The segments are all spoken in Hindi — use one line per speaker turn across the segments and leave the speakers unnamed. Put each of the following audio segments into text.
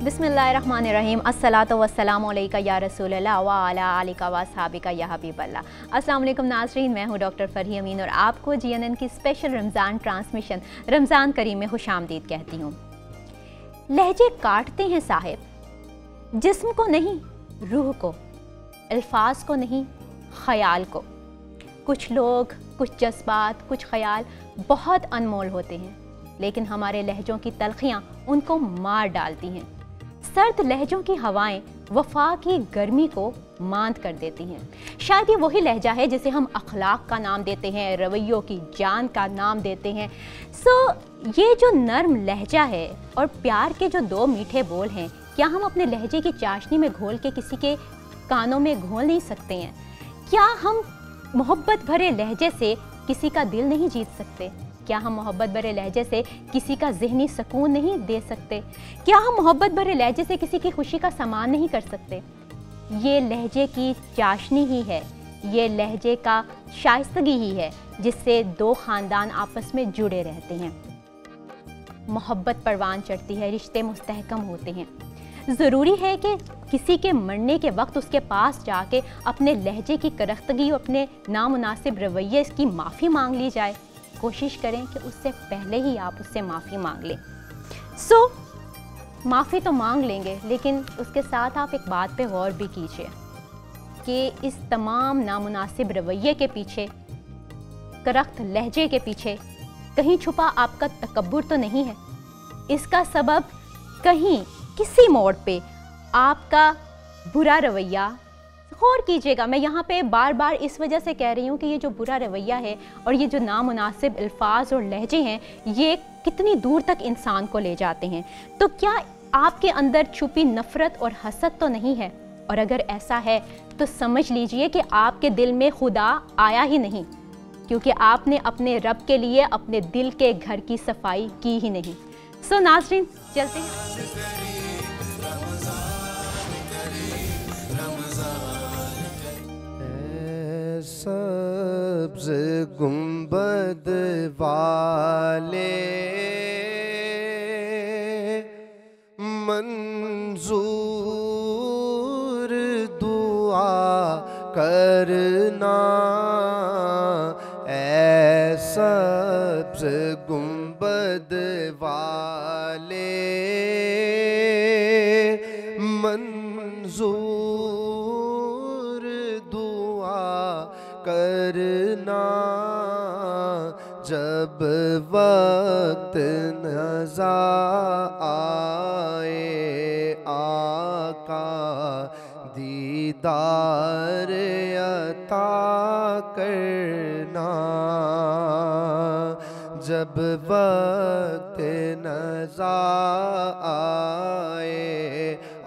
बिस्मिल्लाहिर्रहमानिर्रहीम। अस्सलातु वस्सलामु अलैका या रसूलल्लाह व अला आलिका व अस्हाबिका या हबीबल्लाह। अस्सलाम वालेकुम नाज़रीन, मैं हूँ डॉक्टर फ़रही अमीन और आपको GNN की स्पेशल रमज़ान ट्रांसमिशन रमज़ान करीम में खुशामदीद कहती हूँ। लहजे काटते हैं साहिब, जिस्म को नहीं रूह को, अल्फाज को नहीं ख़याल को। कुछ लोग, कुछ जज्बात, कुछ ख़याल बहुत अनमोल होते हैं, लेकिन हमारे लहजों की तलखियाँ उनको मार डालती हैं। सर्द लहजों की हवाएं वफा की गर्मी को मांद कर देती हैं। शायद ये वही लहजा है जिसे हम अखलाक का नाम देते हैं, रवैयों की जान का नाम देते हैं। ये जो नर्म लहजा है और प्यार के जो दो मीठे बोल हैं, क्या हम अपने लहजे की चाशनी में घोल के किसी के कानों में घोल नहीं सकते हैं? क्या हम मोहब्बत भरे लहजे से किसी का दिल नहीं जीत सकते? क्या हम मोहब्बत भरे लहजे से किसी का ज़हनी सुकून नहीं दे सकते? क्या हम मोहब्बत भरे लहजे से किसी की खुशी का सामान नहीं कर सकते? ये लहजे की चाशनी ही है, ये लहजे का शाइस्तगी ही है जिससे दो ख़ानदान आपस में जुड़े रहते हैं। मोहब्बत परवान चढ़ती है, रिश्ते मुस्तहकम होते हैं। ज़रूरी है कि किसी के मरने के वक्त उसके पास जाके अपने लहजे की करख्तगी, अपने नामुनासिब रवैये की माफ़ी मांग ली जाए। कोशिश करें कि उससे पहले ही आप उससे माफ़ी मांग लें। माफ़ी तो मांग लेंगे, लेकिन उसके साथ आप एक बात पे गौर भी कीजिए कि इस तमाम नामुनासिब रवैये के पीछे, करख्त लहजे के पीछे कहीं छुपा आपका तकब्बुर तो नहीं है? इसका सबब कहीं किसी मोड़ पे आपका बुरा रवैया, गौर कीजिएगा, मैं यहाँ पे बार बार इस वजह से कह रही हूँ कि ये जो बुरा रवैया है और ये जो नामुनासिब अल्फाज और लहजे हैं, ये कितनी दूर तक इंसान को ले जाते हैं। तो क्या आपके अंदर छुपी नफ़रत और हसद तो नहीं है? और अगर ऐसा है तो समझ लीजिए कि आपके दिल में खुदा आया ही नहीं, क्योंकि आपने अपने रब के लिए अपने दिल के घर की सफाई की ही नहीं। नाज़रीन, चलते हैं।
सब्ज़ गुंबद वाले मंजूर दुआ करना, ऐ सब्ज़ गुंबद वाले करना, जब वक्त नज़ा आए आका दीदार अता करना, जब वक्त नज़ा आए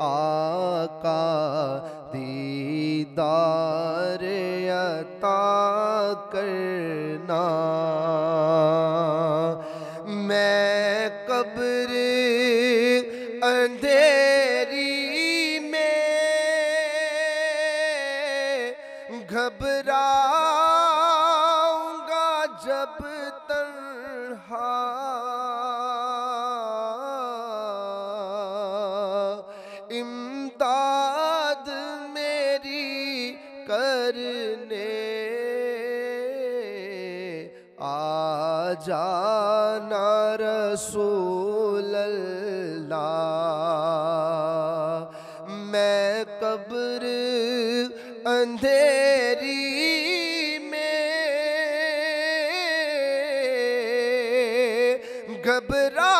आका दीदार अता करना। मैं कब्र अंधेरी में घबराऊंगा जब तन्हा, इमदाद मेरी करने आ जाना रसूल अल्लाह। मैं कब्र अंधेरी में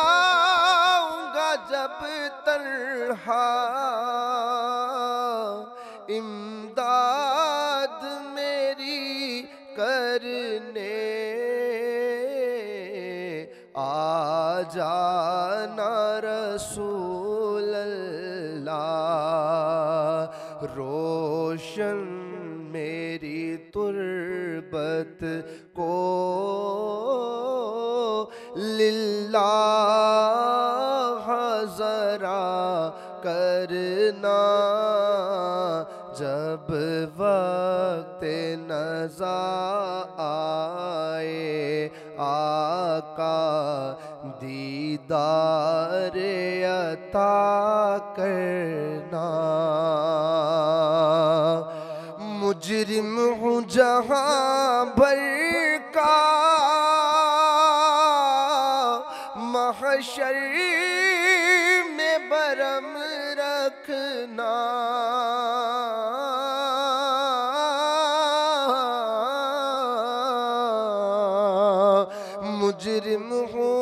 घबराऊंगा जब तन्हा, इमदाद मेरी करने आ जाना रसूल अल्लाह। रोशन मेरी तुर्बत को लिल्लाह ज़रा करना, जब वक्त नज़ा आए आका दीदार अता करना। मुजरिम हूँ जहाँ भर का, महशर में बरम रखना। मुजरिम हूँ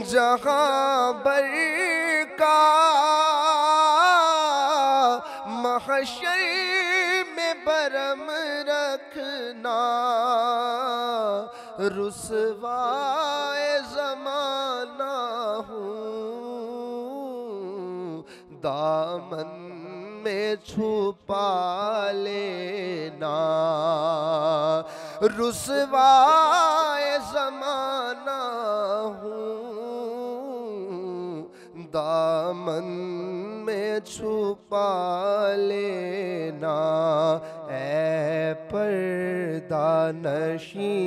जहाँ भर का, महशर में बरम रखना। रुसवाए ज़माना हूँ, दामन में छुपा लेना। रुसवाए ज़माना हूँ, दामन में छुपा लेना। ऐ पर्दा नशी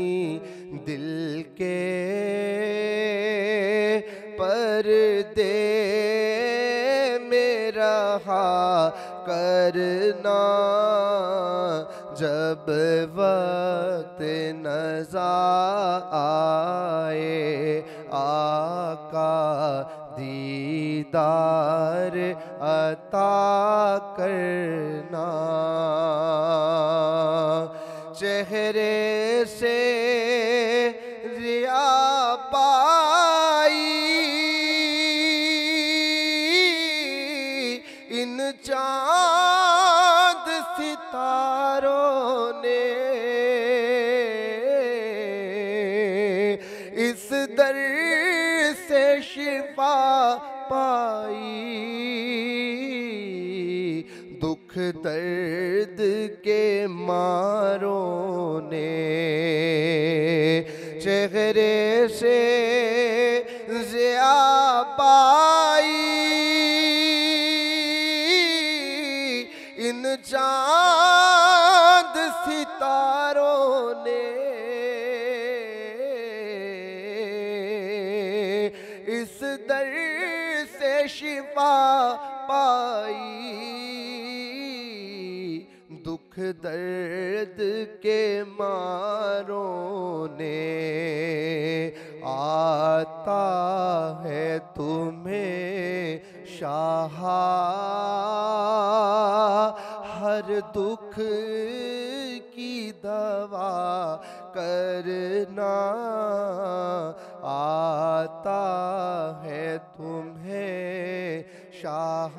दिल के पर्दे में रहा करना। जब वक्त नज़ा आए आका दीदार अता करना। चेहरे से रिया पाई इन चाँद सितारों ने। इस दर से शिफा पाई दुख दर्द के मारों ने। चेहरे से ज़िया पाई इन चाँद सितारों ने। इस दर से शिफा पाई दुख दर्द के मारों ने। आता है तुम्हें शाह हर दुख की दवा करना। आता है तुम्हें शाह।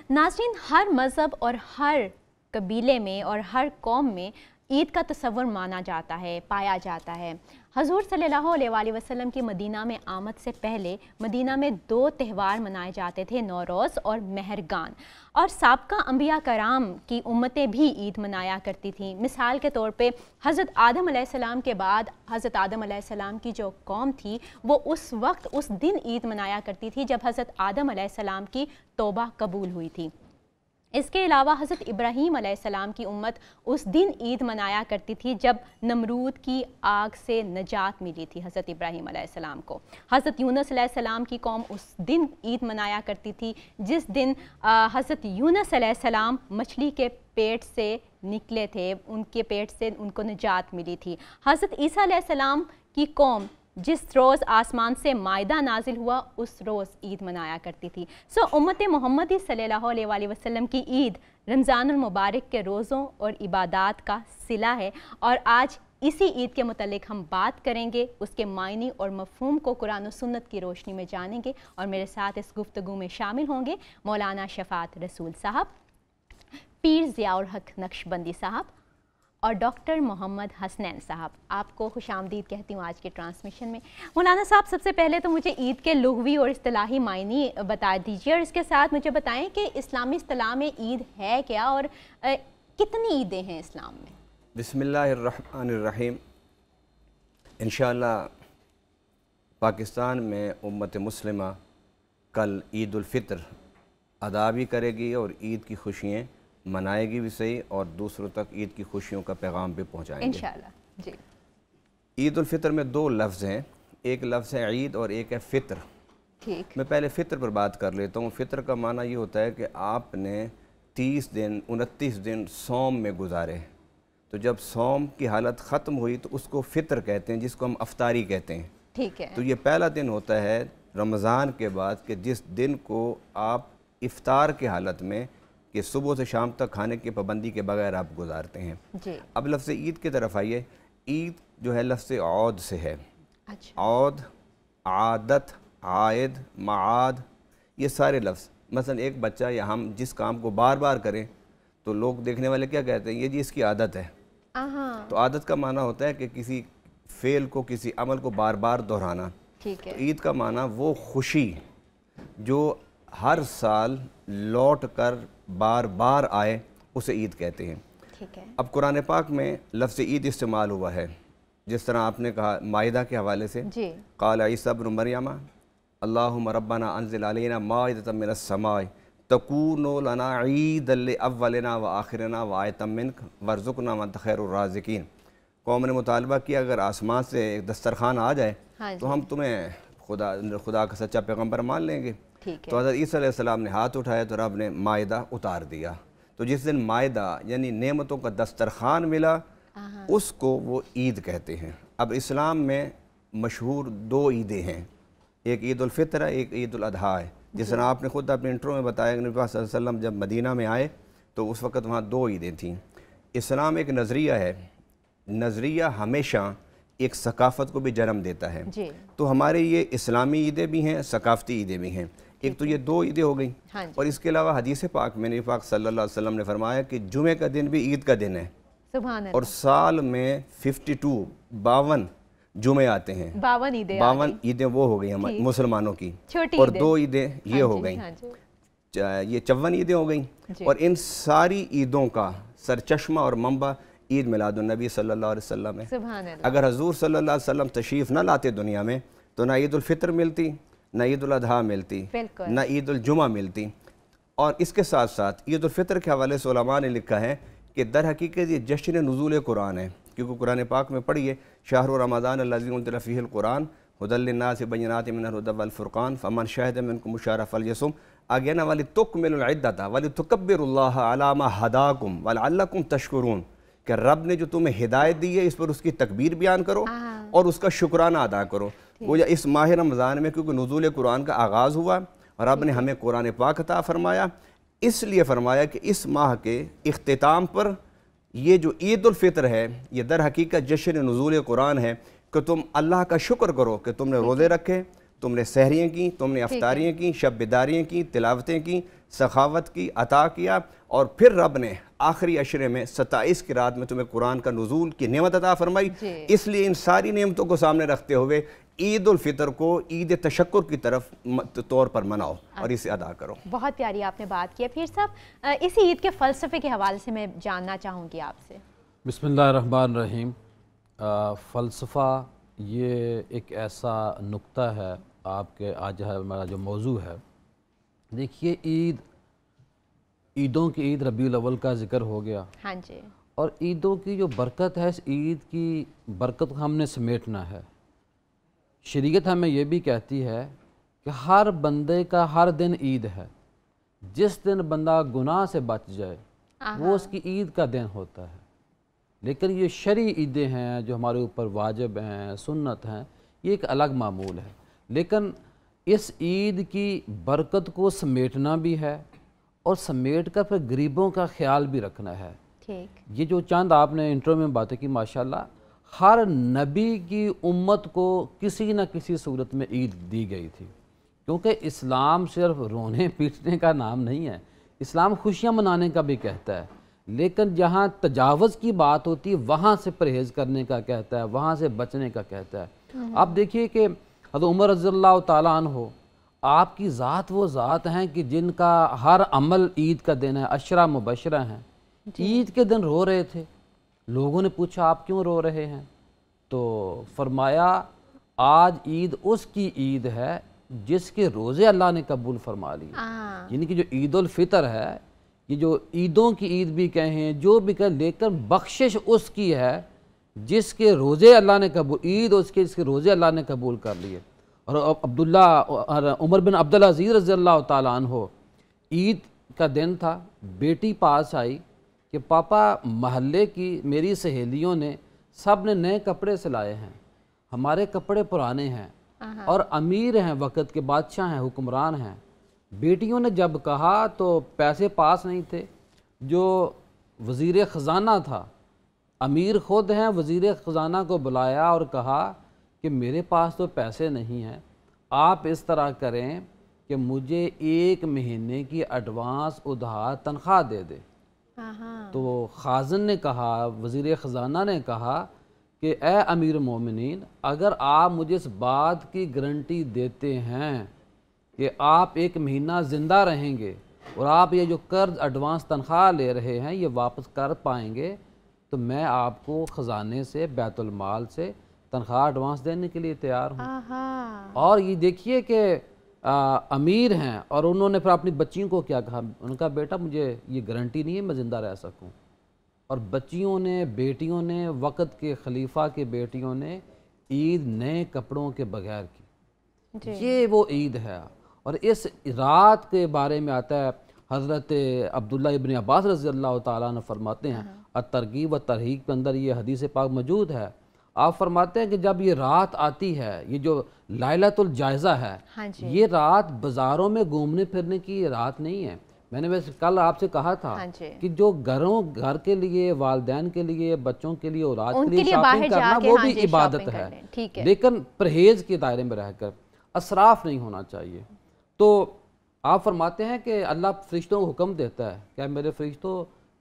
नाज़रीन, हर मज़हब और हर कबीले में और हर कौम में ईद का तस्वुर माना जाता है, पाया जाता है। हज़ूर सल्लल्लाहु अलैहि वसल्लम की मदीना में आमद से पहले मदीना में दो त्यौहार मनाए जाते थे, नौरोज़ और मेहरगान। और साबका अंबिया कराम की उम्मतें भी ईद मनाया करती थीं। मिसाल के तौर पे हज़रत आदम अलैहिस्सलाम के बाद हज़रत आदम अलैहिस्सलाम की जो कौम थी वो उस वक्त उस दिन ईद मनाया करती थी जब हज़रत आदम अलैहिस्सलाम की तौबा कबूल हुई थी। इसके अलावा हज़रत इब्राहीम अलैहिस्सलाम की उम्मत उस दिन ईद मनाया करती थी जब नमरूद की आग से नजात मिली थी हज़रत इब्राहीम अलैहिस्सलाम को। हज़रत यूनुस अलैहिस्सलाम की कौम उस दिन ईद मनाया करती थी जिस दिन हज़रत यूनुस अलैहिस्सलाम मछली के पेट से निकले थे, उनके पेट से उनको निजात मिली थी। हज़रत ईसा अलैहिस्सलाम की कौम जिस रोज़ आसमान से मायदा नाजिल हुआ उस रोज़ ईद मनाया करती थी। उम्मत मोहम्मदी सल्लल्लाहु अलैहि वसल्लम की ईद रमज़ानुल मुबारक के रोज़ों और इबादात का सिला है और आज इसी ईद के मुतल्लिक हम बात करेंगे, उसके मायने और मफ़हूम को कुरान और सुन्नत की रोशनी में जानेंगे। और मेरे साथ इस गुफ्तगू में शामिल होंगे मौलाना शफ़ात रसूल साहब, पीर ज़ियाउल हक नक्शबंदी साहब और डॉक्टर मोहम्मद हसनैन साहब। आपको खुशामदीद कहती हूँ आज के ट्रांसमिशन में। मौलाना साहब, सबसे पहले तो मुझे ईद के लुग़वी और इस्तिलाही मायने बता दीजिए और इसके साथ मुझे बताएं कि इस्लामी इस्तिलाह में ईद है क्या और कितनी ईदें हैं इस्लाम में।
बिस्मिल्लाहिर्रहमानिर्रहीम। इंशाअल्लाह पाकिस्तान में उम्मत मुस्लिमा कल ईद उल फ़ितर अदा भी करेगी और ईद की खुशियाँ मनाएगी भी सही और दूसरों तक ईद की खुशियों का पैगाम भी पहुँचाएंगे
इंशाअल्लाह जी।
ईद उल फ़ितर में दो लफ्ज़ हैं, एक लफ्ज़ है ईद और एक है फ़ित्र।
ठीक।
मैं पहले फ़ित्र पर बात कर लेता हूँ। फ़ित्र का माना ये होता है कि आपने 30 दिन 29 दिन सौम में गुजारे, तो जब सौम की हालत ख़त्म हुई तो उसको फ़ित्र कहते हैं, जिसको हम अफ्तारी कहते हैं।
ठीक है।
तो ये पहला दिन होता है रमज़ान के बाद कि जिस दिन को आप इफ़्तार की हालत में कि सुबह से शाम तक खाने की पाबंदी के बगैर आप गुजारते हैं
जी।
अब लफ्ज़ ईद की तरफ आइए। ईद जो है लफ्ज़ औद से है।
अच्छा।
औद, आदत, आयद, माद, ये सारे लफ्ज़, मसलन एक बच्चा या हम जिस काम को बार बार करें तो लोग देखने वाले क्या कहते हैं, ये जी इसकी आदत है। तो आदत का माना होता है कि किसी फ़ेल को, किसी अमल को बार बार दोहराना।
ठीक है।
तो ईद का माना वो खुशी जो हर साल लौट कर बार बार आए, उसे ईद कहते हैं।
ठीक है।
अब कुरान पाक में लफ्ज़ ईद इस्तेमाल हुआ है, जिस तरह आपने कहा माइदा के हवाले से,
जी।
क़ाल ईसा इब्न मरियम अल्लाहुम्मा रब्बना अनज़िल अलैना माइदतम मिनस समाई तकूनु लना ईदन लिअव्वलिना व आखिरिना व आयतम मिनक वरज़ुक़ना व अंत खैरुर राज़िक़ीन। कौम ने मुतालबा किया अगर आसमान से एक दस्तरखान आ जाए तो हम तुम्हें खुदा का सच्चा पैगम्बर मान लेंगे। तो हज़रत ईसा अलैहिस्सलाम ने हाथ उठाया तो रब ने माइदा उतार दिया। तो जिस दिन माइदा यानी नेमतों का दस्तरखान मिला, उसको वो ईद कहते हैं। अब इस्लाम में मशहूर 2 ईदें हैं, एक ईद उल फित्र है, एक ईद उल अधा है। जिस तरह आपने खुद अपने इंट्रो में बताया कि नबी सल्लल्लाहु अलैहि वसल्लम जब मदीना में आए तो उस वक़्त वहाँ 2 ईदें थीं। इस्लाम एक नज़रिया है, नज़रिया हमेशा एक सकाफ़त को भी जन्म देता है। तो हमारे ये इस्लामी ईदें भी हैं, सकाफ़ती ईदें भी हैं। एक तो ये 2 ईदें हो गई। और इसके अलावा हदीस पाक में नबी पाक सल्लल्लाहु अलैहि वसल्लम ने फरमाया कि जुमे का दिन भी ईद का दिन है। और साल में 52 जुमे आते हैं, 52 ईदें वो हो गई हमारे मुसलमानों की, और 2 ईदें ये हो गई, ये 54 ईदें हो गई। और इन सारी ईदों का सरचश्मा और मंबा ईद मिलादुन्नबी सल्लल्लाहु अलैहि वसल्लम है। अगर हजूर सल्लल्लाहु अलैहि वसल्लम तशरीफ़ न लाते दुनिया में तो ना ईद उल फित्र मिलती, ना ईद उल अधा मिलती, ना ईद उल जुमा मिलती। और इसके साथ साथ ईद उल फित्र के हवाले से उलमा ने लिखा है कि दर हकीकत ये जश्न नुज़ूल कुरान है, क्योंकि कुरान पाक में पढ़िए शाहरु रमज़ान अल्लज़ी उनज़िला फ़ीहिल कुरान हुदल लिन्नास बय्यिनातिम मिनल हुदा वल फुरक़ान फ़मन शहिदा मिनकुम अश-शहरा फ़लयसुम। आगे ना वलितुकमिलुल इद्दता वलितुकब्बिरुल्लाह अला मा हदाकुम वलअल्लकुम तशकुरून, कि रब ने जो तुम्हें हिदायत दी है इस पर उसकी तकबीर बयान करो और उसका शुक्राना अदा करो। वो या इस माह रमज़ान में क्योंकि नुज़ूल कुरान का आगाज़ हुआ और रब ने हमें कुरान पाक अता फ़रमाया, इसलिए फ़रमाया कि इस माह के इख्तिताम पर ये जो ईद उल फित्र है ये दर हकीकत जश्न नुज़ूल कुरान है कि तुम अल्लाह का शुक्र करो कि तुमने रोज़े रखे, तुमने सहरियाँ की, तुमने अफ्तारियाँ की, शब बेदारियाँ की, तिलावतें की, सखावत की, अता किया, और फिर रब ने आखिरी अशरे में 27 की रात में तुम्हें कुरान का नुज़ूल की नेमत अता फरमाई। इसलिए इन सारी नेमतों को सामने रखते हुए ईद उल फितर को ईद तशक्कुर की तरफ तौर पर मनाओ और इसे अदा करो।
बहुत प्यारी आपने बात की। फिर साहब इसी ईद के फ़लसफ़े के हवाले से मैं जानना चाहूँगी आपसे।
बिस्मिल्लाहिर्रहमानिर्रहीम। फ़लसफ़ा ये एक ऐसा नुक्ता है आपके आज हमारा जो मौजू है। देखिए ईदों की ईद रबीउल अव्वल का ज़िक्र हो गया।
हाँ जी।
और ईदों की जो बरकत है, इस ईद की बरकत को हमने समेटना है। शरीयत हमें यह भी कहती है कि हर बंदे का हर दिन ईद है। जिस दिन बंदा गुनाह से बच जाए वो उसकी ईद का दिन होता है। लेकिन ये शरई ईदें हैं जो हमारे ऊपर वाजिब हैं, सुन्नत हैं, ये एक अलग मामूल है। लेकिन इस ईद की बरकत को समेटना भी है और समेट कर फिर गरीबों का ख्याल भी रखना है।
ठीक। ये
जो चंद आपने इंट्रो में बातें की, माशाल्लाह हर नबी की उम्मत को किसी न किसी सूरत में ईद दी गई थी, क्योंकि इस्लाम सिर्फ रोने पीटने का नाम नहीं है, इस्लाम खुशियाँ मनाने का भी कहता है। लेकिन जहाँ तजावज़ की बात होती है वहाँ से परहेज़ करने का कहता है, वहाँ से बचने का कहता है। आप देखिए कि हज़रत उमर रज़ियल्लाहु ताला अन्हु, आपकी ज़ात वो ज़ात हैं कि जिनका हर अमल ईद का दिन है, अशरा मुबशरा हैं। ईद के दिन रो रहे थे। लोगों ने पूछा आप क्यों रो रहे हैं? तो फरमाया आज ईद उसकी ईद है जिसके रोज़े अल्लाह ने कबूल फरमा लिए। यानी कि जो ईद उल फितर है, ये जो ईदों की ईद भी कहें, जो भी कहें, लेकिन बख्शिश उसकी है जिसके रोज़े अल्लाह ने कबूल, ईद उसके जिसके रोज़े अल्लाह ने कबूल कर लिए। और उमर बिन अब्दुल अज़ीज़ रज़ी अल्लाह ताला अन्हो, ईद का दिन था, बेटी पास आई कि पापा महल्ले की मेरी सहेलियों ने सब ने नए कपड़े सिलाए हैं, हमारे कपड़े पुराने हैं और अमीर हैं, वक़्त के बादशाह हैं, हुक्मरान हैं। बेटियों ने जब कहा तो पैसे पास नहीं थे। जो वज़ीर ख़ज़ाना था, अमीर ख़ुद हैं, वज़ीर ख़ज़ाना को बुलाया और कहा कि मेरे पास तो पैसे नहीं हैं, आप इस तरह करें कि मुझे 1 महीने की एडवांस उधार तनख्वाह दे दे। तो खाज़न ने कहा, वज़ीर ख़ज़ाना ने कहा कि ए अमीर मोमिनीन, अगर आप मुझे इस बात की गारंटी देते हैं कि आप 1 महीना ज़िंदा रहेंगे और आप ये जो कर्ज एडवांस तनख्वाह ले रहे हैं ये वापस कर पाएंगे, तो मैं आपको ख़जाने से, बैतुल माल से तनख्वाह एडवांस देने के लिए तैयार हूँ। और ये देखिए कि अमीर हैं और उन्होंने फिर अपनी बच्चियों को क्या कहा, उनका बेटा मुझे ये गारंटी नहीं है मैं ज़िंदा रह सकूँ। और बच्चियों ने, बेटियों ने, वक़्त के खलीफा की बेटियों ने ईद नए कपड़ों के बगैर की। ये वो ईद है। और इस रात के बारे में आता है, हज़रत अब्दुल्ला इब्न अब्बास रज़ी अल्लाह ताला अन्हु फरमाते हैं, अत-तरगीब व तरहीब के अंदर ये हदीस पाक मौजूद है। आप फरमाते हैं कि जब ये रात आती है, ये जो लाइलतुल जायज़ा है, ये रात बाज़ारों में घूमने फिरने की रात नहीं है। मैंने वैसे कल आपसे कहा था कि जो घर के लिए, वालिदैन के लिए, बच्चों के लिए, औलाद के लिए शॉपिंग करना वो भी इबादत है, लेकिन परहेज़ के दायरे में रहकर, असराफ नहीं होना चाहिए। तो आप फरमाते हैं कि अल्लाह फरिश्तों को हुक्म देता है कि मेरे फरिश्तों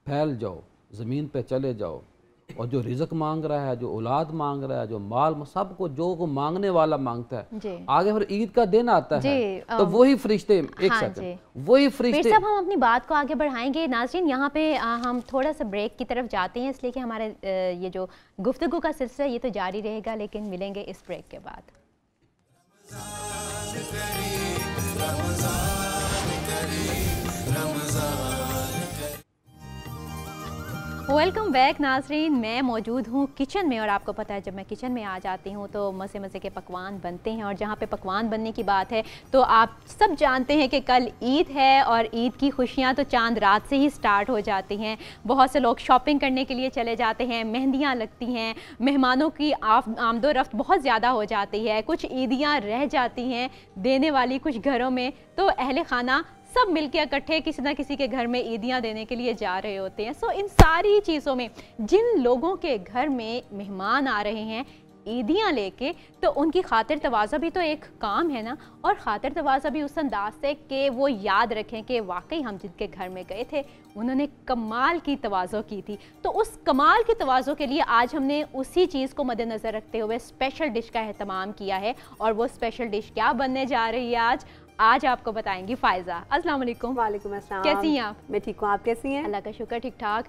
फैल जाओ, ज़मीन पे चले जाओ, और जो रिज़्क मांग रहा है, जो औलाद मांग रहा है, जो माल, सबको जो को मांगने वाला मांगता है। आगे फिर ईद का दिन आता है तो वही फरिश्ते, एक सेकंड, वही फरिश्ते।
हम अपनी बात को आगे बढ़ाएंगे। नाज़रीन, यहाँ पे हम थोड़ा सा ब्रेक की तरफ जाते हैं, इसलिए कि हमारे ये जो गुफ्तगू का सिलसिला ये तो जारी रहेगा, लेकिन मिलेंगे इस ब्रेक के बाद। वेलकम बैक नाज़रीन, मैं मौजूद हूँ किचन में और आपको पता है जब मैं किचन में आ जाती हूँ तो मज़े मज़े के पकवान बनते हैं। और जहाँ पे पकवान बनने की बात है तो आप सब जानते हैं कि कल ईद है और ईद की खुशियाँ तो चांद रात से ही स्टार्ट हो जाती हैं। बहुत से लोग शॉपिंग करने के लिए चले जाते हैं, मेहंदियाँ लगती हैं, मेहमानों की आमदो रफ्त बहुत ज़्यादा हो जाती है, कुछ ईदियाँ रह जाती हैं देने वाली कुछ घरों में, तो अहले खाना सब मिलके इकट्ठे किसी ना किसी के घर में ईदियाँ देने के लिए जा रहे होते हैं। सो इन सारी चीज़ों में जिन लोगों के घर में मेहमान आ रहे हैं ईदियाँ लेके, तो उनकी खातिर तवाज़ा भी तो एक काम है ना, और खातिर तवाज़ा भी उस अंदाज से कि वो याद रखें कि वाकई हम जिनके घर में गए थे उन्होंने कमाल की तवाज़ो की थी। तो उस कमाल की तवाज़ो के लिए आज हमने उसी चीज़ को मद्देनज़र रखते हुए स्पेशल डिश का एहतमाम किया है। और वो स्पेशल डिश क्या बनने जा रही है आज आपको बताएंगी फ़ायज़ा। अस्सलाम वालेकुम।
वालेकुम अस्सलाम।
कैसी हैं आप?
मैं ठीक हूँ, आप कैसी हैं?
अल्लाह का शुक्र, ठीक ठाक।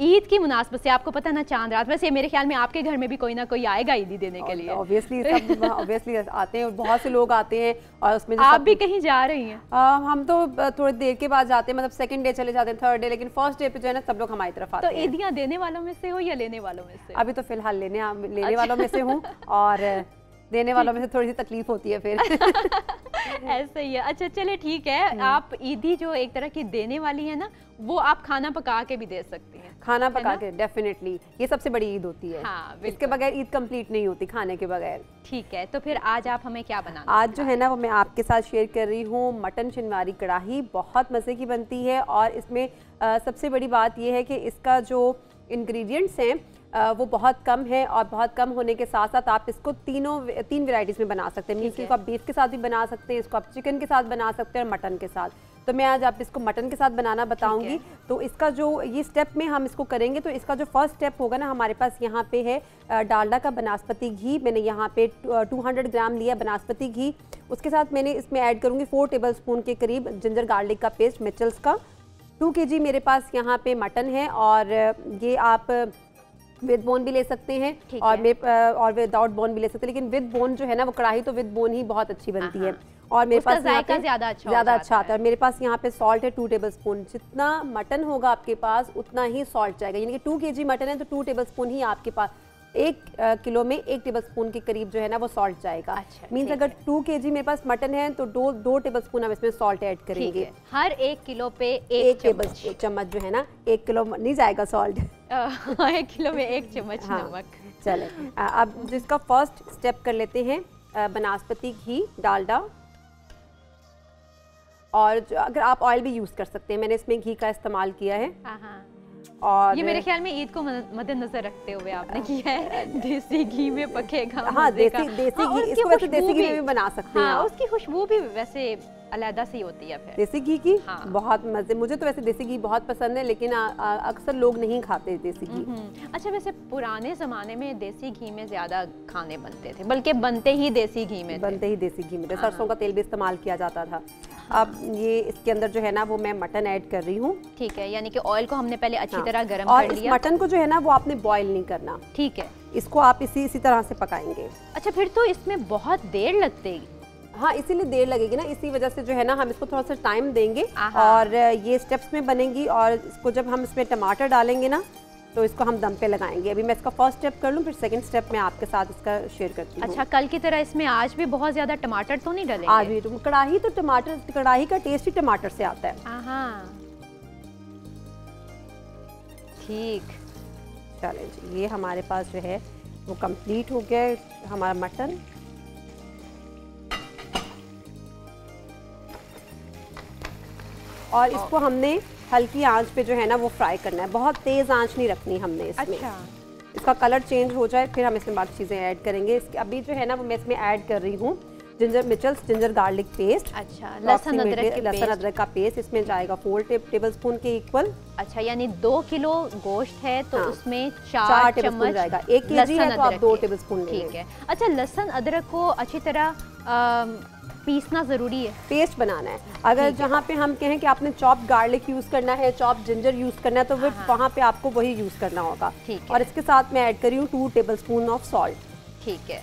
ईद की मुनासबत से आपको पता ना चांद रात, वैसे मेरे ख्याल में आपके घर में भी कोई ना कोई आएगा ईदी देने के लिए।
ऑब्वियसली सब ऑब्वियसली आते हैं और बहुत से लोग आते हैं। और उसमें
आप भी कहीं जा रही हैं?
हम तो थोड़ी देर के बाद जाते हैं, मतलब सेकंड डे चले जाते हैं, थर्ड डे, लेकिन फर्स्ट डे पे जो है ना सब लोग हमारी तरफ आते हैं।
तो ईदियाँ देने वालों में से हो या लेने वालों में से?
अभी तो फिलहाल लेने वालों में से हूँ, और देने वालों में से थोड़ी सी तकलीफ होती है फिर।
ऐसे ही है। अच्छा चले ठीक है, आप ईदी जो एक तरह की देने वाली है ना, वो आप खाना पका के भी दे सकती हैं।
खाना पका के डेफिनेटली, ये सबसे बड़ी ईद होती है।
हाँ,
इसके बगैर ईद कंप्लीट नहीं होती, खाने के बगैर।
ठीक है, तो फिर आज आप हमें क्या बनाना?
आज जो है ना वो मैं आपके साथ शेयर कर रही हूँ मटन शिनवारी कढ़ाई। बहुत मज़े की बनती है और इसमें सबसे बड़ी बात यह है कि इसका जो इंग्रेडिएंट्स हैं वो बहुत कम है, और बहुत कम होने के साथ साथ आप इसको तीन वैरायटीज़ में बना सकते हैं। मीन्स इसको आप बीफ के साथ भी बना सकते हैं, इसको आप चिकन के साथ बना सकते हैं और मटन के साथ। तो मैं आज आप इसको मटन के साथ बनाना बताऊंगी। तो इसका जो ये स्टेप में हम इसको करेंगे, तो इसका जो फर्स्ट स्टेप होगा ना, हमारे पास यहाँ पे है डालडा का बनास्पति घी। मैंने यहाँ पे 200 ग्राम लिया बनास्पति घी। उसके साथ मैंने इसमें ऐड करूँगी 4 टेबलस्पून के करीब जिंजर गार्लिक का पेस्ट मिचल्स का। 2 kg मेरे पास यहाँ पे मटन है, और ये आप विद बोन भी ले सकते हैं और विदाउट बोन भी ले सकते हैं, लेकिन विद बोन जो है ना वो कढ़ाई तो विद बोन ही बहुत अच्छी बनती है। और मेरे पास
जायका ज़्यादा अच्छा
आता है। और मेरे पास यहाँ पे सॉल्ट है 2 टेबलस्पून। जितना मटन होगा आपके पास उतना ही सॉल्ट जाएगा, यानी कि 2 kg मटन है तो 2 टेबलस्पून ही आपके पास 1 किलो में 1 टेबलस्पून के करीब जो है ना वो सॉल्ट जाएगा।
अच्छा,
मीन्स
ठीक
अगर 2 kg मेरे पास मटन है तो 2 टेबलस्पून हम इसमें सॉल्ट ऐड
ठीक
करेंगे।
है, हर 1 किलो पे
1 चम्मच जो है ना, 1 किलो नहीं जाएगा सॉल्ट।
1 किलो में 1 चम्मच
हाँ,
नमक।
चले अब जिसका फर्स्ट स्टेप कर लेते हैं, बनास्पति घी, डालडा, और अगर आप ऑयल भी यूज़ कर सकते हैं, मैंने इसमें घी का इस्तेमाल किया है।
हाँ,
और
ये मेरे ख्याल में ईद को मद्देनजर रखते हुए आपने किया है। देसी घी में पकेगा।
हाँ,
मज़े का।
देसी
हाँ,
घी, इसको वैसे देसी घी में भी बना सकते हैं
हाँ,
आप।
उसकी खुशबू भी वैसे अलहदा सी होती है फिर
देसी घी की।
हाँ।
बहुत मजे, मुझे तो वैसे देसी घी बहुत पसंद है, लेकिन अक्सर लोग नहीं खाते देसी घी।
अच्छा, वैसे पुराने ज़माने में देसी घी में ज़्यादा खाने बनते थे, बल्कि बनते ही देसी घी में थे।
बनते ही देसी घी में थे। सरसों का तेल भी इस्तेमाल किया जाता था। अब ये इसके अंदर जो है ना वो मैं मटन ऐड कर रही हूँ।
ठीक है, यानी कि ऑयल को हमने पहले अच्छी तरह गर्म
और
कर
इस
लिया।
मटन को जो है ना वो आपने बॉईल नहीं करना,
ठीक है।
इसको आप इसी तरह से पकाएंगे।
अच्छा, फिर तो इसमें बहुत देर लगती।
हाँ, इसीलिए देर लगेगी ना, इसी वजह से जो है ना हम इसको थोड़ा सा टाइम देंगे।
आहा।
और ये स्टेप्स में बनेंगी, और इसको जब हम इसमें टमाटर डालेंगे ना तो इसको हम दम पे लगाएंगे। अभी मैं इसका फर्स्ट स्टेप कर लूँ, फिर सेकंड स्टेप मैं आपके साथ इसका शेयर करती हूँ।
अच्छा, कल की तरह इसमें आज भी बहुत ज्यादा टमाटर तो नहीं डलेंगे?
आज भी कढ़ाई तो टमाटर, कढ़ाई का टेस्ट ही टमाटर से आता है।
हाँ, ठीक।
चलें जी, ये हमारे पास जो है वो कंप्लीट हो गया है हमारा मटन। और इसको हमने हल्की आंच पे जो है ना वो फ्राई करना है, बहुत तेज़ आंच नहीं रखनी हमने इसमें।
अच्छा,
इसका कलर चेंज हो जाए फिर हम इसमें बाकी चीज़ें ऐड करेंगे। इसके अभी जो है ना वो मैं इसमें ऐड कर रही हूँ जिंजर गार्लिक पेस्ट।
अच्छा, लहसुन
अदरक का पेस्ट इसमें जाएगा 4 टेबलस्पून के इक्वल।
अच्छा, यानी 2 किलो गोश्त है तो
हाँ,
उसमें
4
4
टेबलस्पून
चम्मच
जाएगा। 1 kg है तो आप 2 टेबलस्पून लेंगे।
ठीक है। अच्छा, लहसुन अदरक को अच्छी तरह पीसना ज़रूरी है,
पेस्ट बनाना है। अगर जहाँ पे हम कहें कि आपने चॉप गार्लिक यूज़ करना है, चॉप जिंजर यूज़ करना है, तो फिर वहाँ पे आपको वही यूज़ करना होगा।
ठीक है।
और इसके साथ मैं ऐड करी हूँ 2 टेबलस्पून ऑफ सॉल्ट।
ठीक है।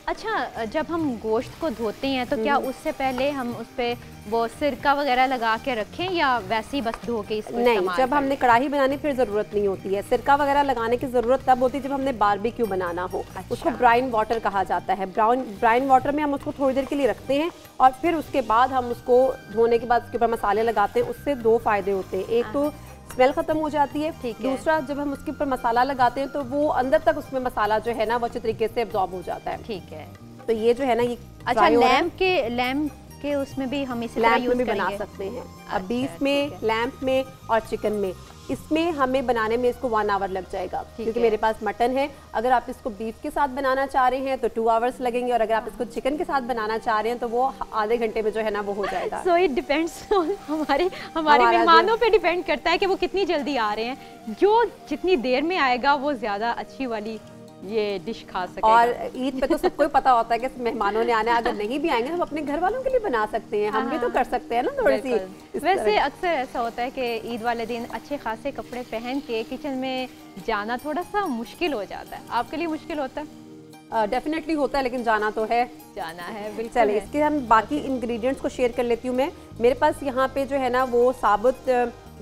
अच्छा, जब हम गोश्त को धोते हैं तो क्या उससे पहले हम उस पे वो सिरका वगैरह लगा के रखें, या वैसे ही बस धो के इसको
नहीं,
इस्तेमाल
जब
करें?
हमने कढ़ाई बनानी फिर ज़रूरत नहीं होती है। सिरका वगैरह लगाने की ज़रूरत तब होती है जब हमने बारबेक्यू बनाना हो।
अच्छा।
उसको ब्राइन वाटर कहा जाता है। ब्राइन वाटर में हम उसको थोड़ी देर के लिए रखते हैं, और फिर उसके बाद हम उसको धोने के बाद उसके ऊपर मसाले लगाते हैं। उससे 2 फ़ायदे होते हैं, एक तो स्मेल खत्म हो जाती है,
ठीक है।
दूसरा जब हम उसके ऊपर मसाला लगाते हैं तो वो अंदर तक उसमें मसाला जो है ना वो अच्छे तरीके से एब्जॉर्ब हो जाता है।
ठीक है।
तो ये जो है ना ये
अच्छा, लैम्प के उसमें भी हम इसी तरह
लैम्प
यूज
में भी
करेंगे?
बना सकते हैं।
अच्छा,
अब बीफ में,
ठीक है।
लैम्प में और चिकन में, इसमें हमें बनाने में इसको 1 आवर लग जाएगा, क्योंकि
है।
मेरे पास मटन है। अगर आप इसको बीफ के साथ बनाना चाह रहे हैं तो 2 आवर्स लगेंगे, और अगर आप इसको चिकन के साथ बनाना चाह रहे हैं तो वो आधे घंटे में जो है ना वो हो जाएगा।
सो इट डिपेंड्स हमारे
हमारा
मेहमानों पे डिपेंड करता है कि वो कितनी जल्दी आ रहे हैं। जो जितनी देर में आएगा वो ज़्यादा अच्छी वाली ये डिश खा सकेगा।
और ईद पे तो सबको ही पता होता है कि मेहमानों ने आना है, अगर नहीं भी आएंगे तो हम अपने घर वालों के लिए बना सकते हैं। हम भी तो कर सकते हैं ना थोड़ी सी इस
वैसे
तरह।
अक्सर ऐसा होता है कि ईद वाले दिन अच्छे खासे कपड़े पहन के किचन में जाना थोड़ा सा मुश्किल हो जाता है। आपके लिए मुश्किल होता है?
डेफिनेटली होता है, लेकिन जाना तो है।
जाना है, बिल्कुल।
चलिए, इसके हम बाकी इंग्रेडिएंट्स को शेयर कर लेती हूँ मैं। मेरे पास यहाँ पे जो है ना वो साबुत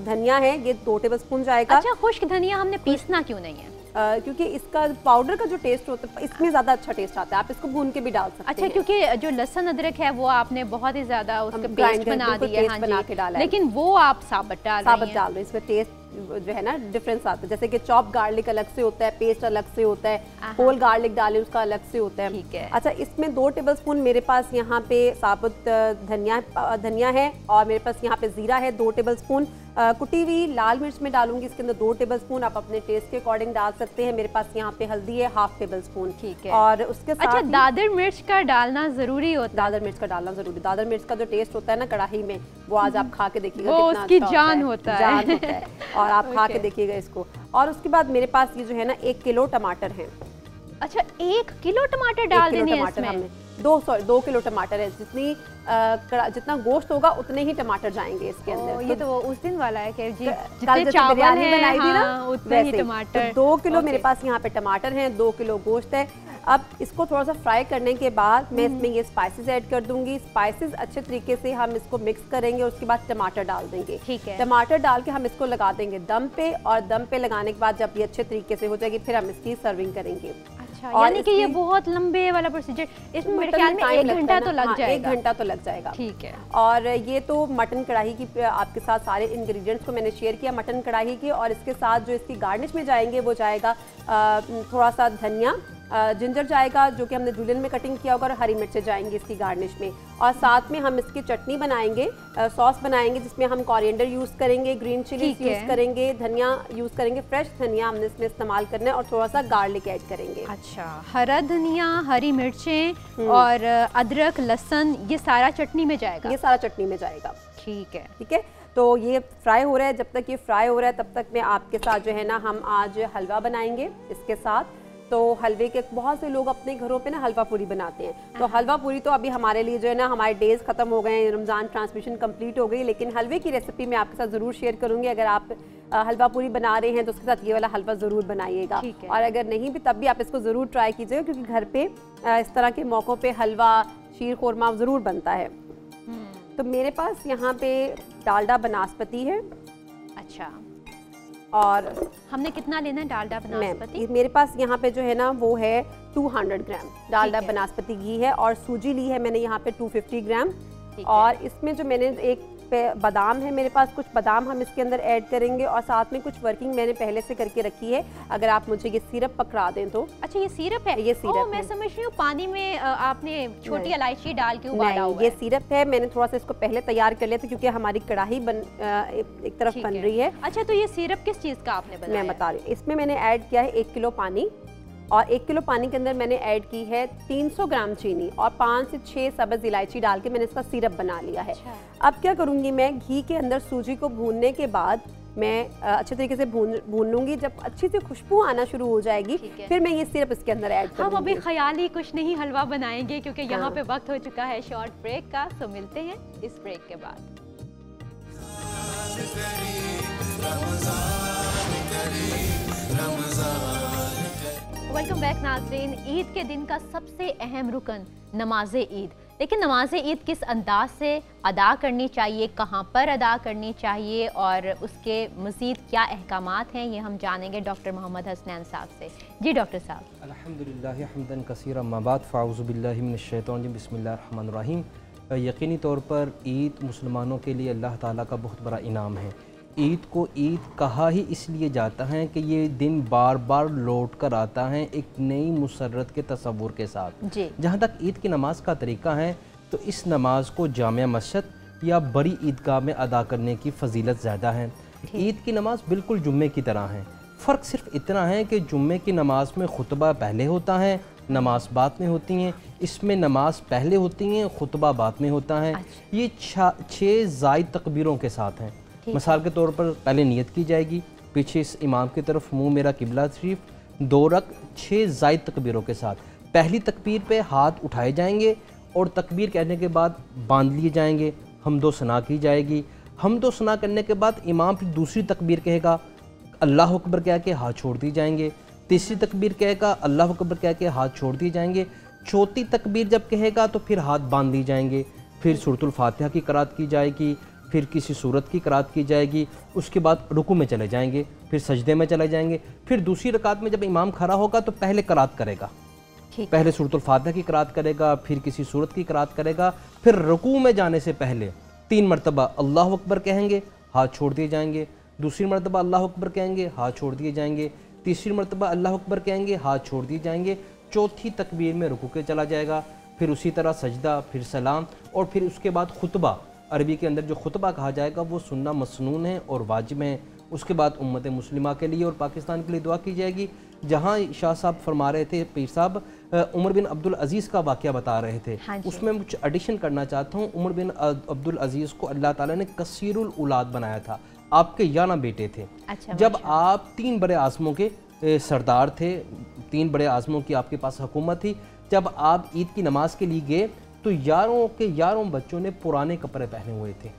धनिया है, ये 2 टेबलस्पून जाएगा।
अच्छा, खुश्क धनिया हमने पीसना क्यों नहीं है?
क्योंकि इसका पाउडर का जो टेस्ट होता है इसमें ज़्यादा अच्छा टेस्ट आता है। आप इसको भून के भी डाल सकते
अच्छा,
हैं।
क्योंकि जो लहसुन अदरक है वो आपने बहुत ही ज्यादा उसका
ग्राइंड
पेस्ट बना
बिल्कुल
दिया है।
पेस्ट
हाँ
बना
जी,
के डाला है।
लेकिन वो आप साबुत डाल रही
साबुत
हैं।
डाल दो, इसमें टेस्ट जो है ना डिफरेंस आता है। जैसे कि चॉप गार्लिक अलग से होता है, पेस्ट अलग से होता है, होल गार्लिक डाले उसका अलग से होता है।
ठीक है।
अच्छा, इसमें 2 टेबलस्पून मेरे पास यहाँ पे साबुत धनिया है, और मेरे पास यहाँ पे जीरा है 2 टेबलस्पून। कुटी हुई लाल मिर्च में डालूंगी इसके अंदर 2 टेबलस्पून। आप अपने टेस्ट के अकॉर्डिंग डाल सकते हैं। मेरे पास यहाँ पे हल्दी है 1/2 टेबलस्पून।
ठीक है।
और उसके साथ
अच्छा, दादर मिर्च का डालना जरूरी होता है?
दादर मिर्च का डालना जरूरी। दादर मिर्च का जो टेस्ट होता है ना कढ़ाई में, वो आज आप खा के देखिएगा,
वो
कितना
उसकी
अच्छा
जान होता है।
जान होता है। और आप खा के देखिएगा इसको। और उसके बाद मेरे पास ये जो है ना 1 किलो टमाटर है।
अच्छा, 1 किलो टमाटर डाल देने हैं
टमाटर
इसमें?
हमने 2 किलो टमाटर है। जितना गोश्त होगा उतने ही टमाटर जाएंगे इसके अंदर।
ये तो उस दिन वाला है कि जी
कल
जितने
जैसे
चावल
बिरयानी
हैं,
बनाई थी ना,
हाँ, उतने ही
वैसे।
टमाटर।
तो 2 किलो
ओके।
मेरे पास यहाँ पे टमाटर हैं, 2 किलो गोश्त है। अब इसको थोड़ा सा फ्राई करने के बाद मैं इसमें ये स्पाइसेस ऐड कर दूंगी। स्पाइसेस अच्छे तरीके से हम इसको मिक्स करेंगे और उसके बाद टमाटर डाल देंगे।
ठीक है।
टमाटर डाल के हम इसको लगा देंगे दम पे, और दम पे लगाने के बाद जब ये अच्छे तरीके से हो जाएगी फिर हम इसकी सर्विंग करेंगे।
अच्छा, यानी कि ये बहुत लंबे वाला प्रोसीजर, इसमें मेरे ख्याल में 1 घंटा तो लग जाएगा।
1 घंटा तो लग जाएगा।
ठीक है।
और ये तो मटन कढ़ाई की आपके साथ सारे इंग्रेडिएंट्स को मैंने शेयर किया मटन कढ़ाई के, और इसके साथ जो इसकी गार्निश में जाएंगे वो जाएगा थोड़ा सा धनिया, जिंजर जाएगा जो कि हमने जूलियन में कटिंग किया होगा, और हरी मिर्चें जाएंगी इसकी गार्निश में। और साथ में हम इसकी चटनी बनाएंगे, सॉस बनाएंगे जिसमें हम कोरिएंडर यूज़ करेंगे, ग्रीन चिली यूज़ करेंगे, धनिया यूज़ करेंगे, फ्रेश धनिया हमने इसमें इस्तेमाल करना है, और थोड़ा सा गार्लिक ऐड करेंगे।
अच्छा, हरा धनिया, हरी मिर्चें और अदरक, लहसुन, ये सारा चटनी में जाएगा?
ये सारा चटनी में जाएगा।
ठीक है।
ठीक है, तो ये फ्राई हो रहा है। जब तक ये फ्राई हो रहा है तब तक मैं आपके साथ जो है ना हम आज हलवा बनाएंगे इसके साथ। तो हलवे के बहुत से लोग अपने घरों पे ना हलवा पूरी बनाते हैं, तो हलवा पूरी तो अभी हमारे लिए जो है ना हमारे डेज खत्म हो गए हैं, रमज़ान ट्रांसमिशन कंप्लीट हो गई, लेकिन हलवे की रेसिपी मैं आपके साथ ज़रूर शेयर करूंगी। अगर आप हलवा पूरी बना रहे हैं तो उसके साथ ये वाला हलवा ज़रूर बनाइएगा, और अगर नहीं भी तब भी आप इसको ज़रूर ट्राई कीजिएगा, क्योंकि घर पे इस तरह के मौक़ों पे हलवा, शीर खुरमा ज़रूर बनता है। तो मेरे पास यहाँ पे डालडा बनास्पति है।
अच्छा,
और
हमने कितना लेना है डालडा बनास्पति?
मेरे पास यहाँ पे जो है ना वो है 200 ग्राम डालडा बनास्पति घी है, और सूजी ली है मैंने यहाँ पे 250 ग्राम। और इसमें जो मैंने एक बादाम है मेरे पास, कुछ बादाम हम इसके अंदर ऐड करेंगे, और साथ में कुछ वर्किंग मैंने पहले से करके रखी है, अगर आप मुझे ये सिरप पकड़ा दें तो।
अच्छा, ये सिरप है?
ये सिरप
मैं समझ रही हूँ पानी में आपने छोटी इलायची डाल के उबाला हुआ है।
ये सिरप है, मैंने थोड़ा सा इसको पहले तैयार कर लिया था क्योंकि हमारी कढ़ाई एक तरफ बन रही है।
अच्छा, तो ये सिरप किस चीज़ का आपने बनाया?
मैं बता रही हूँ। इसमें मैंने ऐड किया है 1 किलो पानी, और 1 किलो पानी के अंदर मैंने ऐड की है 300 ग्राम चीनी, और 5 से 6 सब्ज़ इलायची डाल के मैंने इसका सिरप बना लिया है। अब क्या करूँगी, मैं घी के अंदर सूजी को भूनने के बाद मैं अच्छे तरीके से भून लूँगी। जब अच्छी सी खुशबू आना शुरू हो जाएगी फिर मैं ये सिरप इसके अंदर ऐड करूँगी।
हम अभी ख्याली कुछ नहीं हलवा बनाएंगे क्योंकि यहाँ पे वक्त हो चुका है शॉर्ट ब्रेक का, तो मिलते हैं इस ब्रेक के बाद। वेलकम बैक नाज़रीन। ईद के दिन का सबसे अहम रुकन नमाज ईद, लेकिन नमाज ईद किस अंदाज से अदा करनी चाहिए, कहाँ पर अदा करनी चाहिए, और उसके मज़ीद क्या अहकामात हैं, ये हम जानेंगे डॉक्टर मोहम्मद हसनैन साहब से। जी डॉक्टर साहब।
अल्हम्दुलिल्लाह हम्दन कसीरा अम्मा बाद फ़ाऊज़ु बिल्लाहि मिनश शैतानिर रजीम बिस्मिल्लाहिर रहमानिर रहीम। यकीनी तौर पर ईद मुसलमानों के लिए अल्लाह ताला का बहुत बड़ा इनाम है। ईद को ईद कहा ही इसलिए जाता है कि ये दिन बार बार लौट कर आता है एक नई मुसर्रत के तसव्वुर के साथ। जहाँ तक ईद की नमाज का तरीका है तो इस नमाज को जामिया मस्जिद या बड़ी ईदगाह में अदा करने की फजीलत ज़्यादा है। ईद की नमाज बिल्कुल जुम्मे की तरह है, फ़र्क सिर्फ इतना है कि जुम्मे की नमाज में खुतबा पहले होता है, नमाज बाद में होती हैं। इसमें नमाज पहले होती हैं, खुतबा बाद में होता है। ये 6 ज़ायद तकबीरों के साथ हैं। मिसाल के तौर पर पहले नियत की जाएगी, पीछे इस इमाम की तरफ मुंह मेरा किबला शरीफ, 2 रक 6 ज़ायद तकबीरों के साथ। पहली तकबीर पे हाथ उठाए जाएंगे और तकबीर कहने के बाद बांध लिए जाएंगे, हमदो सना की जाएगी। हमदो सना करने के बाद इमाम फिर दूसरी तकबीर कहेगा, अल्लाह अकबर कह के हाथ छोड़ दिए जाएंगे। तीसरी तकबीर कहेगा, अल्लाह अकबर कह के हाथ छोड़ दिए जाएंगे। चौथी तकबीर जब कहेगा तो फिर हाथ बांध लिए जाएंगे। फिर सूरतुल फातिहा की क़राअत की जाएगी, फिर किसी सूरत की क़राअत की जाएगी। उसके बाद रुकू में चले जाएंगे, फिर सजदे में चले जाएंगे। फिर दूसरी रकात में जब इमाम खड़ा होगा तो पहले क़राअत करेगा, पहले सूरतुल फातिहा की क़राअत करेगा, फिर किसी सूरत की क़राअत करेगा। फिर रुकू में जाने से पहले 3 मरतबा अल्लाह अकबर कहेंगे, हाथ छोड़ दिए जाएंगे। दूसरी मरतबा अल्लाह अकबर कहेंगे, हाथ छोड़ दिए जाएंगे। तीसरी मरतबा अल्लाह अकबर कहेंगे, हाथ छोड़ दिए जाएंगे। चौथी तकबीर में रुकू के चला जाएगा, फिर उसी तरह सजदा, फिर सलाम, और फिर उसके बाद खुतबा। अरबी के अंदर जो खुतबा कहा जाएगा वो सुन्ना मसनून है और वाजिब है। उसके बाद उम्मत मुस्लिमा के लिए और पाकिस्तान के लिए दुआ की जाएगी। जहाँ शाह साहब फरमा रहे थे, पीर साहब उमर बिन अब्दुल अजीज़ का वाक़या बता रहे थे, उसमें कुछ एडिशन करना चाहता हूँ। उमर बिन अब्दुल अजीज़ को अल्लाह ताला ने कसीरुल औलाद बनाया था, आपके 11 बेटे थे। जब आप 3 बड़े आज़मों के सरदार थे, 3 बड़े आज़मों की आपके पास हुकूमत थी, जब आप ईद की नमाज के लिए गए तो 11 के 11 बच्चों ने पुराने कपड़े पहने हुए थे।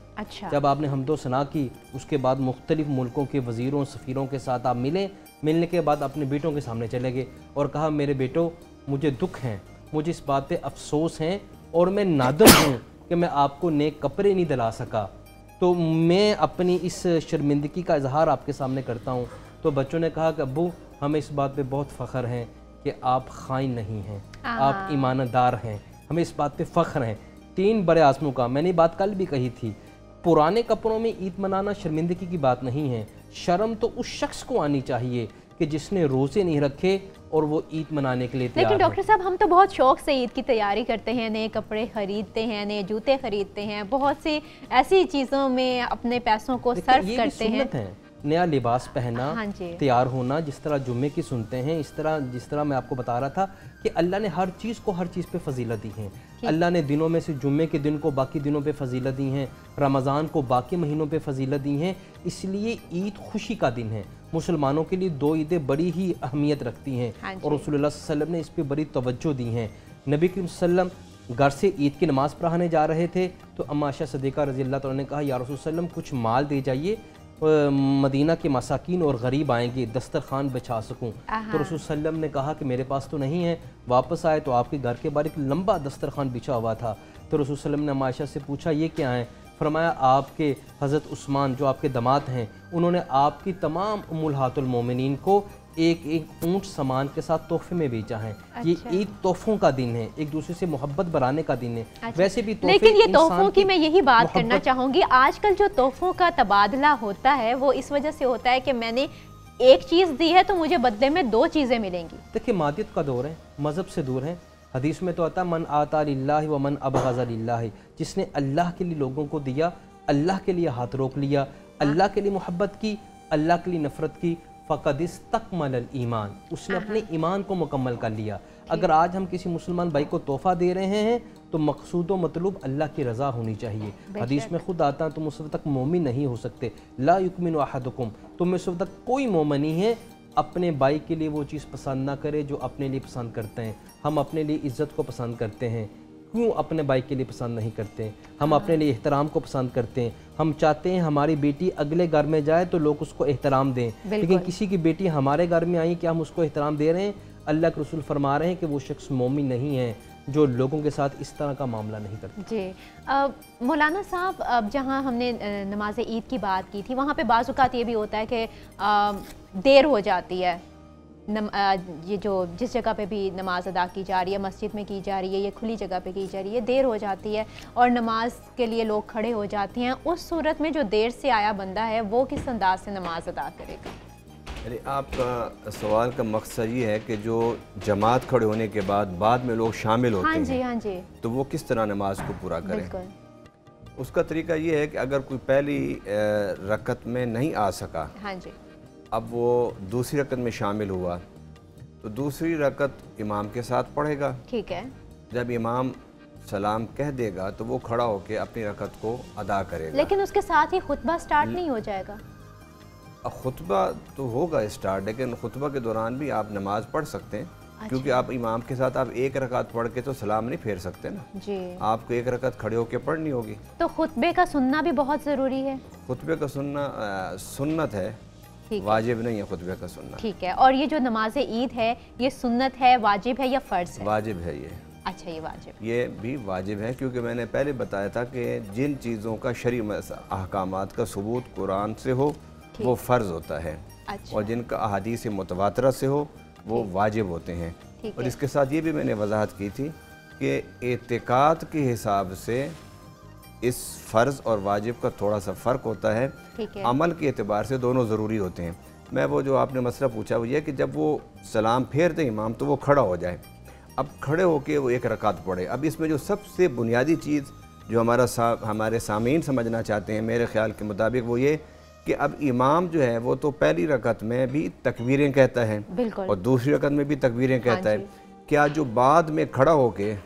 जब आपने हमदो सना की, उसके बाद मुख्तलिफ मुल्कों के वज़ीरों सफ़ीरों के साथ आप मिले, मिलने के बाद अपने बेटों के सामने चले गए और कहा, मेरे बेटो मुझे दुख है, मुझे इस बात पे अफसोस है और मैं नादम हूँ कि मैं आपको नेक कपड़े नहीं दिला सका, तो मैं अपनी इस शर्मिंदगी का इजहार आपके सामने करता हूँ। तो बच्चों ने कहा कि अब्बू हमें इस बात पे बहुत फ़ख्र है कि आप खाइन नहीं हैं, आप ईमानदार हैं, हमें इस बात पे फ़ख्र है। 3 बड़े आज़मों का, मैंने बात कल भी कही थी, पुराने कपड़ों में ईद मनाना शर्मिंदगी की बात नहीं है। शर्म तो उस शख्स को आनी चाहिए कि जिसने रोज़े नहीं रखे और वो ईद मनाने के लिए तैयार।
लेकिन डॉक्टर साहब हम तो बहुत शौक से ईद की तैयारी करते हैं, नए कपड़े खरीदते हैं, नए जूते खरीदते हैं, बहुत सी ऐसी चीज़ों में अपने पैसों को सर्फ करते हैं।
नया लिबास पहना,
हाँ
तैयार होना, जिस तरह जुम्मे की सुनते हैं, इस तरह जिस तरह मैं आपको बता रहा था कि अल्लाह ने हर चीज़ को हर चीज़ पे फजीलत दी है। अल्लाह ने दिनों में से जुम्मे के दिन को बाकी दिनों पे फजीलत दी हैं, रमज़ान को बाकी महीनों पे फजीलत दी हैं, इसलिए ईद खुशी का दिन है। मुसलमानों के लिए 2 ईदें बड़ी ही अहमियत रखती हैं और रसूलुल्लाह सल्लल्लाहु अलैहि वसल्लम ने इस पर बड़ी तवज्जो दी हैं। नबी करीम सल्लम घर से ईद की नमाज़ पढ़ाने जा रहे थे तो अम्मा आयशा सिद्दीक़ा रज़ी अल्लाह तआला ने कहा, या रसूल सल्लम कुछ माल दे जाइए, मदीना के मसाकीन और गरीब आएंगे, दस्तरखान बिछा सकूं। तो रसूल सल्लम ने कहा कि मेरे पास तो नहीं है। वापस आए तो आपके घर के बाहर एक लंबा दस्तरखान बिछा हुआ था। तो रसूल सल्लम ने मायशा से पूछा ये क्या है? फरमाया आपके हज़रत उस्मान जो आपके दामाद हैं उन्होंने आपकी तमाम उम्मुहातुल मोमिनीन को एक ऊँट सामान के साथ तोहफे में भेजा है। ये ईद तोहफों का दिन है, एक दूसरे से मोहब्बत बढ़ाने का दिन है। वैसे भी
लेकिन ये तोहफों की मैं यही बात करना चाहूँगी, आजकल जो तोहफों का तबादला होता है वो इस वजह से होता है कि मैंने एक चीज़ दी है तो मुझे बदले में 2 चीज़ें मिलेंगी।
देखिए मादियत का दौर है, मज़हब से दूर है। हदीस में तो आता मन आता लिल्लाहि व मन अबग़ज़ लिल्लाहि, जिसने अल्लाह के लिए लोगों को दिया, अल्लाह के लिए हाथ रोक लिया, अल्लाह के लिए मोहब्बत की, अल्लाह के लिए नफ़रत की, फ़क़द इस्तकमल ईमान, उसने अपने ईमान को मुकम्मल कर लिया। अगर आज हम किसी मुसलमान भाई को तोहफ़ा दे रहे हैं तो मकसूद व मतलूब अल्लाह की रज़ा होनी चाहिए। हदीस में खुद आता है तुम उस वक्त तक मोमिन नहीं हो सकते, ला युकमिनु अहदुकुम, तुम उस वक्त तक कोई मोमिन नहीं है अपने भाई के लिए वो चीज़ पसंद ना करे जो अपने लिए पसंद करते हैं। हम अपने लिए इज़्ज़त को पसंद करते हैं, क्यों अपने भाई के लिए पसंद नहीं करते? हम अपने लिए एहतराम को पसंद करते हैं। हम चाहते हैं हमारी बेटी अगले घर में जाए तो लोग उसको एहतराम दें, लेकिन किसी की बेटी हमारे घर में आई क्या हम उसको एहतराम दे रहे हैं? अल्लाह के रसूल फरमा रहे हैं कि वो शख्स मोमिन नहीं है जो लोगों के साथ इस तरह का मामला नहीं करता।
जी मौलाना साहब, अब जहाँ हमने नमाज ईद की बात की थी वहाँ पे बाज़ औक़ात ये भी होता है कि देर हो जाती है, ये जो जिस जगह पे भी नमाज अदा की जा रही है, मस्जिद में की जा रही है या खुली जगह पे की जा रही है, देर हो जाती है और नमाज के लिए लोग खड़े हो जाते हैं। उस सूरत में जो देर से आया बंदा है वो किस अंदाज से नमाज अदा करेगा?
यानी आपका सवाल का मकसद ये है कि जो जमात खड़े होने के बाद में लोग शामिल होते हैं,
हाँ जी,
तो वो किस तरह नमाज को पूरा करें? उसका तरीका ये है कि अगर कोई पहली रकत में नहीं आ सका,
हाँ जी,
अब वो दूसरी रकत में शामिल हुआ तो दूसरी रकत इमाम के साथ पढ़ेगा। ठीक है। जब इमाम सलाम कह देगा तो वो खड़ा होकर अपनी रकत को अदा करेगा।
लेकिन उसके साथ ही खुतबा स्टार्ट नहीं हो जाएगा?
खुतबा तो होगा स्टार्ट, लेकिन खुतबा के दौरान भी आप नमाज पढ़ सकते हैं। अच्छा। क्योंकि आप इमाम के साथ आप एक रकात पढ़ के तो सलाम नहीं फेर सकते ना जी, आपको एक रकात खड़े होकर पढ़नी होगी।
तो खुतबे का सुनना भी बहुत ज़रूरी है।
खुतबे का सुनना सुन्नत है, वाजिब नहीं है खुतबे का सुनना। ठीक
है। और ये जो नमाज ईद है ये सुन्नत है, वाजिब है या फ़र्ज़ है?
वाजिब है ये।
अच्छा, ये वाजिब, ये
भी वाजिब है क्योंकि मैंने पहले बताया था कि जिन चीज़ों का शरई अहकामात का सबूत कुरान से हो वो फ़र्ज़ होता है। अच्छा। और जिनका अहादीस मुतवातरा से हो वो वाजिब होते हैं। और इसके साथ ये भी मैंने वजाहत की थी कि एतिकाद के हिसाब से इस फ़र्ज़ और वाजिब का थोड़ा सा फ़र्क होता है। अमल के एतबार से दोनों ज़रूरी होते हैं। मैं वो जो आपने मसला पूछा वो ये कि जब वो सलाम फेर दे इमाम तो वो खड़ा हो जाए, अब खड़े होके वो एक रकात पढ़े। अब इसमें जो सबसे बुनियादी चीज़ जो हमारे सामीन समझना चाहते हैं मेरे ख़्याल के मुताबिक वो ये कि अब इमाम जो है वो तो पहली रकत में भी तकबीरें कहता है और दूसरी रकत में भी तकबीरें कहता है। क्या जो बाद में खड़ा होके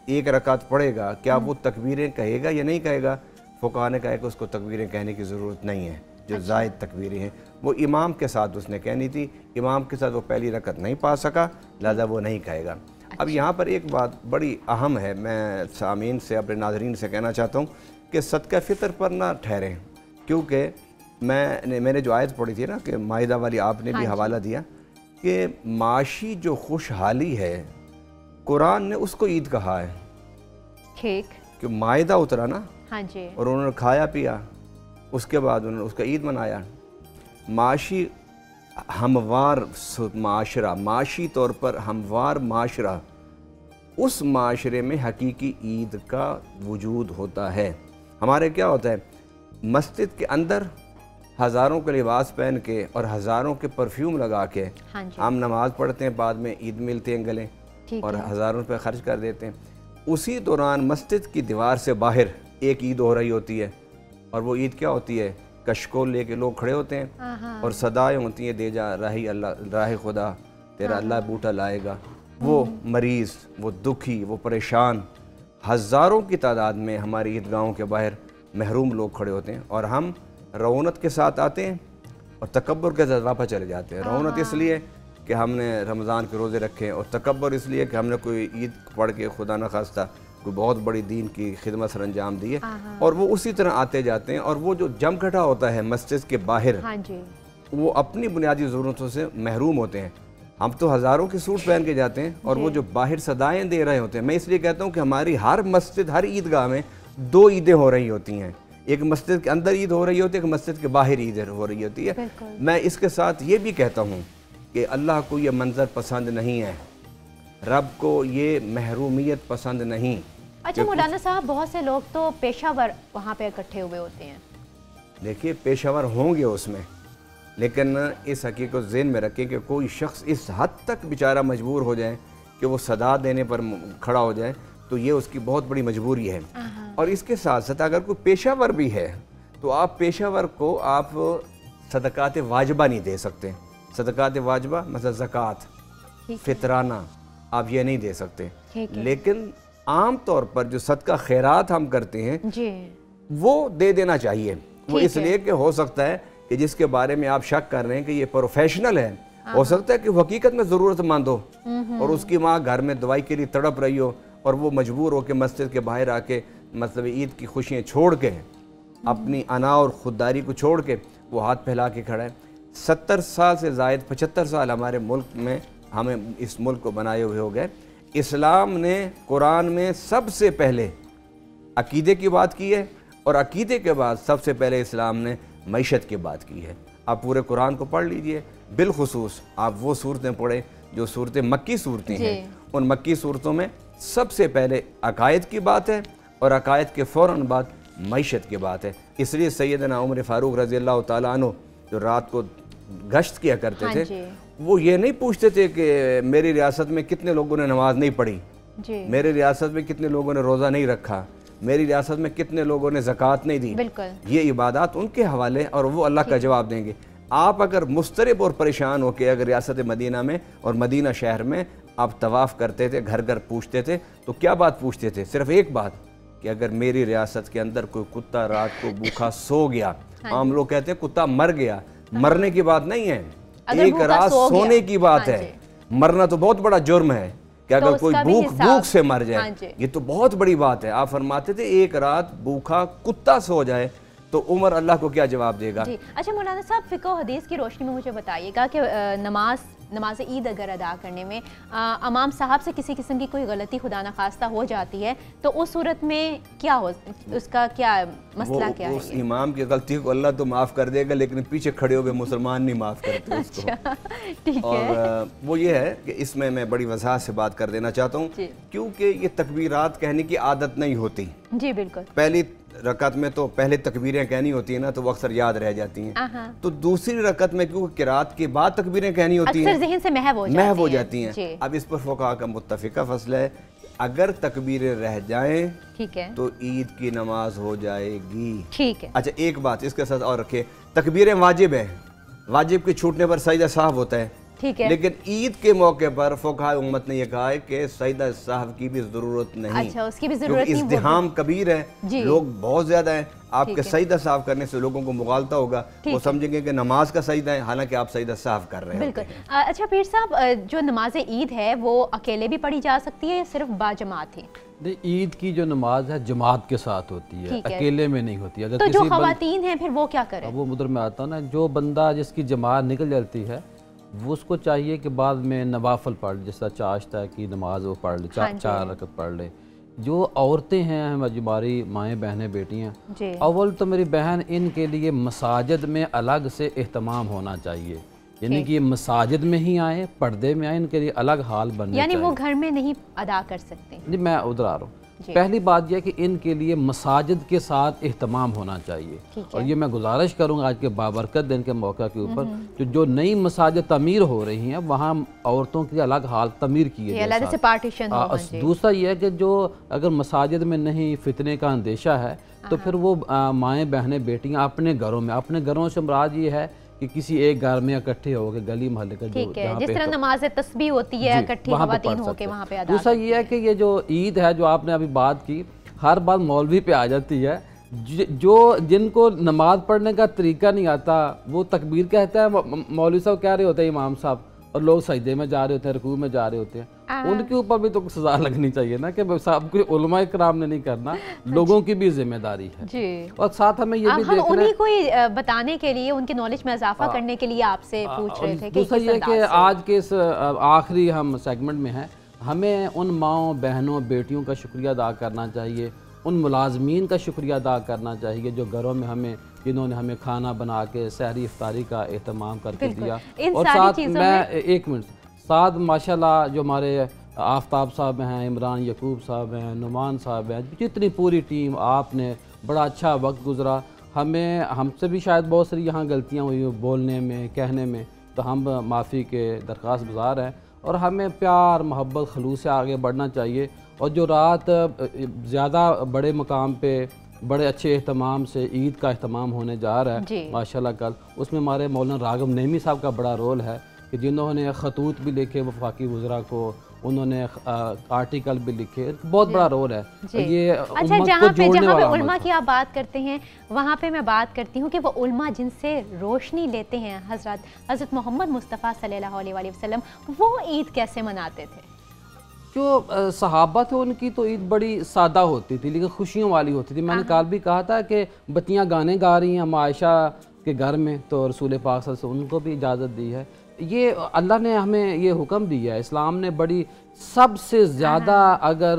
एक रकात पढ़ेगा क्या वो तकबीरें कहेगा या नहीं कहेगा? फुक़हा ने कहा कि उसको तकबीरें कहने की ज़रूरत नहीं है। जो ज़ायद तकबीरें हैं वो इमाम के साथ उसने कहनी थी, इमाम के साथ वो पहली रकत नहीं पा सका, लिहाजा वो नहीं कहेगा। अब यहाँ पर एक बात बड़ी अहम है, मैं सामीन से अपने नाज़रीन से कहना चाहता हूँ कि सदका फ़ितर पर ना ठहरें, क्योंकि मैंने जो आयत पढ़ी थी ना कि माइदा वाली, आपने भी हवाला दिया कि माशी जो खुशहाली है कुरान ने उसको ईद कहा है
ठीक,
कि मायदा उतरा ना,
हाँ जी,
और उन्होंने खाया पिया, उसके बाद उन्होंने उसका ईद मनाया। माशी हमवार माशरा, माशी तौर पर हमवार माशरा, उस माशरे में हकीकी ईद का वजूद होता है। हमारे क्या होता है, मस्जिद के अंदर हज़ारों के लिबास पहन के और हज़ारों के परफ्यूम लगा के
हाँ जी,
हम नमाज़ पढ़ते हैं, बाद में ईद मिलते हैं गले
ठीक
और
है,
हज़ारों रुपये खर्च कर देते हैं। उसी दौरान मस्जिद की दीवार से बाहर एक ईद हो रही होती है, और वो ईद क्या होती है, कशकोल लेके लोग खड़े होते हैं
हाँ,
और सदाएँ होती हैं, दे जा राही अल्लाह, राह खुदा तेरा अल्लाह बूटा लाएगा। वो मरीज़, वो दुखी, वो परेशान, हज़ारों की तादाद में हमारी ईदगाहों के बाहर महरूम लोग खड़े होते हैं, और हम रौनत के साथ आते हैं और तकब्बुर के साथ वापस चले जाते हैं। रौनत इसलिए कि हमने रमज़ान के रोज़े रखे, और तकब्बुर इसलिए कि हमने कोई ईद पढ़ के खुदा न खास्ता कोई बहुत बड़ी दीन की खिदमत सर अंजाम दी है, और वो उसी तरह आते जाते हैं। और वो जो जमघटा होता है मस्जिद के बाहर,
हाँ जी,
वो अपनी बुनियादी ज़रूरतों से महरूम होते हैं। हम तो हज़ारों के सूट पहन के जाते हैं, और वो जो बाहर सदाएँ दे रहे होते हैं। मैं इसलिए कहता हूँ कि हमारी हर मस्जिद, हर ईदगाह में 2 ईदें हो रही होती हैं। एक मस्जिद के अंदर ईद हो रही होती है, एक मस्जिद के बाहर ईद हो रही होती है। मैं इसके साथ ये भी कहता हूँ कि अल्लाह को ये मंज़र पसंद नहीं है, रब को ये महरूमियत पसंद नहीं।
अच्छा मौलाना साहब, बहुत से लोग तो पेशावर वहाँ पे इकट्ठे हुए होते हैं।
देखिए, पेशावर होंगे उसमें, लेकिन इस हकीकत को ज़हन में रखें कि कोई शख्स इस हद तक बेचारा मजबूर हो जाए कि वो सदा देने पर खड़ा हो जाए, तो ये उसकी बहुत बड़ी मजबूरी है। और इसके साथ साथ अगर कोई पेशावर भी है, तो आप पेशावर को आप सदकात वाजिबा नहीं दे सकते। सदकात वाजिबा मतलब ज़कात, फितराना, आप ये नहीं दे सकते। लेकिन आम तौर पर जो सदका खैरात हम करते हैं
जी,
वो दे देना चाहिए। वो इसलिए कि हो सकता है कि जिसके बारे में आप शक कर रहे हैं कि ये प्रोफेशनल है, हो सकता है कि वो हकीकत में ज़रूरतमंद हो, और उसकी माँ घर में दवाई के लिए तड़प रही हो, और वो मजबूर हो के मस्जिद के बाहर आके मतलब ईद की खुशियाँ छोड़ के, अपनी अना और खुददारी को छोड़ के वो हाथ फैला के खड़ा है। 70 साल से ज़ायद 75 साल हमारे मुल्क में, हमें इस मुल्क को बनाए हुए हो गए। इस्लाम ने कुरान में सबसे पहले अकीदे की बात की है, और अकीदे के बाद सबसे पहले इस्लाम ने मईशत की बात की है। आप पूरे कुरान को पढ़ लीजिए, बिलखुसूस आप वो सूरतें पढ़ें जो सूरतें मक्की सूरतें हैं। उन मक्की सूरतों में सबसे पहले अकायद की बात है, और अकायद के फ़ौरन बाद मईशत की बात है। इसलिए सैयदना उमर फ़ारूक रज़ी अल्लाह तआला अन्हु जो रात को गश्त किया करते थे, वो ये नहीं पूछते थे कि मेरी रियासत में कितने लोगों ने नमाज नहीं पढ़ी, मेरी रियासत में कितने लोगों ने रोज़ा नहीं रखा, मेरी रियासत में कितने लोगों ने ज़कात नहीं दी। ये इबादत उनके हवाले, और वो अल्लाह का जवाब देंगे। आप अगर मुस्तरब और परेशान हो के अगर रियासत मदीना में और मदीना शहर में आप तवाफ़ करते थे, घर घर पूछते थे, तो क्या बात पूछते थे? सिर्फ एक बात, कि अगर मेरी रियासत के अंदर कोई कुत्ता रात को भूखा सो गया, आम लोग कहते हैं कुत्ता मर गया, मरने की बात नहीं है, एक रात सोने की बात है। मरना तो बहुत बड़ा जुर्म है कि अगर कोई भूख से मर जाए, ये तो बहुत बड़ी बात है। आप फरमाते थे एक रात भूखा कुत्ता सो जाए तो उमर अल्लाह को क्या जवाब देगा।
अच्छा मौलाना साहब, फ़िक़्ह और हदीस की रोशनी में मुझे बताइएगा कि नमाज ईद अगर अदा करने में इमाम साहब से किसी किस्म की कोई गलती खुदा न खास्ता हो जाती है, तो उस सूरत में क्या हो, उसका क्या मसला क्या है?
उस इमाम की गलती को अल्लाह तो माफ़ कर देगा, लेकिन पीछे खड़े हुए मुसलमान नहीं माफ़ करते उसको।
ठीक है।
और वो ये है कि इसमें मैं बड़ी वजाहत से बात कर देना चाहता हूँ, क्योंकि ये तकबीरात कहने की आदत नहीं होती।
जी बिल्कुल।
पहली रकत में तो पहले तकबीरें कहनी होती है ना, तो वो अक्सर याद रह जाती हैं। तो दूसरी रकत में क्योंकि किरात के बाद तकबीरें कहनी होती हैं,
ज़हन से महव हो जाती हैं।
अब इस पर फ़ुक़हा का मुत्तफ़िक़ा फैसला है, अगर तकबीरें रह जाएं, ठीक है, तो ईद की नमाज हो जाएगी। ठीक है। अच्छा एक बात इसके साथ और रखे, तकबीरें वाजिब है, वाजिब के छूटने पर सजदा साहब होता है, ठीक है, लेकिन ईद के मौके पर फ़ुक़हा उम्मत ने यह कहा है कि सजदा साहब की भी ज़रूरत नहीं।
अच्छा, उसकी भी ज़रूरत नहीं,
इज़्दिहाम कबीर है, लोग बहुत ज़्यादा हैं, आपके सजदा साफ करने से लोगों को मुगालता होगा, वो समझेंगे कि नमाज का सजदा है, हालांकि आप सजदा साफ कर रहे हैं।
बिल्कुल। अच्छा पीर साहब, जो नमाज ईद है वो अकेले भी पढ़ी जा सकती है या सिर्फ बाजमात है?
ईद की जो नमाज है जमात के साथ होती है, अकेले में नहीं होती। अगर
तो जो ख़वातीन हैं फिर वो क्या करें?
वो उधर में आता ना, जो बंदा जिसकी जमात निकल जाती है वो उसको चाहिए कि बाद में नवाफल पढ़ ले, जैसा चाश्ता की नमाज वो पढ़ ले, चार रकत पढ़ ले। जो औरतें हैं हमारी माएँ बहनें बेटियाँ, अव्वल तो मेरी बहन इनके लिए मसाजिद में अलग से एहतमाम होना चाहिए, यानी कि ये मसाजिद में ही आए, पर्दे में आए, इनके लिए अलग हाल बनने
यानी वो घर में नहीं अदा कर सकते।
जी मैं उधर आ रहा हूँ। पहली बात यह कि इनके लिए मसाजिद के साथ एहतमाम होना चाहिए, और ये मैं गुजारिश करूँगा आज के बाबरकत दिन के मौका के ऊपर जो नई मसाजिद तमीर हो रही हैं वहाँ औरतों की अलग हाल तमीर किए जाए। दूसरा यह है कि जो अगर मसाजिद में नहीं फितने का अंदेशा है तो फिर वो माएँ बहनें बेटियाँ अपने घरों से मुराद ये है कि किसी एक घर में इकट्ठे हो गए, गली मोहल्ले का जो
जिस तरह नमाज तस्बीह होती है इकट्ठी ख़वातीन होके वहाँ पे अदा।
दूसरा ये है कि ये जो ईद है जो आपने अभी बात की, हर बात मौलवी पे आ जाती है। जो जिनको नमाज पढ़ने का तरीका नहीं आता वो तकबीर कहता है, मौलवी साहब कह रहे होते हैं इमाम साहब, और लोग सजदे में जा रहे होते हैं, रुकू में जा रहे होते हैं, उनके ऊपर भी तो सजा लगनी चाहिए ना कि सब कुछ उलमा इकराम ने नहीं करना, लोगों की भी जिम्मेदारी है जी। और साथ हमें ये भी देखना,
उन्हीं को ही बताने के लिए, उनकी नॉलेज में इजाफा करने के लिए आपसे पूछ रहे थे।
दूसरा ये कि आज के इस आखिरी हम सेगमेंट में हैं, हमें उन माओं बहनों बेटियों का शुक्रिया अदा करना चाहिए, उन मुलाजमीन का शुक्रिया अदा करना चाहिए जो घरों में हमें, जिन्होंने हमें खाना बना के सहरी इफ्तारी का एहतमाम करके दिया। और साथ मैं एक मिनट साथ माशाल्लाह जो हमारे आफ्ताब साहब हैं, इमरान यकूब साहब हैं, नुमान साहब हैं, जितनी पूरी टीम, आपने बड़ा अच्छा वक्त गुजरा। हमसे भी शायद बहुत सारी यहाँ गलतियाँ हुई बोलने में, कहने में, तो हम माफ़ी के दरख्वास्त गुजार हैं, और हमें प्यार मोहब्बत खलूस से आगे बढ़ना चाहिए। और जो रात ज़्यादा बड़े मकाम पे बड़े अच्छे एहतमाम से ईद का एहतमाम होने जा रहा है माशाल्लाह कल, उसमें हमारे मौलाना राघव नईमी साहब का बड़ा रोल है कि जिन्होंने खतूत भी लिखे वफाकी वज़रा को, उन्होंने आर्टिकल भी लिखे, बहुत बड़ा रोल है ये।
अच्छा, जहाँ पे उल्मा की आप बात करते हैं वहाँ पे मैं बात करती हूँ कि वो उल्मा जिनसे रोशनी लेते हैं हज़रत मोहम्मद मुस्तफ़ा सल्लल्लाहु अलैहि वसल्लम, वो ईद कैसे मनाते थे?
जो सहाबा थे उनकी तो ईद बड़ी सादा होती थी लेकिन खुशियों वाली होती थी। मैंने कल भी कहा था कि बच्चियाँ गाने गा रही हैं हम आयशा के घर में, तो रसूल पाक सल्लल्लाहु अलैहि वसल्लम उनको भी इजाज़त दी है। ये अल्लाह ने हमें ये हुक्म दिया है, इस्लाम ने बड़ी सबसे ज़्यादा अगर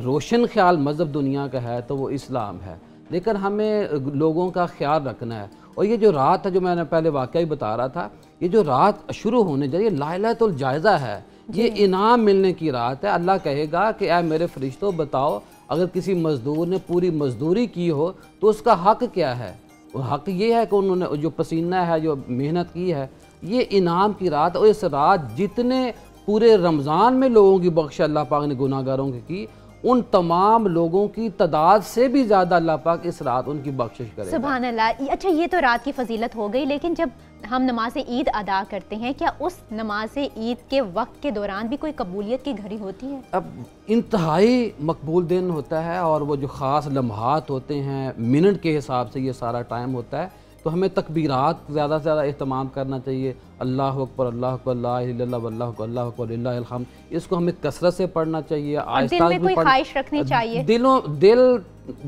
रोशन ख्याल मज़हब दुनिया का है तो वो इस्लाम है, लेकिन हमें लोगों का ख्याल रखना है। और ये जो रात है, जो मैंने पहले वाक़या ही बता रहा था, ये जो रात शुरू होने जा रही है लाइलतुल जायज़ा है, ये इनाम मिलने की रात है। अल्लाह कहेगा कि ऐ मेरे फरिश्तों बताओ, अगर किसी मज़दूर ने पूरी मज़दूरी की हो तो उसका हक़ क्या है? हक़ ये है कि उन्होंने जो पसीना है, जो मेहनत की है, ये इनाम की रात। और इस रात जितने पूरे रमज़ान में लोगों की बख्श अल्लाह पाक ने गुनाहगारों की, उन तमाम लोगों की तादाद से भी ज़्यादा अल्लाह पाक इस रात उनकी बख्शिश करेगा।
सुभान अल्लाह। अच्छा, ये तो रात की फजीलत हो गई, लेकिन जब हम नमाज ईद अदा करते हैं, क्या उस नमाज ईद के वक्त के दौरान भी कोई कबूलियत की घड़ी होती है?
अब इंतहाई मकबूल दिन होता है, और वो जो ख़ास लम्हात होते हैं, मिनट के हिसाब से ये सारा टाइम होता है, तो हमें तकबीरात ज़्यादा से ज़्यादा एहतमाम करना चाहिए। अल्लाह अकबर, अल्लाह अकबर, ला इलाहा इल्लल्लाह, अल्लाह अकबर, अल्लाह अकबर, लिल्लाहिल हम्द, इसको हमें कसरत से पढ़ना चाहिए।
दिल में कोई ख्वाहिश रखनी चाहिए,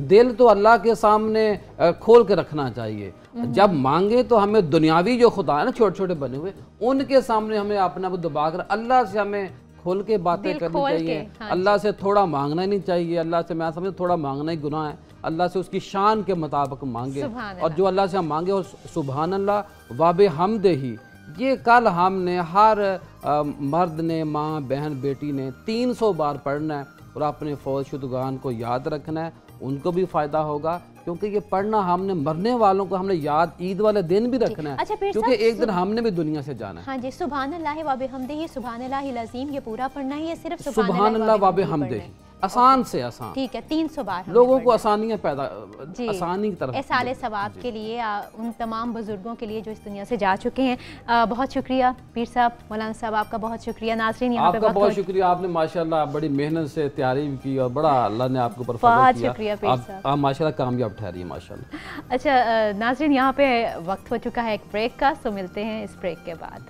दिल तो अल्लाह के सामने खोल के रखना चाहिए। जब मांगे तो हमें दुनियावी जो खुदा है ना, छोटे छोटे बने हुए, उनके सामने हमें अपना वो दबा कर अल्लाह से हमें खोल के बातें करनी चाहिए। अल्लाह से थोड़ा मांगना ही नहीं चाहिए। अल्लाह से मैं समझ थोड़ा मांगना ही गुनाह है। अल्लाह से उसकी शान के मुताबिक मांगे, और जो अल्लाह से हम मांगे, और सुभान अल्लाह वाबे हमद ही, ये कल हमने हर मर्द ने, माँ बहन बेटी ने 300 बार पढ़ना है, और अपने फौज शुदगान को याद रखना है, उनको भी फ़ायदा होगा, क्योंकि ये पढ़ना हमने मरने वालों को हमने याद ईद वाले दिन भी रखना है।
अच्छा,
क्योंकि एक दिन हमने भी दुनिया से जाना है।
हाँ जी, सुभान अल्लाह व बिहम्दिही, सुभान अल्लाहिल अज़ीम, ये पूरा पढ़ना है, ये सिर्फ
सुभान अल्लाह व बिहम्दिही, आसान से आसान,
ठीक है, 300 बार
लोगों को आसानियाँ पैदा, आसानी की तरफ,
एहसाले सवाब के लिए, उन तमाम बुजुर्गों के लिए जो इस दुनिया से जा चुके हैं। बहुत शुक्रिया पीर साहब, मौलाना साहब, आपका बहुत शुक्रिया। नाज़रीन, यहाँ पे
आपका बहुत शुक्रिया, आपने माशाल्लाह बड़ी मेहनत से तैयारी की, और बड़ा अल्लाह ने आपके ऊपर फज़ल किया।
शुक्रिया पीर साहब,
आप माशाल्लाह कामयाब ठहरिए माशाल्लाह।
अच्छा नाज़रीन, यहाँ पे वक्त हो चुका है एक ब्रेक का, सो मिलते हैं इस ब्रेक के बाद।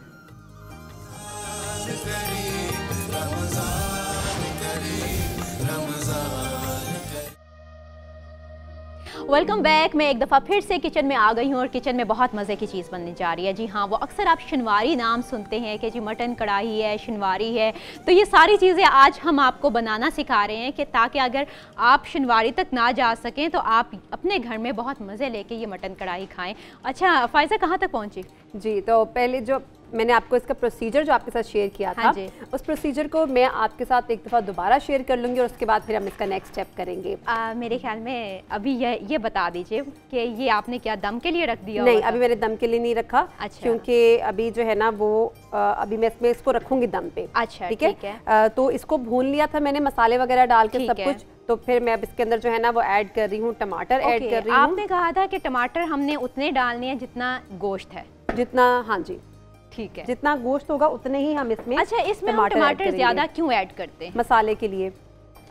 Welcome back. मैं एक दफ़ा फिर से किचन में आ गई हूँ और किचन में बहुत मज़े की चीज़ बनने जा रही है। जी हाँ, वो अक्सर आप शनवारी नाम सुनते हैं कि जी मटन कढ़ाई है, शनवारी है। तो ये सारी चीज़ें आज हम आपको बनाना सिखा रहे हैं कि ताकि अगर आप शनवारी तक ना जा सकें तो आप अपने घर में बहुत मज़े लेके ये मटन कढ़ाई खाएँ। अच्छा फ़ायज़ा, कहाँ तक पहुँची?
जी, तो पहले जो मैंने आपको इसका प्रोसीजर जो आपके साथ शेयर किया था,
हाँ जी।
उस प्रोसीजर को मैं आपके साथ एक दफ़ा दोबारा शेयर कर लूँगी और उसके बाद फिर हम इसका नेक्स्ट स्टेप करेंगे।
मेरे ख्याल में अभी ये बता दीजिए कि ये आपने क्या दम के लिए रख दिया?
नहीं, अभी मैंने दम के लिए नहीं रखा।
अच्छा।
क्योंकि अभी जो है ना वो अभी मैं इसमें इसको रखूँगी दम पे।
अच्छा,
ठीक है। तो इसको भून लिया था मैंने मसाले वगैरह डाल के सब कुछ। तो फिर मैं अब इसके अंदर जो है ना वो ऐड कर रही हूँ, टमाटर ऐड कर रही हूँ।
आपने कहा था कि टमाटर हमने उतने डालने हैं जितना गोश्त है।
जितना, हाँ जी,
ठीक है,
जितना गोश्त होगा उतने ही हम इसमें।
अच्छा, इसमें हम टमाटर ज्यादा क्यों ऐड करते हैं?
मसाले के लिए।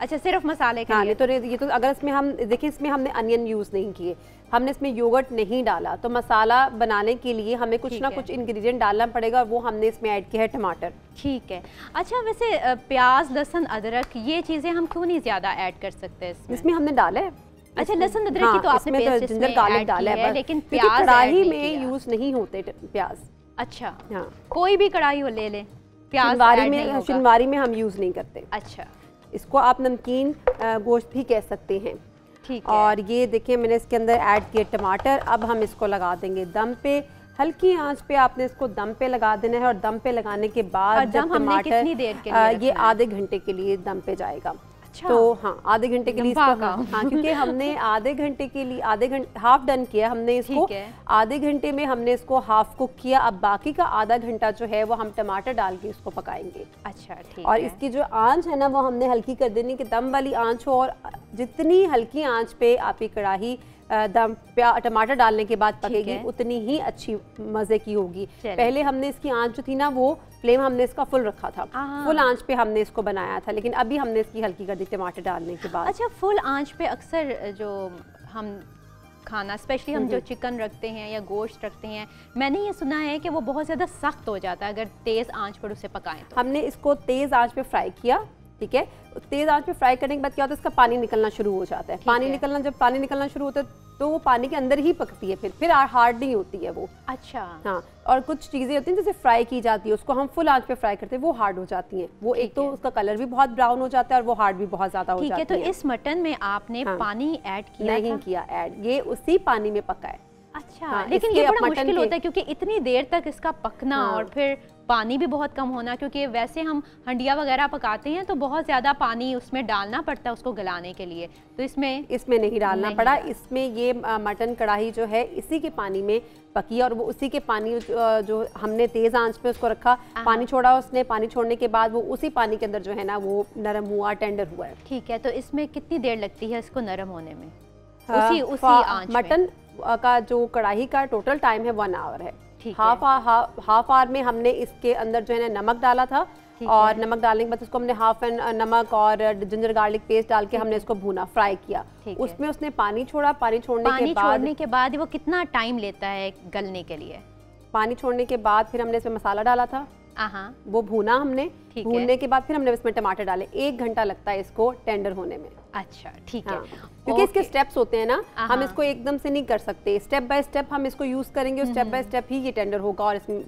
अच्छा, सिर्फ मसाले के
हाँ,
लिए?
तो ये तो अगर इसमें हम देखिए, इसमें हमने अनियन यूज़ नहीं किए, हमने इसमें योगर्ट नहीं डाला, तो मसाला बनाने के लिए हमें कुछ ना कुछ इंग्रेडिएंट डालना पड़ेगा, वो हमने इसमें ऐड किया है टमाटर।
ठीक है। अच्छा, वैसे प्याज, लहसुन, अदरक ये चीज़ें हम क्यों नहीं ज़्यादा ऐड कर सकते इसमें?
इसमें हमने डाला है।
अच्छा, लहसुन अदरक की तो आपने पेस्ट
जिंजर गार्लिक डाला है,
लेकिन
प्याज
प्याज
कढ़ाई में यूज़ नहीं होते प्याज।
अच्छा,
हाँ,
कोई भी कढ़ाई हो ले लें, प्याज
शिनवारी में हम यूज़ नहीं करते।
अच्छा,
इसको आप नमकीन गोश्त भी कह सकते हैं।
ठीक है।
और ये देखिए मैंने इसके अंदर ऐड किए टमाटर। अब हम इसको लगा देंगे दम पे, हल्की आंच पे आपने इसको दम पे लगा देना है। और दम पे लगाने के बाद
जब टमाटर
कितनी देर के लिए ये आधे घंटे के लिए दम पे जाएगा।
अच्छा।
तो हाँ, आधे घंटे के लिए इसको, हाँ, क्योंकि हमने आधे घंटे के लिए हाफ डन किया हमने इसको। आधे घंटे में हमने इसको हाफ कुक किया। अब बाकी का आधा घंटा जो है वो हम टमाटर डाल के इसको पकाएंगे।
अच्छा, ठीक
और
है।
इसकी जो आंच है ना वो हमने हल्की कर देनी कि दम वाली आंच हो। और जितनी हल्की आंच पे आपकी कढ़ाई टमाटर डालने के बाद पकेगी उतनी ही अच्छी मज़े की होगी। पहले हमने इसकी आंच जो थी ना वो फ्लेम हमने इसका फुल रखा था, फुल आंच पे हमने इसको बनाया था, लेकिन अभी हमने इसकी हल्की कर दी टमाटर डालने के बाद।
अच्छा, फुल आंच पे अक्सर जो हम खाना, स्पेशली हम जो चिकन रखते हैं या गोश्त रखते हैं, मैंने ये सुना है कि वो बहुत ज़्यादा सख्त हो जाता है अगर तेज़ आंच पर उसे पकाएं तो।
हमने इसको तेज़ आंच पे फ्राई किया, ठीक है। तेज़ आंच पे फ्राई करने के बाद क्या होता है, इसका पानी निकलना शुरू हो जाता है। जब पानी निकलना शुरू होता है तो वो पानी के अंदर ही पकती है, फिर हार्ड नहीं होती है वो।
अच्छा।
हाँ, और कुछ चीज़ें होती हैं जैसे फ्राई की जाती है, उसको हम फुल आंच पे फ्राई करते हैं, वो हार्ड हो जाती हैं। वो एक तो उसका कलर भी बहुत ब्राउन हो जाता है और वो हार्ड भी बहुत ज़्यादा हो जाती है।
ठीक है, तो इस मटन में आपने पानी ऐड किया?
नहीं किया ऐड, ये उसी पानी में पका है।
अच्छा, हाँ, लेकिन ये बड़ा मुश्किल होता है क्योंकि इतनी देर तक इसका पकना और फिर पानी भी बहुत कम होना, क्योंकि वैसे हम हंडिया वगैरह पकाते हैं तो बहुत ज़्यादा पानी उसमें डालना पड़ता है उसको गलाने के लिए, तो इसमें नहीं डालना पड़ा।
इसमें ये मटन कढ़ाई जो है इसी के पानी में पकी और वो उसी के पानी जो हमने तेज़ आंच पे उसको रखा, पानी छोड़ा उसने, पानी छोड़ने के बाद वो उसी पानी के अंदर जो है ना वो नरम हुआ, टेंडर हुआ है।
ठीक है, तो इसमें कितनी देर लगती है इसको नरम होने में? उसी आंच में?
मटन का जो कढ़ाई का टोटल टाइम है 1 आवर है। हाफ आवर में हमने इसके अंदर जो है ना नमक डाला था, और नमक डालने के बाद इसको हमने हाफ एंड नमक और जिंजर गार्लिक पेस्ट डाल के हमने इसको भूना, फ्राई किया। उसमें उसने पानी छोड़ा, पानी छोड़ने के बाद
वो कितना टाइम लेता है गलने के लिए?
पानी छोड़ने के बाद फिर हमने इसमें मसाला डाला था, वो भूना हमने। भूनने के बाद फिर हमने इसमें टमाटर डाले। 1 घंटा लगता है इसको टेंडर होने में।
अच्छा, ठीक है।
क्योंकि इसके स्टेप्स होते हैं ना, हम इसको एकदम से नहीं कर सकते, स्टेप बाय स्टेप हम इसको यूज करेंगे, स्टेप बाय स्टेप ही ये टेंडर होगा और इसमें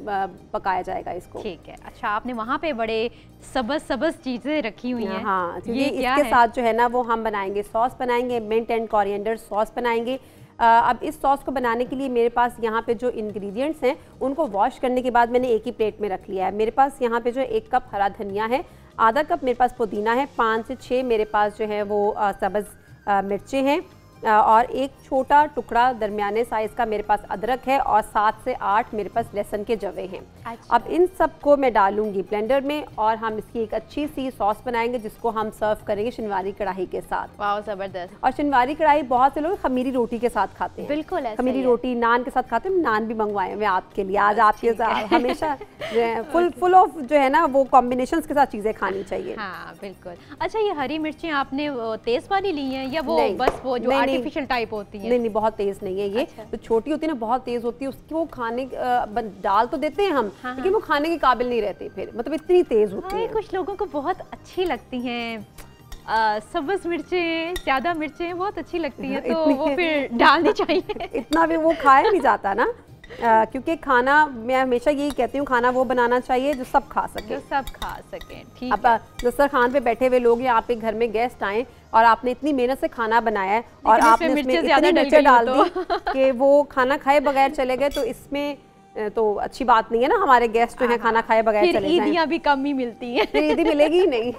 पकाया जाएगा इसको।
ठीक है। अच्छा, आपने वहाँ पे बड़े सबस चीजें रखी हुई हैं।
हाँ, क्योंकि इसके साथ जो है ना वो हम बनाएंगे सॉस, बनाएंगे मिंट एंड कोरिएंडर सॉस बनाएंगे। अब इस सॉस को बनाने के लिए मेरे पास यहाँ पे जो इंग्रेडिएंट्स हैं उनको वॉश करने के बाद मैंने एक ही प्लेट में रख लिया है। मेरे पास यहाँ पे जो 1 कप हरा धनिया है, आधा कप मेरे पास पुदीना है, 5 से 6 मेरे पास जो है वो सब्ज़ मिर्चें हैं, और 1 छोटा टुकड़ा दरमियाने साइज़ का मेरे पास अदरक है, और 7 से 8 मेरे पास लहसुन के जवे हैं।
अच्छा।
अब इन सब को मैं डालूंगी ब्लेंडर में और हम इसकी एक अच्छी सी सॉस बनाएंगे जिसको हम सर्व करेंगे शिनवारी कढ़ाई के साथ।
वाह, ज़बरदस्त।
और शिनवारी कढ़ाई बहुत से लोग खमीरी रोटी के साथ खाते हैं।
बिल्कुल,
खमीरी रोटी नान के साथ खाते हैं। नान भी मंगवाए हैं आपके लिए आज, आपके साथ हमेशा फुल ऑफ जो है ना वो कॉम्बिनेशंस के साथ चीज़ें खानी चाहिए।
हाँ, बिल्कुल। अच्छा, ये हरी मिर्चें आपने तेज़ वाली ली हैं या वो बस वो जो आर्टिफिशियल टाइप होती है?
नहीं, बहुत तेज नहीं है ये। तो छोटी होती है ना, बहुत तेज होती है, उसको खाने डाल तो देते हैं हम, लेकिन वो खाने के काबिल नहीं रहती फिर, मतलब इतनी तेज होती है।
कुछ लोगों को बहुत अच्छी लगती हैं, सब्ज़ मिर्चें, ज़्यादा मिर्चें बहुत अच्छी लगती हैं, तो वो फिर डालनी चाहिए।
इतना भी वो खाया नहीं जाता ना, क्योंकि खाना, मैं हमेशा यही कहती हूँ, खाना वो बनाना चाहिए जो सब खा सके,
जो सब खा सकें। ठीक
अब
है।
दस्तरखान पे बैठे हुए लोग या आपके घर में गेस्ट आए और आपने इतनी मेहनत से खाना बनाया है और आपने इसमें इतनी मिर्चें डाल दी कि वो खाना खाए बगैर चले गए, तो इसमें तो अच्छी बात नहीं है ना। हमारे गेस्ट जो है खाना खाए बगैर चले जाएं,
ईदियाँ भी कम ही मिलती हैं,
फिर ईदी मिलेगी ही नहीं।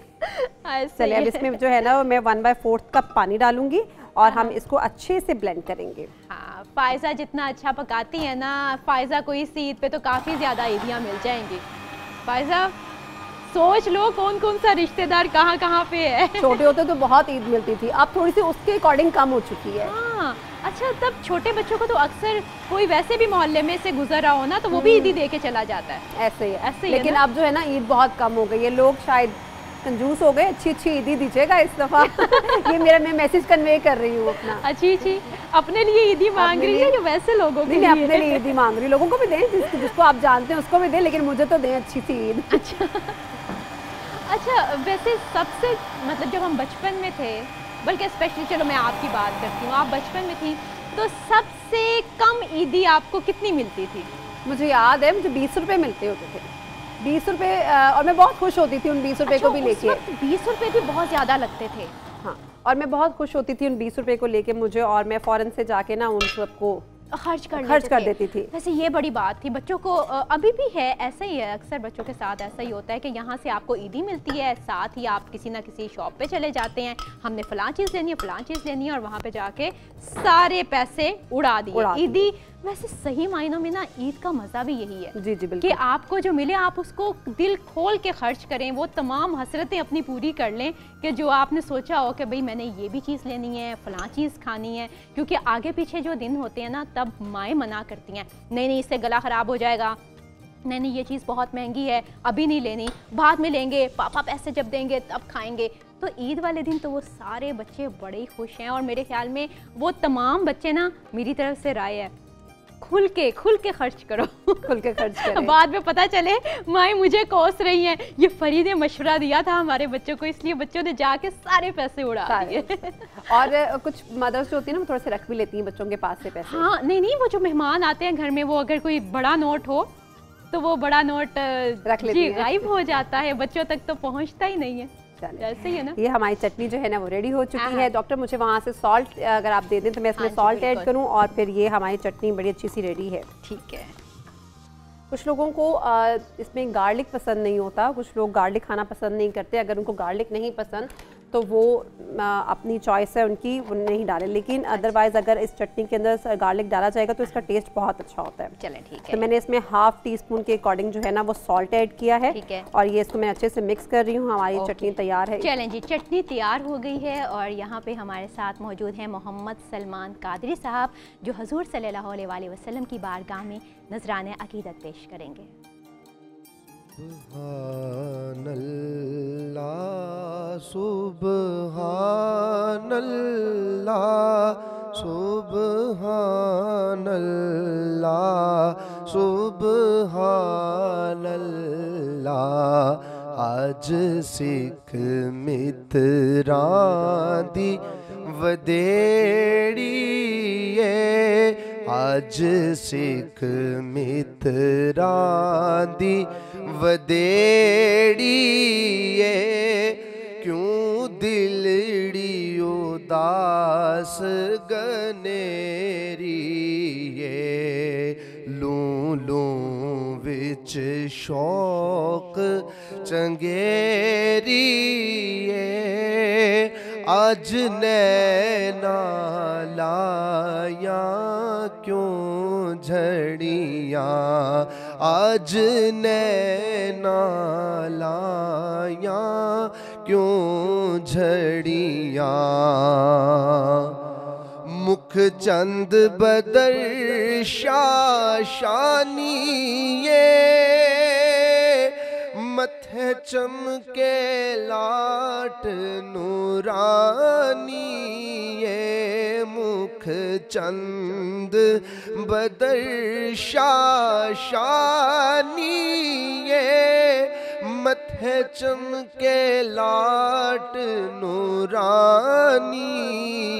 चलिए, अब इसमें जो है ना मैं 1/4 कप पानी डालूंगी और हम इसको अच्छे से ब्लेंड करेंगे।
हाँ, फायजा जितना अच्छा पकाती है ना, फायजा को इस ईद पे तो काफ़ी ज़्यादा ईदियाँ मिल जाएंगी। फायजा सोच लो कौन कौन सा रिश्तेदार कहाँ कहाँ पे है।
छोटे होते तो बहुत ईद मिलती थी, अब थोड़ी सी उसके अकॉर्डिंग कम हो चुकी है।
हाँ, अच्छा, तब छोटे बच्चों को तो अक्सर कोई वैसे भी मोहल्ले में से गुजर रहा हो ना, तो वो भी ईदी दे के चला जाता है।
ऐसे ही है,
ऐसे ही
लेकिन
है ना?
अब जो है ना ईद बहुत कम हो गई है, लोग शायद कंजूस हो गए। अच्छी अच्छी ईदी दीजिएगा इस दफ़ा। ये मेरा, मैं मैसेज कन्वे कर रही हूँ अपना।
अच्छी अपने लिए ईदी मांग रही है या वैसे लोगों के
नहीं,
लिए?
मैं अपने लिए ईदी मांग रही हूँ, लोगों को भी दें, जिसको आप जानते हैं उसको भी दें, लेकिन मुझे तो दें अच्छी सी ईद।
अच्छा, वैसे सबसे, मतलब जब हम बचपन में थे, बल्कि स्पेशली चलो मैं आपकी बात करती हूँ, आप बचपन में थी, तो सबसे कम ईदी आपको कितनी मिलती थी?
मुझे याद है, मुझे 20 रुपए मिलते होते थे, 20 रुपए, और मैं बहुत खुश होती थी उन 20 रुपए को भी लेके।
20 रुपए भी बहुत ज़्यादा लगते थे।
हाँ, और मैं बहुत खुश होती थी उन 20 रुपए को लेके मुझे, और मैं फ़ौरन से जाके ना उन सबको
खर्च
कर देती थी।
वैसे ये बड़ी बात थी बच्चों को, अभी भी है, ऐसा ही है, अक्सर बच्चों के साथ ऐसा ही होता है कि यहाँ से आपको ईदी मिलती है, साथ ही आप किसी ना किसी शॉप पे चले जाते हैं, हमने फलां चीज़ लेनी है, फलां चीज़ लेनी है, और वहाँ पे जाके सारे पैसे उड़ा दिए। ईदी, वैसे सही मायनों में ना ईद का मज़ा भी यही है।
जी जी, बिल्कुल,
कि आपको जो मिले आप उसको दिल खोल के खर्च करें, वो तमाम हसरतें अपनी पूरी कर लें कि जो आपने सोचा हो कि भाई मैंने ये भी चीज़ लेनी है, फलां चीज़ खानी है। क्योंकि आगे पीछे जो दिन होते हैं ना, तब माएँ मना करती हैं, नहीं नहीं इससे गला ख़राब हो जाएगा, नहीं नहीं ये चीज़ बहुत महंगी है, अभी नहीं लेनी, बाद में लेंगे, पापा पैसे जब देंगे तब खाएंगे। तो ईद वाले दिन तो वो सारे बच्चे बड़े ही खुश हैं, और मेरे ख्याल में वो तमाम बच्चे ना, मेरी तरफ से राय है, खुल के खर्च करो।
खुल के खर्च करें।
बाद में पता चले माए मुझे कोस रही हैं, ये फरीद ने मशवरा दिया था हमारे बच्चों को, इसलिए बच्चों ने जाके सारे पैसे उड़ा दिए।
और कुछ मदर्स जो होती है ना, वो थोड़े से रख भी लेती हैं बच्चों के पास से पैसे।
हाँ, नहीं, वो जो मेहमान आते हैं घर में, वो अगर कोई बड़ा नोट हो तो वो बड़ा नोट
रख लेती हैं,
गायब हो जाता है, बच्चों तक तो पहुँचता ही नहीं है। ऐसे ही है ना।
ये हमारी चटनी जो है ना वो रेडी हो चुकी है। डॉक्टर, मुझे वहाँ से सॉल्ट अगर आप दे दें तो मैं इसमें सॉल्ट ऐड करूँ, और फिर ये हमारी चटनी बड़ी अच्छी सी रेडी है।
ठीक है।
कुछ लोगों को इसमें गार्लिक पसंद नहीं होता, कुछ लोग गार्लिक खाना पसंद नहीं करते। अगर उनको गार्लिक नहीं पसंद तो वो अपनी चॉइस है उनकी, वो नहीं डालें, लेकिन अदरवाइज़ अगर इस चटनी के अंदर गार्लिक डाला जाएगा तो इसका टेस्ट बहुत अच्छा होता है।
चलें, ठीक है।
तो मैंने इसमें ½ टीस्पून के अकॉर्डिंग जो है ना वो सॉल्ट ऐड किया है,
ठीक है।
और ये इसको मैं अच्छे से मिक्स कर रही हूँ। हमारी चटनी तैयार है।
चलें जी, चटनी तैयार हो गई है, और यहाँ पे हमारे साथ मौजूद हैं मोहम्मद सलमान कादरी साहब, जो हजूर सल्लल्लाहु अलैहि वसल्लम की बारगाह में नजराने अकीदत पेश करेंगे।
सुब्हानल्लाह सुब्हानल्लाह सुब्हानल्लाह सुब्हानल्लाह। आज सिख मित्रां दी वदेड़ी आज सिख मित्रां दी वदेड़ी क्यों दिलड़ी उदास गनेरी लूं लूं विच शौक चंगेरी आज नैना लाया क्यों झड़ियाँ आज नैना लाया क्यों झड़ियाँ। मुख चंद बदर शाशानी मथे चमके लाट नूरानी मुख चंद बदर शाशानी मथे मथे चमके लाट नूरानी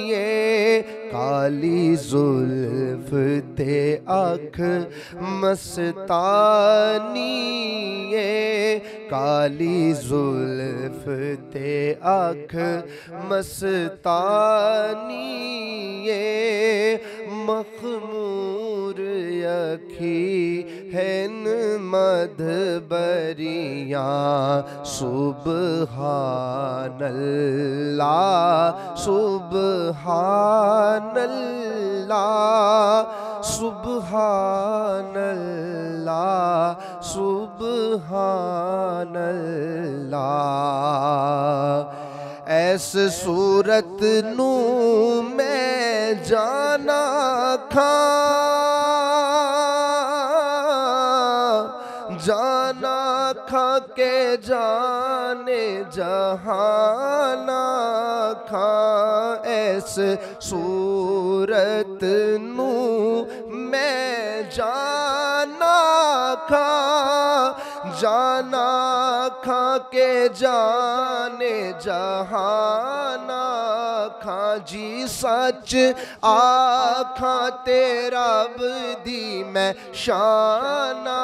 ये काली जुल्फ ते अख मस्तानी ये काली जुल्फ ते अख मस्तानी ये मखमूर यखी हैन मधबरिया सुबहानल्लाह सुबहानल्लाह सुबहानल्लाह सुबहानल्लाह। ऐस सूरत नू मैं जाना खा जाना खा के जाने जहाना खा ऐस सूरत नू मैं जाना खा जाना खा के जाने जहाना खा जी सच आखा तेरा बदी मैं शाना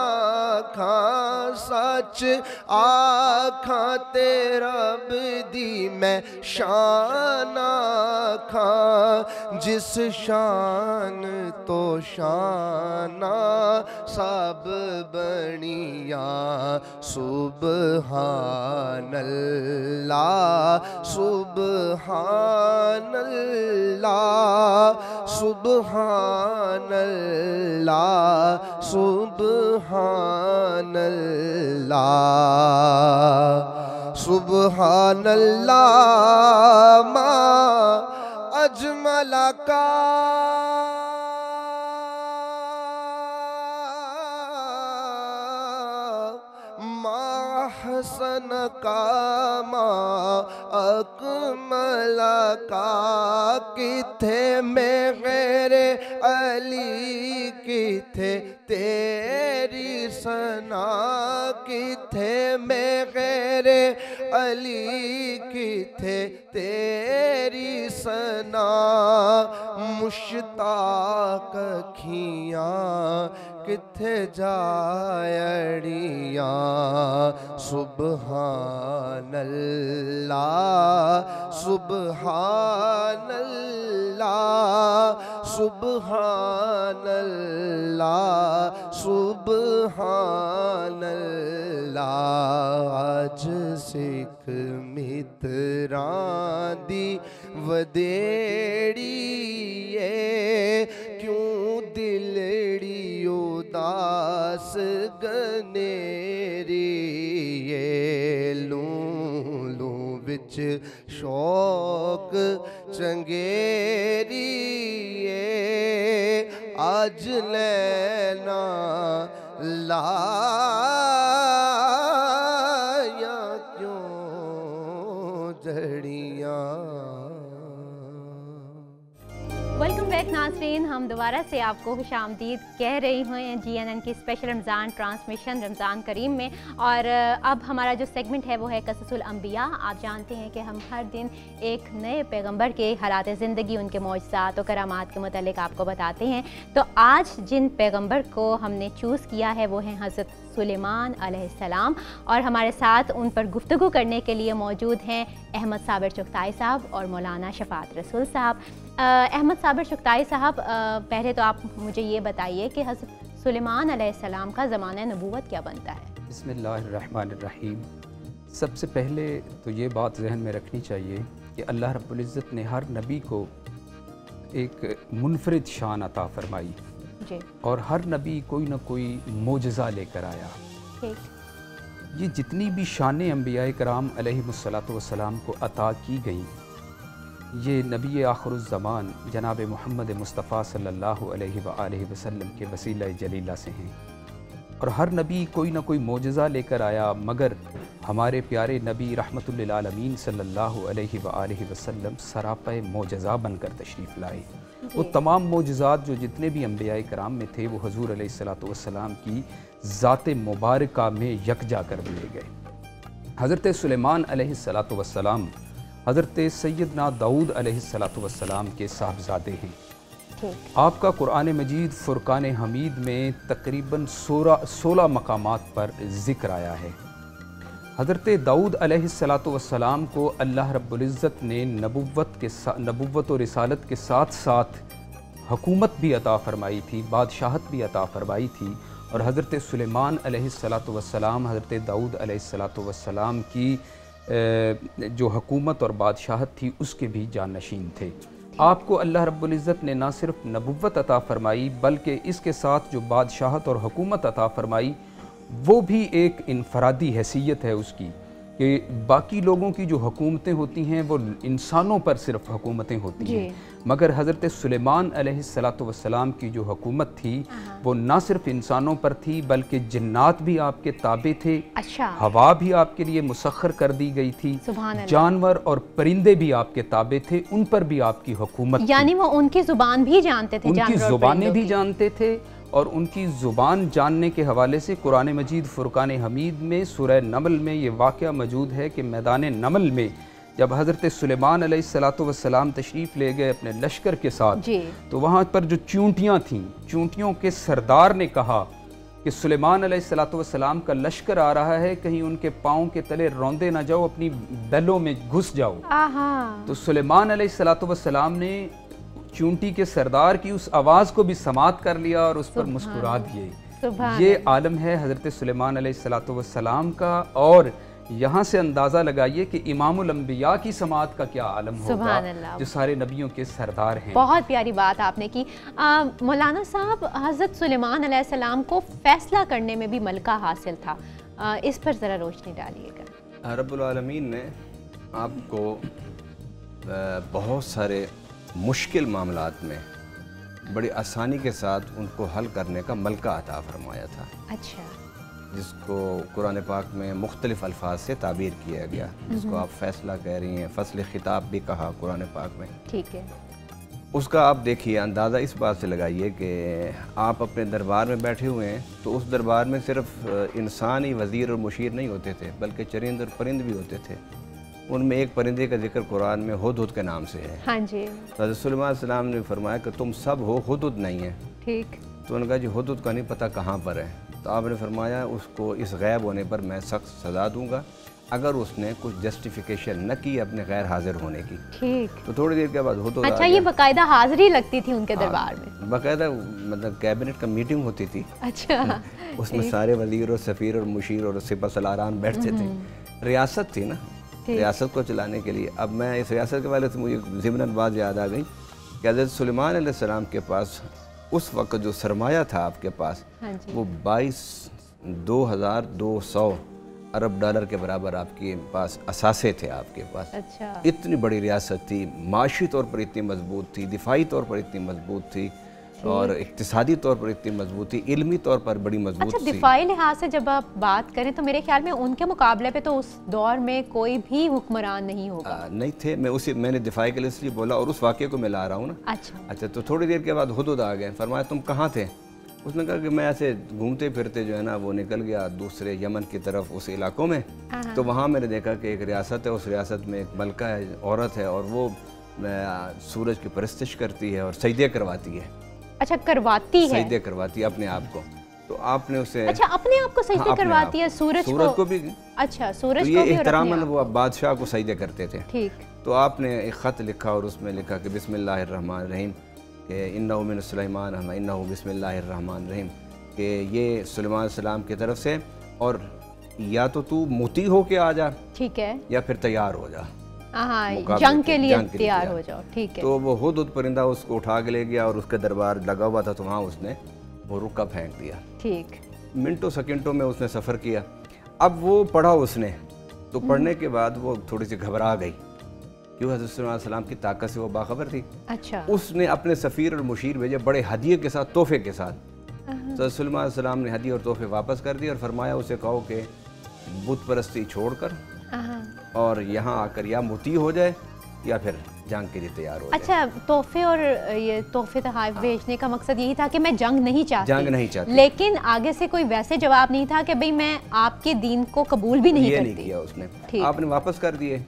खा सच आखा तेरा बदी मैं शाना खा जिस शान तो शाना सब बनिया सुबहानल्लाह सुबहानल्लाह सुबहानल्लाह सुबहानल्लाह सुबहानल्लाह मा अजमल का हसन का अकमल का किथे मेरे अली किथे तेरी सना किथे मेरे अली किथे तेरी सना मुश्ताक अखियाँ किथे जायड़ियाँ सुबहानल्लाह सुबहानल्लाह सुबहानल्लाह सुबहानल्लाह। आज सिख मित्रां दी वदेड़ी क्यों दिलड़ी उदास गनेरी लू विच शौक चंगेरी आज नैना लाया क्यों जड़ियाँ।
वेलकम बैक नाज़रीन, हम दोबारा से आपको खुशामदीद कह रही हूँ GNN की स्पेशल रमज़ान ट्रांसमिशन रमज़ान करीम में। और अब हमारा जो सेगमेंट है वो है क़ससुल अंबिया। आप जानते हैं कि हम हर दिन एक नए पैगंबर के हालात ज़िंदगी, उनके मौजज़ात और करामात के मुतालिक आपको बताते हैं। तो आज जिन पैगंबर को हमने चूज़ किया है वो हैं हज़रत सुलेमान अलैहिस्सलाम, और हमारे साथ उन पर गुफ्तगू करने के लिए मौजूद हैं अहमद साबिर चुगताई साहब और मौलाना शफ़ात रसूल साहब। अहमद साबिर चुगताई साहब, पहले तो आप मुझे ये बताइए कि हज़रत सुलेमान अलैहिस्सलाम का ज़माना नबूवत क्या बनता है?
बिस्मिल्लाहिर्रहमानिर्रहीम। सबसे पहले तो ये बात जहन में रखनी चाहिए कि अल्लाह रब्बुल इज़्ज़त ने हर नबी को एक मुनफरिद शान अता फरमाई
जी,
और हर नबी कोई ना कोई मोजज़ा लेकर आया। ये जितनी भी शान अंबिया कराम अलैहिमुस्सलातु वस्सलाम को अता की गई, ये नबी आखिरुज़्ज़मान जनाब मोहम्मद मुस्तफ़ा सल्लल्लाहु अलैहि वसल्लम के वसीला जलीला से हैं। और हर नबी कोई ना कोई मोजज़ा लेकर आया, मगर हमारे प्यारे नबी रहमतुल लिल आलमीन सल्लल्लाहु अलैहि वसल्लम सरापा मोजज़ा बनकर तशरीफ़ लाए। वो तमाम मोजज़ात जो जितने भी अंबिया कराम में थे वो हुज़ूर अलैहिस्सलातु वस्सलाम की ज़ात मुबारका में यकजा कर दिए गए। हज़रत सुलेमान अलैहिस्सलातु वस्सलाम हज़रत सैयदना दाऊद अलैहिस्सलातु वस्सलाम के साहबजादे हैं। आपका कुरान मजीद फ़ुरक़ान हमीद में तकरीबन 16 मकामात पर ज़िक्र आया है। हज़रत दाऊद अलैहिस्सलातु वस्सलाम को अल्लाह रब्बुल इज़्ज़त ने नबुव्वत और रिसालत के साथ साथ हुकूमत भी अता फ़रमाई थी, बादशाहत भी अता फ़रमाई थी। और हज़रत सुलेमान अलैहिस्सलातु वस्सलाम हज़रत दाऊद अलैहिस्सलातु वस्सलाम की जो हुकूमत और बादशाहत थी उसके भी जानशीन थे। आपको अल्लाह रब्बुल इज़्ज़त ने ना सिर्फ नबुव्वत अता फ़रमाई बल्कि इसके साथ जो बादशाहत और हुकूमत अता फ़रमाई वो भी एक इनफरादी हैसियत है उसकी, कि बाकी लोगों की जो हुकूमतें होती हैं वो इंसानों पर सिर्फ हुकूमतें होती हैं, मगर हज़रत सुलेमान अलैहिस्सलातु वस्सलाम की जो हुकूमत थी वो ना सिर्फ इंसानों पर थी बल्कि जिन्नात भी आपके ताबे थे।
अच्छा।
हवा भी आपके लिए मुसख्खर कर दी गई थी, जानवर और परिंदे भी आपके ताबे थे, उन पर भी आपकी हुकूमत,
यानी वो उनकी ज़ुबान भी जानते थे,
उनकी ज़ुबानें भी जानते थे। और उनकी ज़ुबान जानने के हवाले से कुरान मजीद फ़ुरक़ान हमीद में सूरह नमल में ये वाक़या मौजूद है कि मैदान नमल में जब हज़रत सुलेमान अलैहिस्सलातु वस्सलाम तशरीफ़ ले गए अपने लश्कर के साथ, तो वहाँ पर जो चूंटियाँ थीं, चूंटियों के सरदार ने कहा कि सुलेमान अलैहिस्सलातु वस्सलाम का लश्कर आ रहा है, कहीं उनके पाँव के तले रौंदे ना जाओ, अपनी बैलों में घुस जाओ। तो सुलेमान अलैहिस्सलातु वस्सलाम ने चूंटी के सरदार की उस आवाज़ को भी समात कर लिया और उस पर मुस्कुरा दिए। ये आलम है हज़रत सुलेमान अलैहिस्सलातु वस्सलाम का। और यहाँ से अंदाज़ा लगाइए कि इमामुल अंबिया की समात का क्या आलम होगा, जो सारे नबियों के सरदार हैं।
बहुत प्यारी बात आपने की। मौलाना साहब, हज़रत सुलेमान अलैहिस्सलाम को फ़ैसला करने में भी मलका हासिल था, इस पर ज़रा रोशनी डालिएगा।
रब्बुल आलमीन ने आपको बहुत सारे मुश्किल मामलात में बड़ी आसानी के साथ उनको हल करने का मलका अता फरमाया था।
अच्छा।
जिसको कुरान पाक में मुख्तलिफ़ अल्फाज से ताबीर किया गया, जिसको आप फ़ैसला कह रही हैं, फ़स्ल खिताब भी कहा कुरान पाक में।
ठीक है।
उसका आप देखिए, अंदाज़ा इस बात से लगाइए कि आप अपने दरबार में बैठे हुए हैं तो उस दरबार में सिर्फ इंसान ही वज़ीर और मुशीर नहीं होते थे, बल्कि चरिंद और परिंद भी होते थे। उनमें एक परिंदे का जिक्र कुरान में हुदहुद के नाम से है।
हाँ जी।
तो हज़रत सुलेमान सलाम ने फरमाया कि तुम सब हो, हुदहुद नहीं है।
ठीक।
तो उन्होंने कहा जी हुदहुद का नहीं पता कहाँ पर है। तो आपने फरमाया उसको इस गैब होने पर मैं सख्त सज़ा दूंगा अगर उसने कुछ जस्टिफिकेशन न की अपने गैर हाजिर होने की।
ठीक।
तो थोड़ी देर के बाद हुदहुद
अच्छा, ये बाकायदा हाजिरी लगती थी उनके दरबार में?
बाकायदा मतलब कैबिनेट का मीटिंग होती थी।
अच्छा।
उसमें सारे वज़ीर और सफ़ीर और मुशीर और सिपहसालारान बैठते थे। रियासत थी ना, रियासत को चलाने के लिए। अब मैं इस रियासत के वाले से मुझे ज़िमनन बात याद आ गई कि हज़रत सुलेमान अलैहिस्सलाम के पास उस वक्त जो सरमाया था आपके पास, वो 22,200 अरब डॉलर के बराबर आपके पास असासे थे आपके पास।
अच्छा।
इतनी बड़ी रियासत थी, माशी तौर पर इतनी मजबूत थी, दिफाई तौर पर इतनी मजबूत थी और इक्तिसादी तौर पर इतनी मजबूत थी, इल्मी तौर पर बड़ी मजबूत
अच्छा,
थी।
दिफाई लिहाज से जब आप बात करें तो मेरे ख्याल में उनके मुकाबले पे तो उस दौर में कोई भी हुक्मरान नहीं होगा।
नहीं थे। मैंने दिफाई के लिए इसलिए बोला और उस वाक़े को मैं ला रहा हूँ ना। अच्छा। तो थोड़ी देर के बाद हुदहुद आ गए। फरमाया तुम कहाँ थे? उसने कहा कि मैं ऐसे घूमते फिरते जो है ना वो निकल गया दूसरे यमन की तरफ उस इलाकों में। तो वहाँ मैंने देखा कि एक रियासत है, उस रियासत में एक मलका है, औरत है, और वो सूरज की परस्तिश करती है और सजदे करवाती है।
अच्छा, करवाती है?
सजदे करवाती है अपने आप को। तो आपने उसे
अच्छा अपने आप को सजदे करवाती है? सूरज को भी? अच्छा, सूरज को भी।
ये एहतरामन वो बादशाह को सजदे करते थे।
ठीक।
तो आपने एक ख़त लिखा और उसमें लिखा कि बिस्मिल्लाहिर्रहमानिर्रहीम, कि इन्नहु मिन सुलैमान इन्नहु बिस्मिल्लाहिर्रहमानिर्रहीम, कि ये सुलेमान सलाम की तरफ से, और या तो तू मुती हो के आ जा, ठीक है, या फिर तैयार हो जा,
जंग के लिए तैयार हो जाओ। ठीक है।
तो वो हुदहुद परिंदा उसको उठा के ले गया और उसके दरबार लगा हुआ था, तो वहाँ उसने वो रुक्का फेंक दिया।
ठीक।
मिनटों सेकंडों में उसने सफ़र किया। अब वो पढ़ा उसने, तो पढ़ने के बाद वो थोड़ी सी घबरा गई, क्यों हज़रत सल्लल्लाहु अलैहि वसल्लम की ताकत से वो बाखबर थी।
अच्छा।
उसने अपने सफ़ीर और मुशीर भेजे बड़े हदिये के साथ, तोहफे के साथ। तो सल्लल्लाहु अलैहि वसल्लम ने हदिये और तोहफे वापस कर दिए और फरमाया उसे कहो कि बुत परस्ती छोड़कर और यहाँ आकर या मुती हो जाए या फिर जंग के लिए तैयार हो जाए।
अच्छा, तोहफे और ये तोहफे तोहफे भेजने का मकसद यही था कि मैं जंग नहीं चाहती, लेकिन आगे से कोई वैसे जवाब नहीं था कि भाई मैं आपके दीन को कबूल भी नहीं करती।
नहीं किया उसने, आपने वापस कर दिए।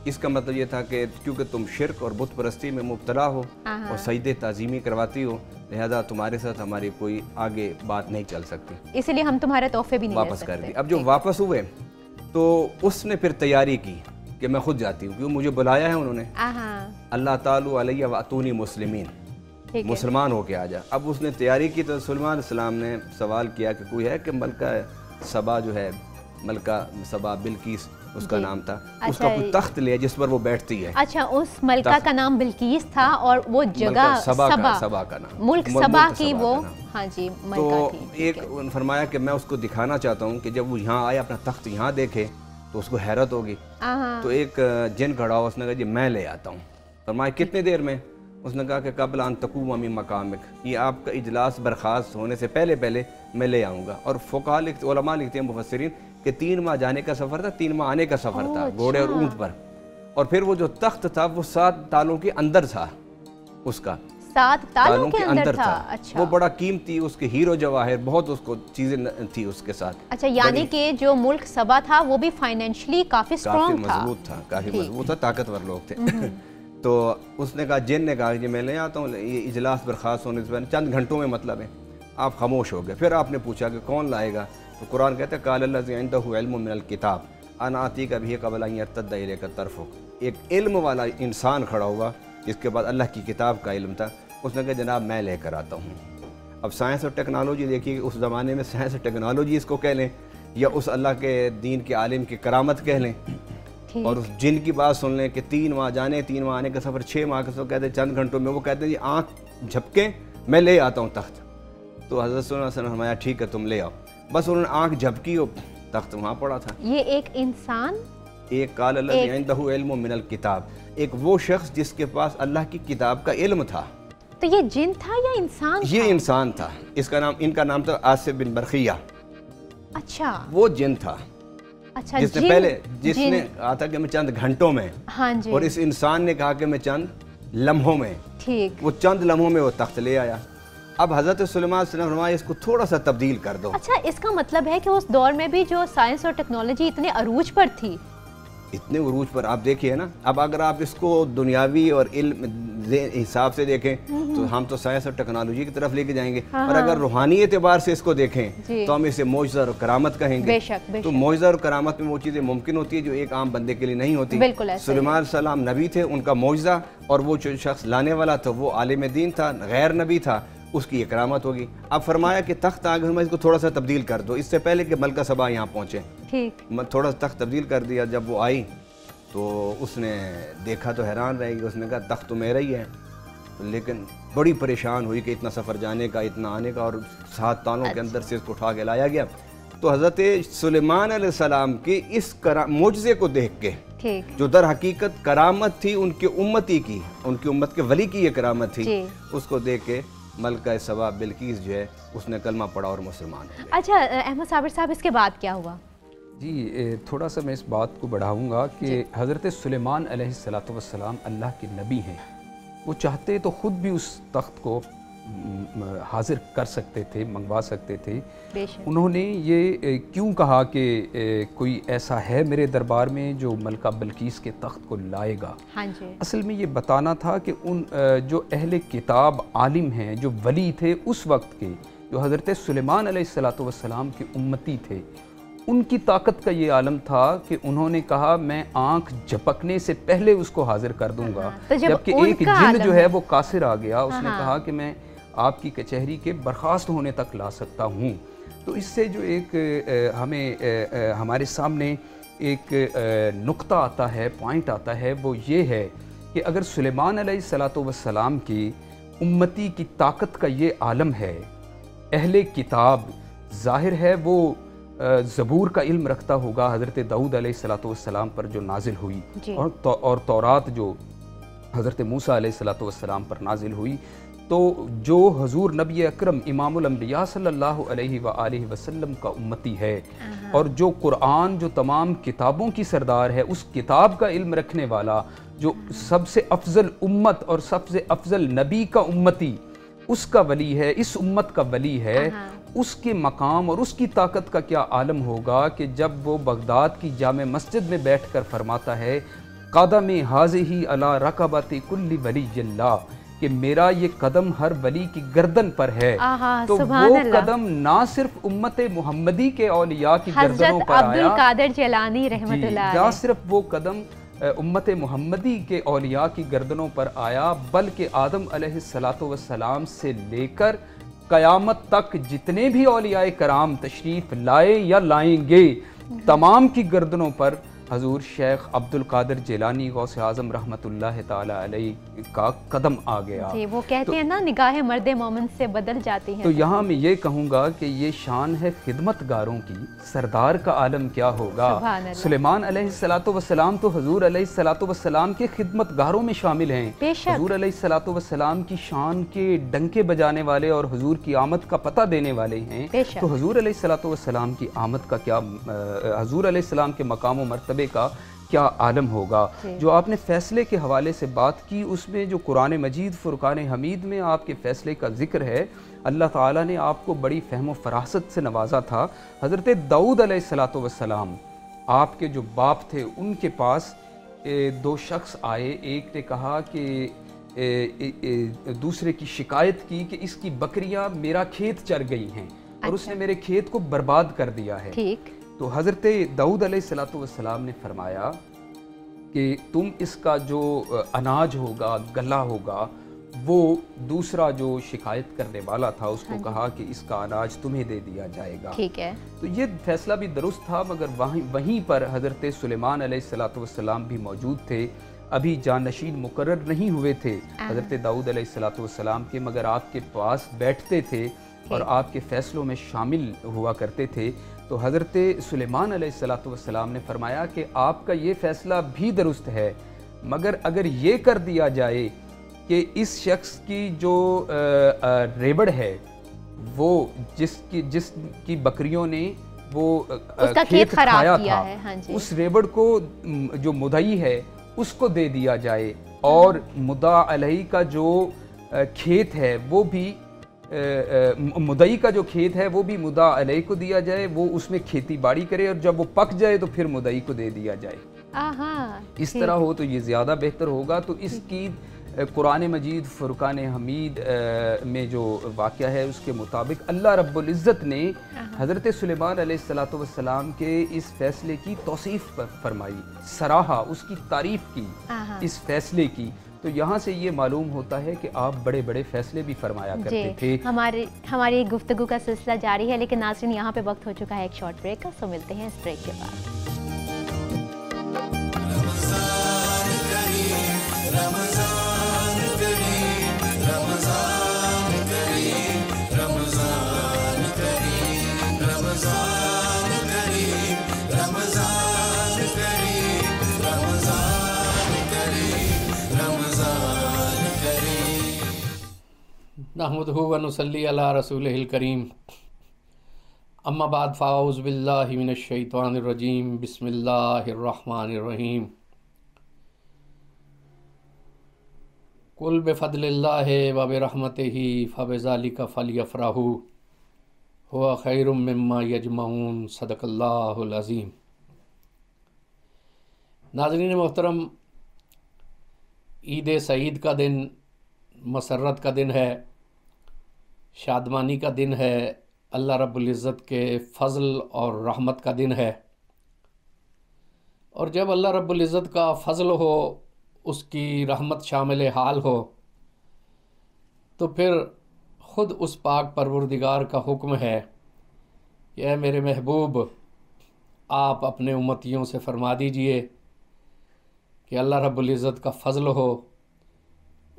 इसका मतलब ये था कि क्योंकि तुम शिरक और बुत परस्ती में मुब्तला हो और सजदे ताज़ीमी करवाती हो, लिहाजा तुम्हारे साथ हमारी कोई आगे बात नहीं चल सकती,
इसलिए हम तुम्हारे तोहफे भी नहीं
वापस कर दिए। अब जो वापस हुए तो उसने फिर तैयारी की कि मैं खुद जाती हूँ, क्योंकि मुझे बुलाया है उन्होंने, अल्लाह तालू अलैया वातूनी मुस्लिमीन, मुसलमान होके आ जा। अब उसने तैयारी की तो सुलेमान सलाम ने सवाल किया कि कोई है कि मलका सबा जो है, मलका सबा बिल्किस उसका नाम था, उसका कोई तख्त लिया जिस पर वो बैठती है।
अच्छा, उस मलका का नाम बिल्किस था और वो जगह सबा
का नाम,
मुल्क सबा की वो, हाँ जी,
तो एक फरमाया कि मैं उसको दिखाना चाहता हूँ कि जब वो यहाँ आए अपना तख्त यहाँ देखे तो उसको हैरत होगी। तो एक जिन खड़ा हो, उसने कहा जी मैं ले आता हूँ। फरमाया कितने देर में? उसने कहा कि कबल अन तकूम अमी मकामिक, ये आपका इजलास बर्खास्त होने से पहले पहले मैं ले आऊँगा। और फ़ुक़हा लिखते, उलमा लिखते हैं, मुफस्सिरीन, कि 3 माह जाने का सफ़र था, 3 माह आने का सफ़र था, घोड़े और ऊँट पर। और फिर वो जो तख्त था वो 7 तालों के अंदर था, उसका
7 तालों के अंदर था। अच्छा।
वो बड़ा कीमती, उसके हीरो जवाहिर बहुत उसको चीज़ें थी उसके साथ।
अच्छा, यानी कि जो मुल्क सबा था वो भी फाइनेंशियली काफ़ी स्ट्रॉन्ग था,
मजबूत था, काफ़ी मजबूत था, ताकतवर लोग थे। तो उसने कहा, जिन ने कहा कि मैं ले आता हूँ, ये इजलास बर्खास्त होने से पहले चंद घंटों में मतलब है। आप खामोश हो गए। फिर आपने पूछा कि कौन लाएगा, तो कुरान कहता है काल अल्लज़ी इंदहु इल्मुम मिनल किताब अना आतीका बिही क़ब्ल अन यर्तद्दा इलैका तर्फ़ुक। एक इल्म वाला इंसान खड़ा हुआ जिसके बाद अल्लाह की किताब का इल्म था। उसने कहा जनाब मैं लेकर आता हूँ। अब साइंस और टेक्नोलॉजी देखिए, उस ज़माने में साइंस और टेक्नोलॉजी इसको कह लें या उस अल्लाह के दीन के आलिम की करामत कह लें, और उस जिन की बात सुन लें कि 3 माह जाने 3 माह आने का सफ़र 6 माह का, सो कहते चंद घंटों में। वो कहते हैं जी आँख झपके मैं ले आता हूँ तख्त। तो हज़रत सल्लल्लाहु अलैहि वसल्लम फरमाया ठीक है तुम ले आओ। बस उन्होंने आँख झपकी और तख्त वहाँ पड़ा था।
ये एक इंसान,
एक काल अल्लज़ी इंदहु इल्मुम मिनल किताब, एक वो शख्स जिसके पास अल्लाह की किताब का इल्म था।
तो ये जिन था या इंसान?
ये इंसान था। इसका नाम, इनका नाम था आसिफ बिन बरखिया।
अच्छा,
वो जिन था।
अच्छा,
जिसने पहले जिसने कहा था कि मैं चंद घंटों में,
हाँ जी,
और इस इंसान ने कहा कि मैं चंद लम्हों में।
ठीक,
वो चंद लम्हों में वो तख्त ले आया। अब हज़रत सुलेमान फरमाया इसको थोड़ा सा तब्दील कर दो।
अच्छा, इसका मतलब है कि उस दौर में भी जो साइंस और टेक्नोलॉजी इतने अरूज पर थी,
इतने उरूज पर, आप देखिए ना। अब अगर आप इसको दुनियावी और इल्म हिसाब से देखें तो हम तो साइंस और टेक्नोलॉजी की तरफ लेके जाएंगे, और अगर रूहानी एतबार से इसको देखें तो हम इसे मौजज़ा और करामत कहेंगे।
बेशक।
तो मौजज़ा और करामत में वो चीज़ें मुमकिन होती है जो एक आम बंदे के लिए नहीं होती। सुलेमान सलाम नबी थे, उनका मौजज़ा, और वो जो शख्स लाने वाला था वो आलिम दीन था, गैर नबी था, उसकी करामत होगी। अब फरमाया कि तख्त आगे मैं इसको थोड़ा सा तब्दील कर दो, इससे पहले कि मलका सबा यहाँ पहुँचे।
ठीक,
थोड़ा सा तख्त तब्दील कर दिया। जब वो आई तो उसने देखा तो हैरान रहेगी। उसने कहा तख्त तो मेरा ही है, लेकिन बड़ी परेशान हुई कि इतना सफ़र जाने का, इतना आने का, और 7 तालों के अंदर से इसको उठा के लाया गया। तो हज़रत सुलेमान अलैहिस्सलाम के इस मोजज़े को देख के, जो दर हकीकत करामत थी उनकी उम्मती की, उनकी उम्मत के वली की ये करामत थी, उसको देख के मलका सबा बिल्किस जो है उसने कलमा पढ़ा और मुसलमान हो गए।
अच्छा अहमद साबिर साहब, इसके बाद क्या हुआ?
जी, थोड़ा सा मैं इस बात को बढ़ाऊँगा कि हज़रत सुलेमान अलैहिस्सलातु वस्सलाम अल्लाह के नबी हैं। वो चाहते तो ख़ुद भी उस तख्त को हाजिर कर सकते थे, मंगवा सकते थे। उन्होंने ये क्यों कहा कि कोई ऐसा है मेरे दरबार में जो मलका बिल्किस के तख्त को लाएगा?
हाँ जी।
असल में ये बताना था कि उन जो अहले किताब आलिम हैं, जो वली थे उस वक्त के, जो हज़रत सुलेमान अलैहिस्सलातु वस्सलाम के उम्मती थे, उनकी ताकत का ये आलम था कि उन्होंने कहा मैं आँख झपकने से पहले उसको हाजिर कर दूंगा।
तो
जबकि एक जिन जो है वो कासिर आ गया, उसने कहा कि मैं आपकी कचहरी के बर्खास्त होने तक ला सकता हूँ। तो इससे जो एक हमें हमारे सामने एक नुक्ता आता है, पॉइंट आता है, वो ये है कि अगर सुलेमान अलैहिस्सलातु वस्सलाम की उम्मती की ताकत का ये आलम है, अहले किताब ज़ाहिर है वो ज़बूर का इल्म रखता होगा, हज़रत दाऊद अलैहिस्सलातु वस्सलाम पर जो नाजिल हुई, और तौरात जो हज़रत मूसा अलैहिस्सलातु वस्सलाम पर नाजिल हुई, तो जो हजूर नबी अकरम इमामुल अंबिया सल्लल्लाहु अलैहि वआलिहि वसल्लम का उम्मती है और जो कुरान, जो तमाम किताबों की सरदार है, उस किताब का इल्म रखने वाला, जो सबसे अफजल उम्मत और सबसे अफजल नबी का उम्मती, उसका वली है, इस उम्मत का वली है, उसके मकाम और उसकी ताकत का क्या आलम होगा कि जब वो बगदाद की जामे मस्जिद में बैठकर फरमाता है कदम हाज़िही अला रकबति कुल्ली वलिय्यिल्लाह, कि मेरा ये कदम हर वली की गर्दन पर है। तो वो कदम ना सिर्फ उम्मत मुहम्मदी के औलिया की गर्दनों पर आया,
अब्दुल कादिर जिलानी रहमतुल्लाह,
ना सिर्फ वो कदम उम्मत मुहम्मदी के औलिया की गर्दनों पर आया, बल्कि आदम अलैहिस्सलातु वस्सलाम से लेकर क़यामत तक जितने भी औलिया कराम तशरीफ़ लाए या लाएंगे, तमाम की गर्दनों पर हजूर शेख अब्दुल कादिर जिलानी गौस आज़म रहमतुल्लाह ताला अलैह का कदम आ गया।
जी, वो कहते हैं ना, निगाहें मर्दे मोमिन से बदल जाती हैं।
तो यहाँ मैं ये कहूँगा कि ये शान है खिदमतगारों की, सरदार का आलम क्या होगा। सुलेमान अलैहिस्सलातु वस्सलाम तो हजूर अलैहिस्सलातु वस्सलाम के खिदमतगारों में शामिल हैं। हजूर अलैहिस्सलातु वस्सलाम की शान के डंके बजाने वाले और हजूर की आमद का पता देने वाले हैं। तो हजूर अलैहिस्सलातु वस्सलाम की आमद का क्या, हजूर अलैहिस्सलाम के मकाम व मर्तबे का क्या आलम होगा। जो आपने फैसले के हवाले से बात की, उसमें जो कुरान मजीद फुरकान हमीद में आपके फैसले का जिक्र है, अल्लाह ताला ने आपको बड़ी फहम फरासत से नवाजा था। हज़रत दाऊद अलैहिस्सलातु वस्सलाम, आपके जो बाप थे, उनके पास दो शख्स आए। एक ने कहा कि दूसरे की शिकायत की कि इसकी बकरियां मेरा खेत चर गई हैं और उसने मेरे खेत को बर्बाद कर दिया है।
ठीक।
तो हज़रत दाऊद अलैहिस्सलातु वस्सलाम ने फरमाया कि तुम इसका जो अनाज होगा, गला होगा, वो दूसरा जो शिकायत करने वाला था उसको कहा कि इसका अनाज तुम्हें दे दिया जाएगा।
ठीक है।
तो ये फैसला भी दुरुस्त था, मगर वहीं पर हज़रत सुलेमान अलैहिस्सलातु वस्सलाम भी मौजूद थे। अभी जानशीन मुकर्रर नहीं हुए थे हज़रत दाऊद अलैहिस्सलातु वस्सलाम के, मगर आपके पास बैठते थे और आपके फ़ैसलों में शामिल हुआ करते थे। तो हज़रत सुलेमान अलैहिस्सलातु वस्सलाम ने फरमाया कि आपका ये फ़ैसला भी दुरुस्त है, मगर अगर ये कर दिया जाए कि इस शख्स की जो रेबड़ है, वो जिसकी बकरियों ने वो
उसका खेत खाया था, हाँ जी।
उस रेबड़ को जो मुदई है उसको दे दिया जाए, और मुदा अलैहि का जो खेत है वो भी मुदई का जो खेत है वो भी मुदा अलैहि को दिया जाए, वो उसमें खेती बाड़ी करे और जब वो पक जाए तो फिर मुदई को दे दिया जाए। इस तरह हो तो ये ज़्यादा बेहतर होगा। तो इसकी कुरान मजीद फुरकान हमीद में जो वाक़या है उसके मुताबिक अल्लाह रब्बुल इज़्ज़त ने हज़रत सुलेमान अलैहिस्सलातु वस्सलाम के इस फ़ैसले की तौसीफ़ फरमाई, सराहा, उसकी तारीफ़ की इस फ़ैसले की। तो यहाँ से ये मालूम होता है कि आप बड़े बड़े फ़ैसले भी फरमाया करते थे।
हमारी गुफ्तगू का सिलसिला जारी है, लेकिन नाज़रीन यहाँ पे वक्त हो चुका है एक शॉर्ट ब्रेक का, सो मिलते हैं इस ब्रेक के बाद।
नहमदुहु व नुसल्ली अला रसूलिहिल करीम, अम्मा बाद फ़ाऊज़ु बिल्लाहि मिनश शैतानिर रजीम, बिस्मिल्लाहिर रहमानिर रहीम। कुल बिफ़द्लिल्लाहि व बिरहमतिही फ़बिज़ालिका फ़लयफ़रहू हुवा खैरुम मिम्मा यजमऊन, सदक़ल्लाहुल अज़ीम। नाज़रीन मोहतरम, ईद सईद का दिन मसरत का दिन है, शादमानी का दिन है, अल्लाह रब्बुल इज़्ज़त के फ़ज़ल और रहमत का दिन है। और जब अल्लाह रब्बुल इज़्ज़त का फ़ज़ल हो, उसकी रहमत शामिल हाल हो, तो फिर ख़ुद उस पाक परवरदिगार का हुक्म है कि ऐ मेरे महबूब, आप अपने उम्मतियों से फरमा दीजिए कि अल्लाह रब्बुल इज़्ज़त का फ़ज़ल हो,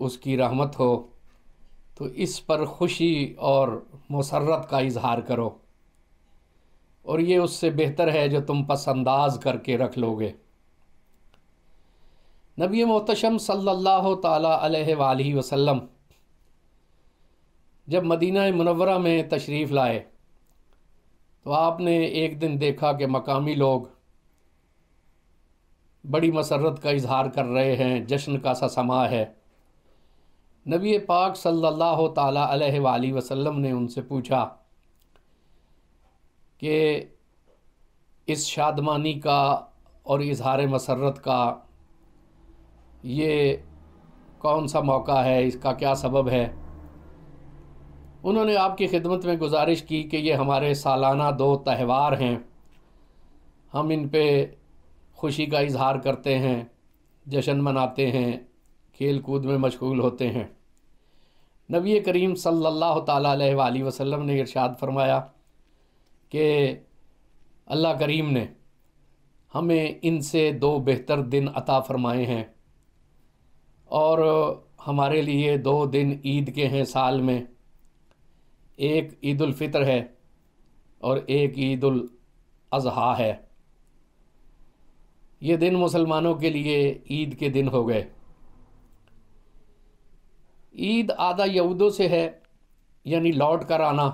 उसकी रहमत हो, तो इस पर खुशी और मुसर्रत का इजहार करो, और ये उससे बेहतर है जो तुम पसंदाज करके रख लोगे। नबी मोहतशम सल्लल्लाहु ताला अलैहि वसल्लम जब मदीना मुनव्वरा में तशरीफ़ लाए तो आपने एक दिन देखा कि मकामी लोग बड़ी मसरत का इजहार कर रहे हैं, जश्न का सा समा है। नबी पाक सल्लल्लाहु ताला अलैहि वसल्लम ने उनसे पूछा कि इस शादमानी का और इजहार मसरत का ये कौन सा मौका है, इसका क्या सबब है। उन्होंने आपकी खिदमत में गुजारिश की कि ये हमारे सालाना 2 त्यौहार हैं, हम इन पे खुशी का इजहार करते हैं, जश्न मनाते हैं, खेल कूद में मशगूल होते हैं। नबी करीम सल्लल्लाहु ताला अलैहि वसल्लम ने इरशाद फरमाया कि अल्लाह करीम ने हमें इनसे 2 बेहतर दिन अता फरमाए हैं और हमारे लिए 2 दिन ईद के हैं साल में, एक ईद उल फितर है और एक ईद उल अज़हा है। ये दिन मुसलमानों के लिए ईद के दिन हो गए। ईद आदा यहूदों से है, यानी लौट कर आना।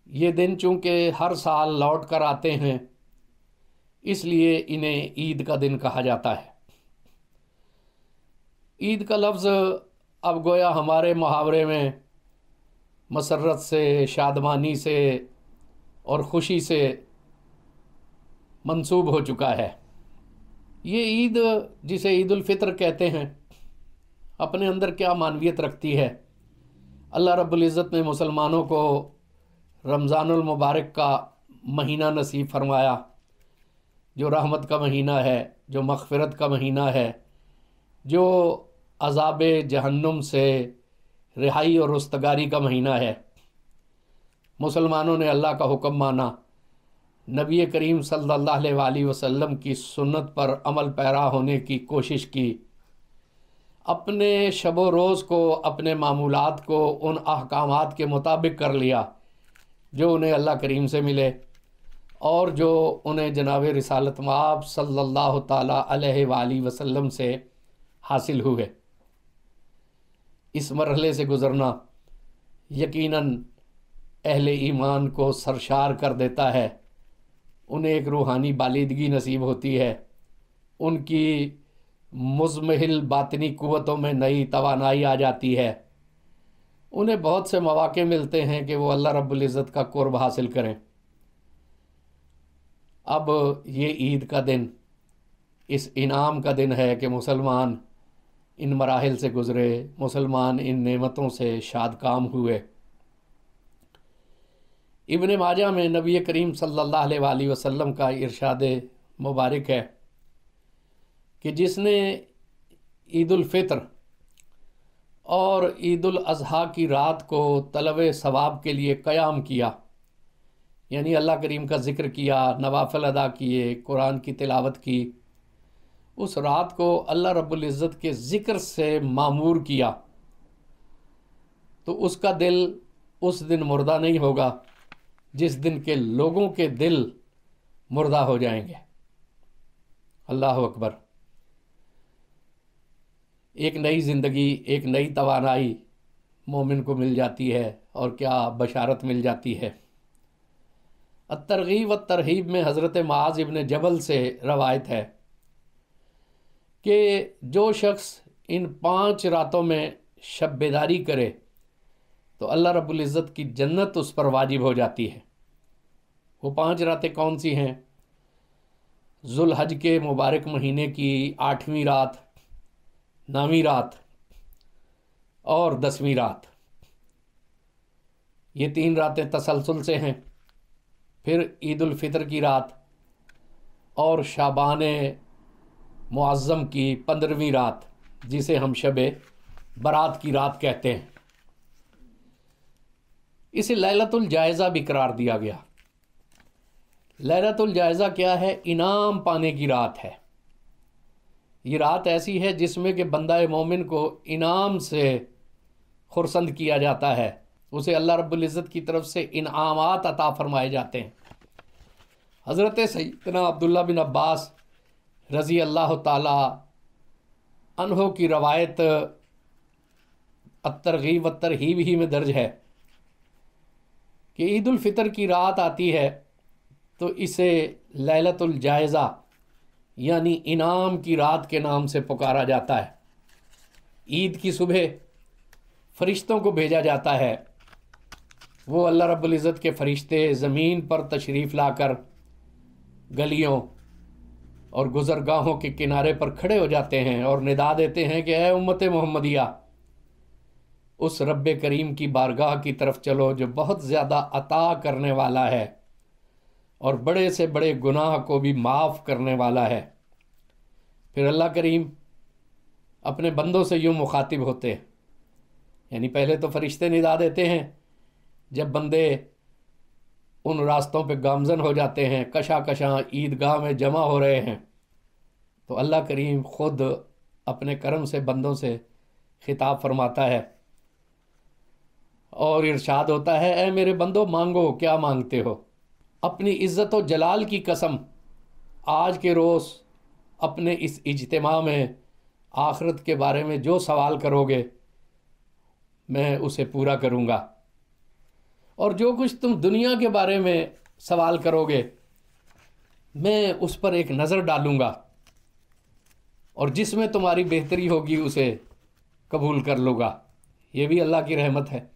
ये दिन चूँकि हर साल लौट कर आते हैं इसलिए इन्हें ईद का दिन कहा जाता है। ईद का लफ्ज़ अब गोया हमारे मुहावरे में मसरत से, शादमानी से और ख़ुशी से मंसूब हो चुका है। ये ईद जिसे ईद उल फितर कहते हैं अपने अंदर क्या मानवियत रखती है। अल्लाह रब्बुल इज़्ज़त ने मुसलमानों को रमज़ानुल मुबारक का महीना नसीब फरमाया, जो रहमत का महीना है, जो मग़फ़िरत का महीना है, जो अज़ाब जहन्नुम से रिहाई और रुस्तगारी का महीना है। मुसलमानों ने अल्लाह का हुक्म माना, नबी करीम सल्लल्लाहु अलैहि वसल्लम की सुन्नत पर अमल पैरा होने की कोशिश की, अपने शब व रोज़ को, अपने मामूलात को उन अहकामात के मुताबिक कर लिया जो उन्हें अल्लाह करीम से मिले और जो उन्हें जनाब रिसालत माब सल्लल्लाहु ताला अलैहि वसल्लम से हासिल हुए। इस मरहले से गुज़रना यकीनन अहले ईमान को सरशार कर देता है, उन्हें एक रूहानी बालिदगी नसीब होती है, उनकी मुज़महिल बातिनी क़ुव्वतों में नई तवानाई आ जाती है, उन्हें बहुत से मौक़े मिलते हैं कि वो अल्लाह रब्बुल इज़्ज़त का क़ुर्ब हासिल करें। अब ये ईद का दिन इस इनाम का दिन है कि मुसलमान इन मराहिल से गुज़रे, मुसलमान इन नेमतों से शादकाम हुए। इब्न माजा में नबी करीम सल्लल्लाहु अलैहि वसल्लम का इरशाद मुबारक है कि जिसने ईद उल फितर और ईद उल अज़हा की रात को तलब सवाब के लिए क़याम किया, यानी अल्लाह करीम का ज़िक्र किया, नवाफ़िल अदा किए, कुरान की तिलावत की, उस रात को अल्लाह रब्बुल इज़्ज़त के ज़िक्र से मामूर किया, तो उसका दिल उस दिन मुर्दा नहीं होगा जिस दिन के लोगों के दिल मुर्दा हो जाएंगे। अल्लाह अकबर। एक नई ज़िंदगी, एक नई तवानाई मोमिन को मिल जाती है और क्या बशारत मिल जाती है। अत-तरग़ीब व तरहीब में हज़रत मुआज़ इब्न जबल से रवायत है कि जो शख्स इन 5 रातों में शब बेदारी करे तो अल्लाह रब्बुल इज़्ज़त की जन्नत उस पर वाजिब हो जाती है। वो 5 रातें कौन सी हैं? ज़ुल्हज के मुबारक महीने की 8वीं रात, 9वीं रात और 10वीं रात। ये 3 रातें तसलसल से हैं। फिर ईद उल फितर की रात और शाबान मुअज़्ज़म की 15वीं रात, जिसे हम शबे बारात की रात कहते हैं। इसे लैलतुल जायज़ा भी करार दिया गया। लैलतुल जायज़ा क्या है? इनाम पाने की रात है। ये रात ऐसी है जिसमें कि बंदा मोमिन को इनाम से खुर्संद किया जाता है, उसे अल्लाह रब्बुल इज़्ज़त की तरफ से इनामात अता फरमाए जाते हैं। हज़रत सैयदना अब्दुल्ला बिन अब्बास रज़ी अल्लाह ताला अन्हो की रवायत अत-तरगीब व तरहीब ही में दर्ज है कि ईद उल फितर की रात आती है तो इसे लैलतुल जायज़ा यानी इनाम की रात के नाम से पुकारा जाता है। ईद की सुबह फरिश्तों को भेजा जाता है, वो अल्लाह रब्बुल इज़्ज़त के फरिश्ते ज़मीन पर तशरीफ़ लाकर गलियों और गुज़रगाहों के किनारे पर खड़े हो जाते हैं और निदा देते हैं कि ऐ उम्मत मोहम्मदिया, उस रब्बे करीम की बारगाह की तरफ चलो जो बहुत ज़्यादा अता करने वाला है और बड़े से बड़े गुनाह को भी माफ़ करने वाला है। फिर अल्लाह करीम अपने बंदों से यूँ मुखातिब होते हैं, यानी पहले तो फरिश्ते निदा देते हैं, जब बंदे उन रास्तों पे गामजन हो जाते हैं, कशा कशा ईदगाह में जमा हो रहे हैं, तो अल्लाह करीम ख़ुद अपने करम से बंदों से खिताब फरमाता है और इरशाद होता है, ऐ मेरे बंदो मांगो क्या मांगते हो। अपनी इज़्ज़त व जलाल की कसम, आज के रोज़ अपने इस इज्तिमा में आखिरत के बारे में जो सवाल करोगे मैं उसे पूरा करूँगा, और जो कुछ तुम दुनिया के बारे में सवाल करोगे मैं उस पर एक नज़र डालूँगा, और जिसमें तुम्हारी बेहतरी होगी उसे कबूल कर लूँगा। ये भी अल्लाह की रहमत है।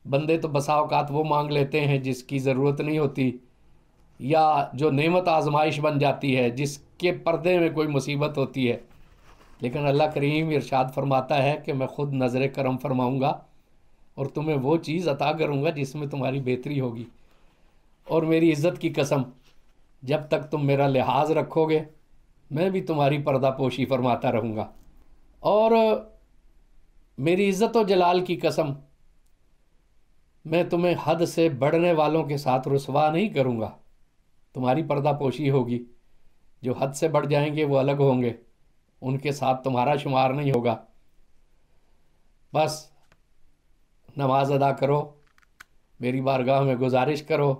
बंदे तो बसा औकात वो मांग लेते हैं जिसकी ज़रूरत नहीं होती, या जो नेमत आजमाइश बन जाती है, जिसके पर्दे में कोई मुसीबत होती है, लेकिन अल्लाह करीम इरशाद फरमाता है कि मैं ख़ुद नज़र करम फरमाऊँगा और तुम्हें वो चीज़ अता करूँगा जिसमें तुम्हारी बेहतरी होगी। और मेरी इज़्ज़त की कसम, जब तक तुम मेरा लिहाज रखोगे मैं भी तुम्हारी पर्दा पोशी फरमाता रहूँगा। और मेरी इज़्ज़त व जलाल की कसम, मैं तुम्हें हद से बढ़ने वालों के साथ रुसवा नहीं करूँगा। तुम्हारी पर्दा पोशी होगी, जो हद से बढ़ जाएंगे वो अलग होंगे, उनके साथ तुम्हारा शुमार नहीं होगा। बस नमाज अदा करो, मेरी बारगाह में गुजारिश करो,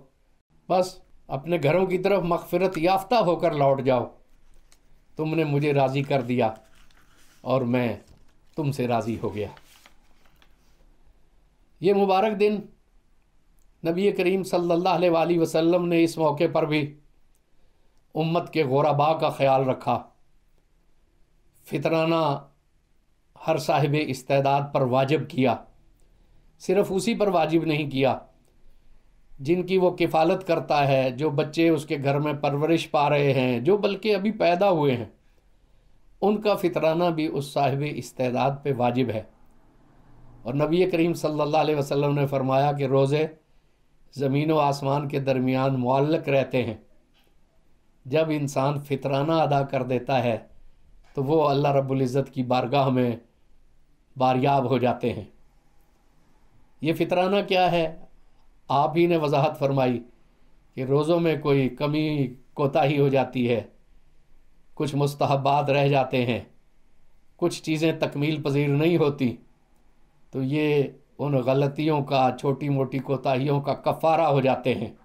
बस अपने घरों की तरफ मग़फ़िरत याफ्ता होकर लौट जाओ। तुमने मुझे राज़ी कर दिया और मैं तुमसे राज़ी हो गया। ये मुबारक दिन नबी करीम सल्लल्लाहु अलैहि वसल्लम ने इस मौके पर भी उम्मत के गुरबा का ख्याल रखा। फितराना हर साहिब इस्तेदाद पर वाजिब किया। सिर्फ़ उसी पर वाजिब नहीं किया जिनकी वो किफ़ालत करता है, जो बच्चे उसके घर में परवरिश पा रहे हैं, जो बल्कि अभी पैदा हुए हैं, उनका फितराना भी उस साहिब इस्तेदाद पे वाजिब है। और नबी करीम सल्लल्लाहु अलैहि वसल्लम ने फरमाया कि रोज़े ज़मीन व आसमान के दरमियान मुअल्लक़ रहते हैं। जब इंसान फितराना अदा कर देता है तो वो अल्लाह रब्बुल इज़्ज़त की बारगाह में बारियाब हो जाते हैं। ये फितराना क्या है? आप ही ने वजाहत फरमाई कि रोज़ों में कोई कमी कोताही हो जाती है, कुछ मुस्तहब्बात रह जाते हैं, कुछ चीज़ें तकमील पजीर नहीं होती, तो ये उन गलतियों का, छोटी मोटी कोताहियों का कफ़ारा हो जाते हैं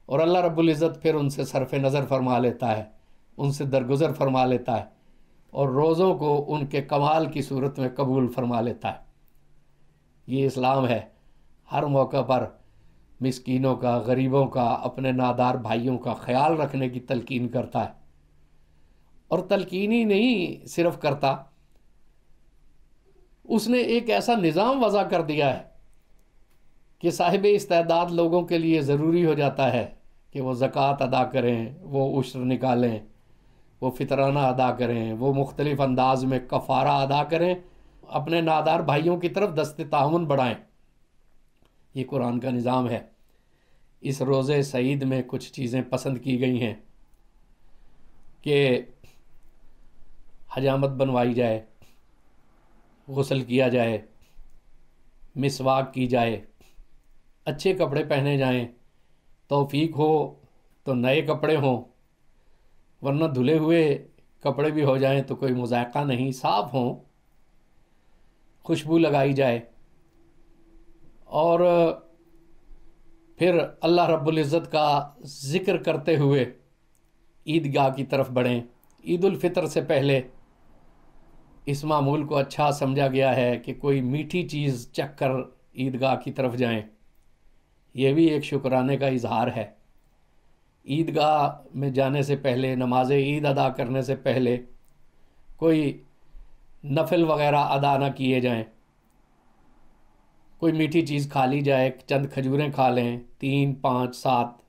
और अल्लाह रब्बुल इज़्ज़त फिर उनसे सरफ़ नज़र फरमा लेता है, उनसे दरगुज़र फरमा लेता है और रोज़ों को उनके कमाल की सूरत में कबूल फरमा लेता है। ये इस्लाम है। हर मौका पर मिस्कीनों का, गरीबों का, अपने नादार भाइयों का ख्याल रखने की तलकीन करता है। और तलकीन ही नहीं सिर्फ करता, उसने एक ऐसा निज़ाम वज़ा कर दिया है कि साहिब इस्तेदाद लोगों के लिए ज़रूरी हो जाता है कि वो ज़कात अदा करें, वो उश्र निकालें, वो फितराना अदा करें, वो मुख्तलिफ़ अंदाज में कफ़ारा अदा करें, अपने नादार भाइयों की तरफ दस्ते ताउन बढ़ाएं। ये कुरान का निज़ाम है। इस रोज़े सईद में कुछ चीज़ें पसंद की गई हैं कि हजामत बनवाई जाए, गुस्ल किया जाए, मिसवाक की जाए, अच्छे कपड़े पहने जाएं, तौफीक हो तो नए कपड़े हों, वरना धुले हुए कपड़े भी हो जाएं तो कोई मुज़ायक़ा नहीं, साफ़ हों, खुशबू लगाई जाए और फिर अल्लाह रब्बुल इज़्ज़त का ज़िक्र करते हुए ईदगाह की तरफ बढ़ें। ईद उल फ़ितर से पहले इस मामूल को अच्छा समझा गया है कि कोई मीठी चीज़ चख कर ईदगाह की तरफ जाएं। ये भी एक शुक्राने का इजहार है। ईदगाह में जाने से पहले, नमाज ईद अदा करने से पहले कोई नफल वग़ैरह अदा ना किए जाएं। कोई मीठी चीज़ खा ली जाए, चंद खजूरें खा लें, 3, 5, 7,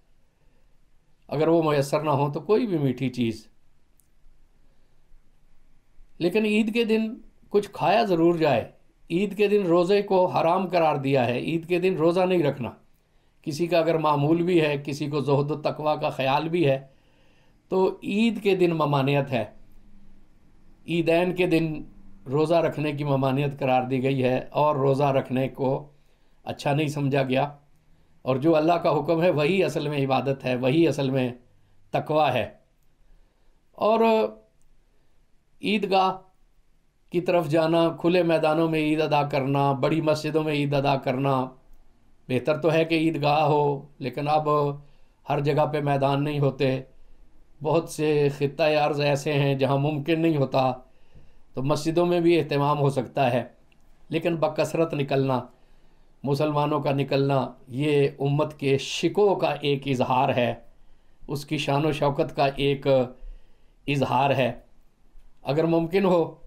अगर वो मैसर ना हो तो कोई भी मीठी चीज़। लेकिन ईद के दिन कुछ खाया ज़रूर जाए। ईद के दिन रोज़े को हराम करार दिया है। ईद के दिन रोज़ा नहीं रखना। किसी का अगर मामूल भी है, किसी को ज़ुहद व तकवा का ख़याल भी है, तो ईद के दिन ममानियत है। ईदैन के दिन रोज़ा रखने की ममानियत करार दी गई है और रोज़ा रखने को अच्छा नहीं समझा गया। और जो अल्लाह का हुक्म है वही असल में इबादत है, वही असल में तकवा है। और ईदगाह की तरफ जाना, खुले मैदानों में ईद अदा करना, बड़ी मस्जिदों में ईद अदा करना, बेहतर तो है कि ईदगाह हो, लेकिन अब हर जगह पे मैदान नहीं होते। बहुत से खित्ता अर्ज़ ऐसे हैं जहाँ मुमकिन नहीं होता, तो मस्जिदों में भी एहतमाम हो सकता है। लेकिन बकसरत निकलना, मुसलमानों का निकलना, ये उम्मत के शिको का एक इजहार है, उसकी शान व शौकत का एक इजहार है। अगर मुमकिन हो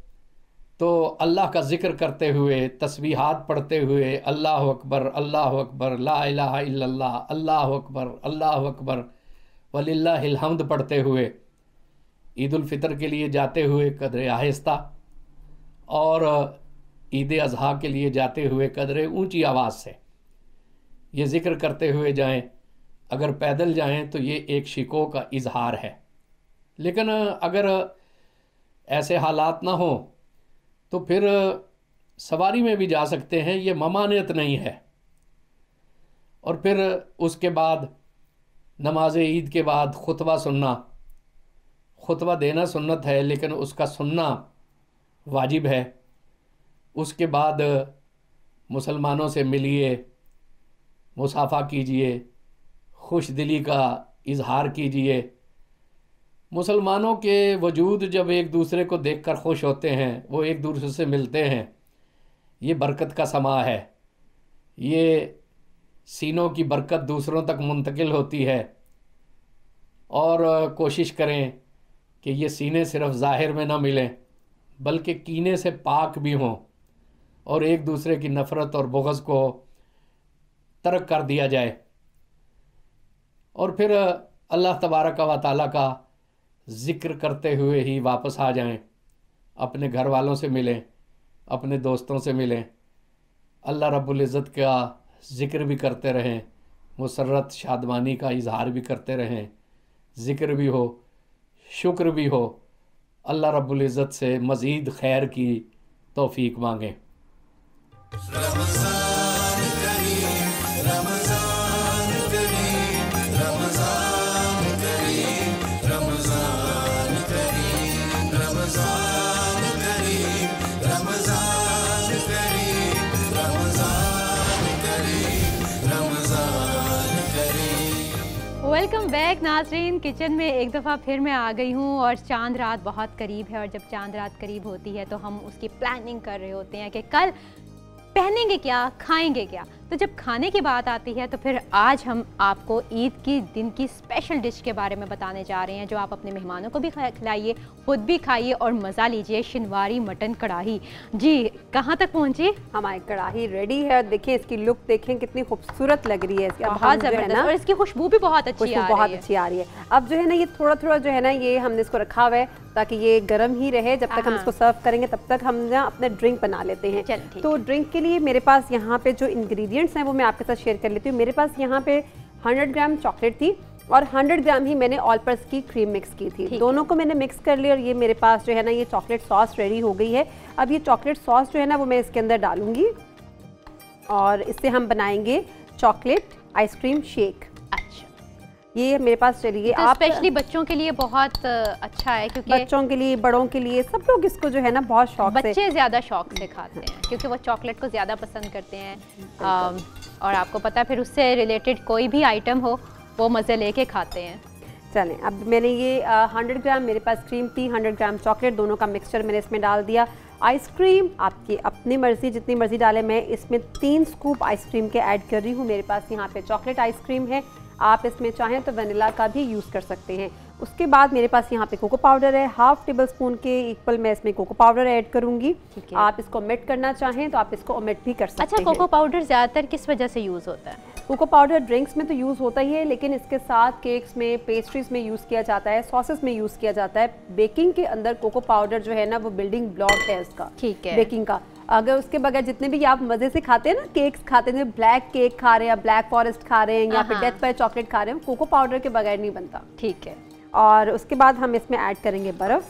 तो अल्लाह का ज़िक्र करते हुए, तस्बीहात पढ़ते हुए, अल्लाह अकबर, ला इलाहा इल्लल्लाह, अल्लाह अकबर वलिल्लाहिल हम्द पढ़ते हुए ईद उल फितर के लिए जाते हुए कदरे आहिस्ता और ईद अज़हा के लिए जाते हुए कदरे ऊंची आवाज़ से ये ज़िक्र करते हुए जाएं। अगर पैदल जाएं तो ये एक शिको का इजहार है। लेकिन अगर ऐसे हालात ना हो तो फिर सवारी में भी जा सकते हैं, ये ममानियत नहीं है। और फिर उसके बाद नमाज ईद के बाद खुतबा सुनना, खुतबा देना सुन्नत है लेकिन उसका सुनना वाजिब है। उसके बाद मुसलमानों से मिलिए, मुसाफा कीजिए, खुश दिली का इजहार कीजिए। मुसलमानों के वजूद जब एक दूसरे को देखकर खुश होते हैं, वो एक दूसरे से मिलते हैं, ये बरकत का समा है। ये सीनों की बरकत दूसरों तक मुंतकिल होती है। और कोशिश करें कि ये सीने सिर्फ ज़ाहिर में ना मिलें बल्कि कीने से पाक भी हों और एक दूसरे की नफ़रत और बुग़्ज़ को तर्क कर दिया जाए। और फिर अल्लाह तबारक व तआला का ज़िक्र करते हुए ही वापस आ जाएं, अपने घर वालों से मिलें, अपने दोस्तों से मिलें, अल्लाह रब्बुल इज़्ज़त का ज़िक्र भी करते रहें, मुसर्रत शादमानी का इजहार भी करते रहें, ज़िक्र भी हो, शुक्र भी हो। अल्लाह रब्बुल इज़्ज़त से मज़ीद खैर की तौफ़ीक मांगें।
वेलकम बैक नाज़रीन। किचन में एक दफ़ा फिर मैं आ गई हूँ और चांद रात बहुत करीब है और जब चांद रात करीब होती है तो हम उसकी प्लानिंग कर रहे होते हैं कि कल पहनेंगे क्या, खाएंगे क्या। तो जब खाने की बात आती है तो फिर आज हम आपको ईद की दिन की स्पेशल डिश के बारे में बताने जा रहे हैं जो आप अपने मेहमानों को भी खिलाइए, खुद भी खाइए और मज़ा लीजिए। शिनवारी मटन कढ़ाई। जी कहाँ तक पहुँची?
हमारी कढ़ाई रेडी है। देखिए इसकी लुक देखें कितनी खूबसूरत लग रही है।
बहुत ज़बरदस्त और इसकी खुशबू भी बहुत अच्छी आ रही है।
अब जो है ना ये थोड़ा थोड़ा जो है ना ये हमने इसको रखा हुआ है ताकि ये गर्म ही रहे। जब तक हम इसको सर्व करेंगे तब तक हम ना अपना ड्रिंक बना लेते हैं। तो ड्रिंक के लिए मेरे पास यहाँ पे जो इंग्रेडिएंट्स हैं वो मैं आपके साथ शेयर कर लेती हूँ। मेरे पास यहाँ पे 100 ग्राम चॉकलेट थी और 100 ग्राम ही मैंने ऑल पर्पस की क्रीम मिक्स की थी। दोनों को मैंने मिक्स कर लिया और ये मेरे पास जो है ना ये चॉकलेट सॉस रेडी हो गई है। अब ये चॉकलेट सॉस जो है ना वो मैं इसके अंदर डालूंगी और इससे हम बनाएंगे चॉकलेट आइसक्रीम शेक।
अच्छा,
ये मेरे पास चलिए
तो
आप
स्पेशली बच्चों के लिए बहुत अच्छा है क्योंकि
बच्चों के लिए, बड़ों के लिए, सब लोग इसको जो है ना बहुत शौक से,
बच्चे ज़्यादा शौक से खाते हैं क्योंकि वो चॉकलेट को ज़्यादा पसंद करते हैं। और आपको पता है फिर उससे रिलेटेड कोई भी आइटम हो वो मज़े लेके खाते हैं।
चलें, अब मैंने ये 100 ग्राम मेरे पास क्रीम थी, 100 ग्राम चॉकलेट, दोनों का मिक्सचर मैंने इसमें डाल दिया। आइसक्रीम आपकी अपनी मर्ज़ी, जितनी मर्ज़ी डालें। मैं इसमें 3 स्कूप आइसक्रीम के ऐड कर रही हूँ। मेरे पास यहाँ पे चॉकलेट आइसक्रीम है, आप इसमें चाहें तो वनीला का भी यूज़ कर सकते हैं। उसके बाद मेरे पास यहाँ पे कोको पाउडर है, हाफ टेबल स्पून के इक्वल मैं इसमें कोको पाउडर ऐड करूँगी। आप इसको ओमिट करना चाहें तो आप इसको ओमिट भी कर सकते हैं।
अच्छा, कोको पाउडर ज़्यादातर किस वजह से यूज़ होता है?
कोको पाउडर ड्रिंक्स में तो यूज़ होता ही है, लेकिन इसके साथ केक्स में, पेस्ट्रीज में यूज़ किया जाता है, सॉसेस में यूज़ किया जाता है। बेकिंग के अंदर कोको पाउडर जो है ना वो बिल्डिंग ब्लॉक है इसका,
ठीक है,
बेकिंग का। अगर उसके बगैर जितने भी आप मज़े से खाते हैं ना, केक्स खाते हैं, ब्लैक केक खा रहे हैं, ब्लैक फॉरेस्ट खा रहे हैं या फिर डेथ बाय चॉकलेट खा रहे हैं, कोको पाउडर के बगैर नहीं बनता।
ठीक है।
और उसके बाद हम इसमें ऐड करेंगे बर्फ़।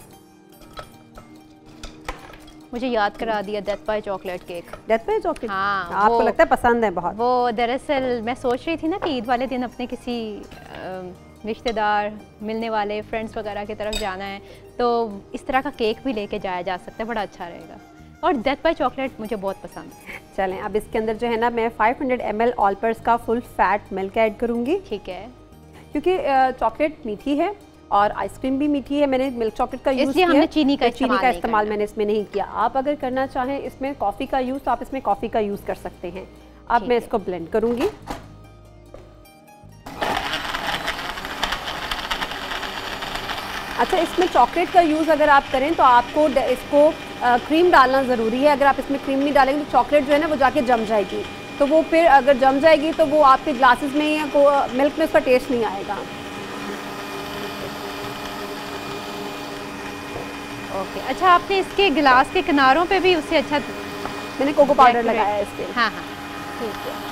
मुझे याद करा दिया death by chocolate cake.
Death by chocolate,
हाँ,
आपको लगता है पसंद है बहुत?
वो दरअसल मैं सोच रही थी ना कि ईद वाले दिन अपने किसी रिश्तेदार, मिलने वाले फ्रेंड्स वगैरह की तरफ जाना है, तो इस तरह का केक भी लेके जाया जा सकता है, बड़ा अच्छा रहेगा। और डेथ बाय चॉकलेट मुझे बहुत पसंद है।
चलें, अब इसके अंदर जो है ना मैं 500 ml ऑल पर्स का फुल फैट मिल्क ऐड करूँगी।
ठीक है,
क्योंकि चॉकलेट मीठी है और आइसक्रीम भी मीठी है, मैंने मिल्क चॉकलेट का यूज़ किया,
हमने चीनी का
इस्तेमाल मैंने इसमें नहीं किया। आप अगर करना चाहें इसमें कॉफ़ी का यूज़, तो आप इसमें कॉफ़ी का यूज़ कर सकते हैं। अब मैं इसको ब्लेंड करूँगी। अच्छा, इसमें चॉकलेट का यूज़ अगर आप करें तो आपको इसको क्रीम डालना ज़रूरी है। अगर आप इसमें क्रीम नहीं डालेंगे तो चॉकलेट जो है ना वो जाके जम जाएगी, तो वो फिर अगर जम जाएगी तो वो आपके ग्लासेस में या मिल्क में उसका टेस्ट नहीं आएगा।
ओके। अच्छा, आपने इसके गिलास के किनारों पे भी उससे अच्छा
मैंने कोको पाउडर लगाया है इस पे।
हाँ हाँ, ठीक है।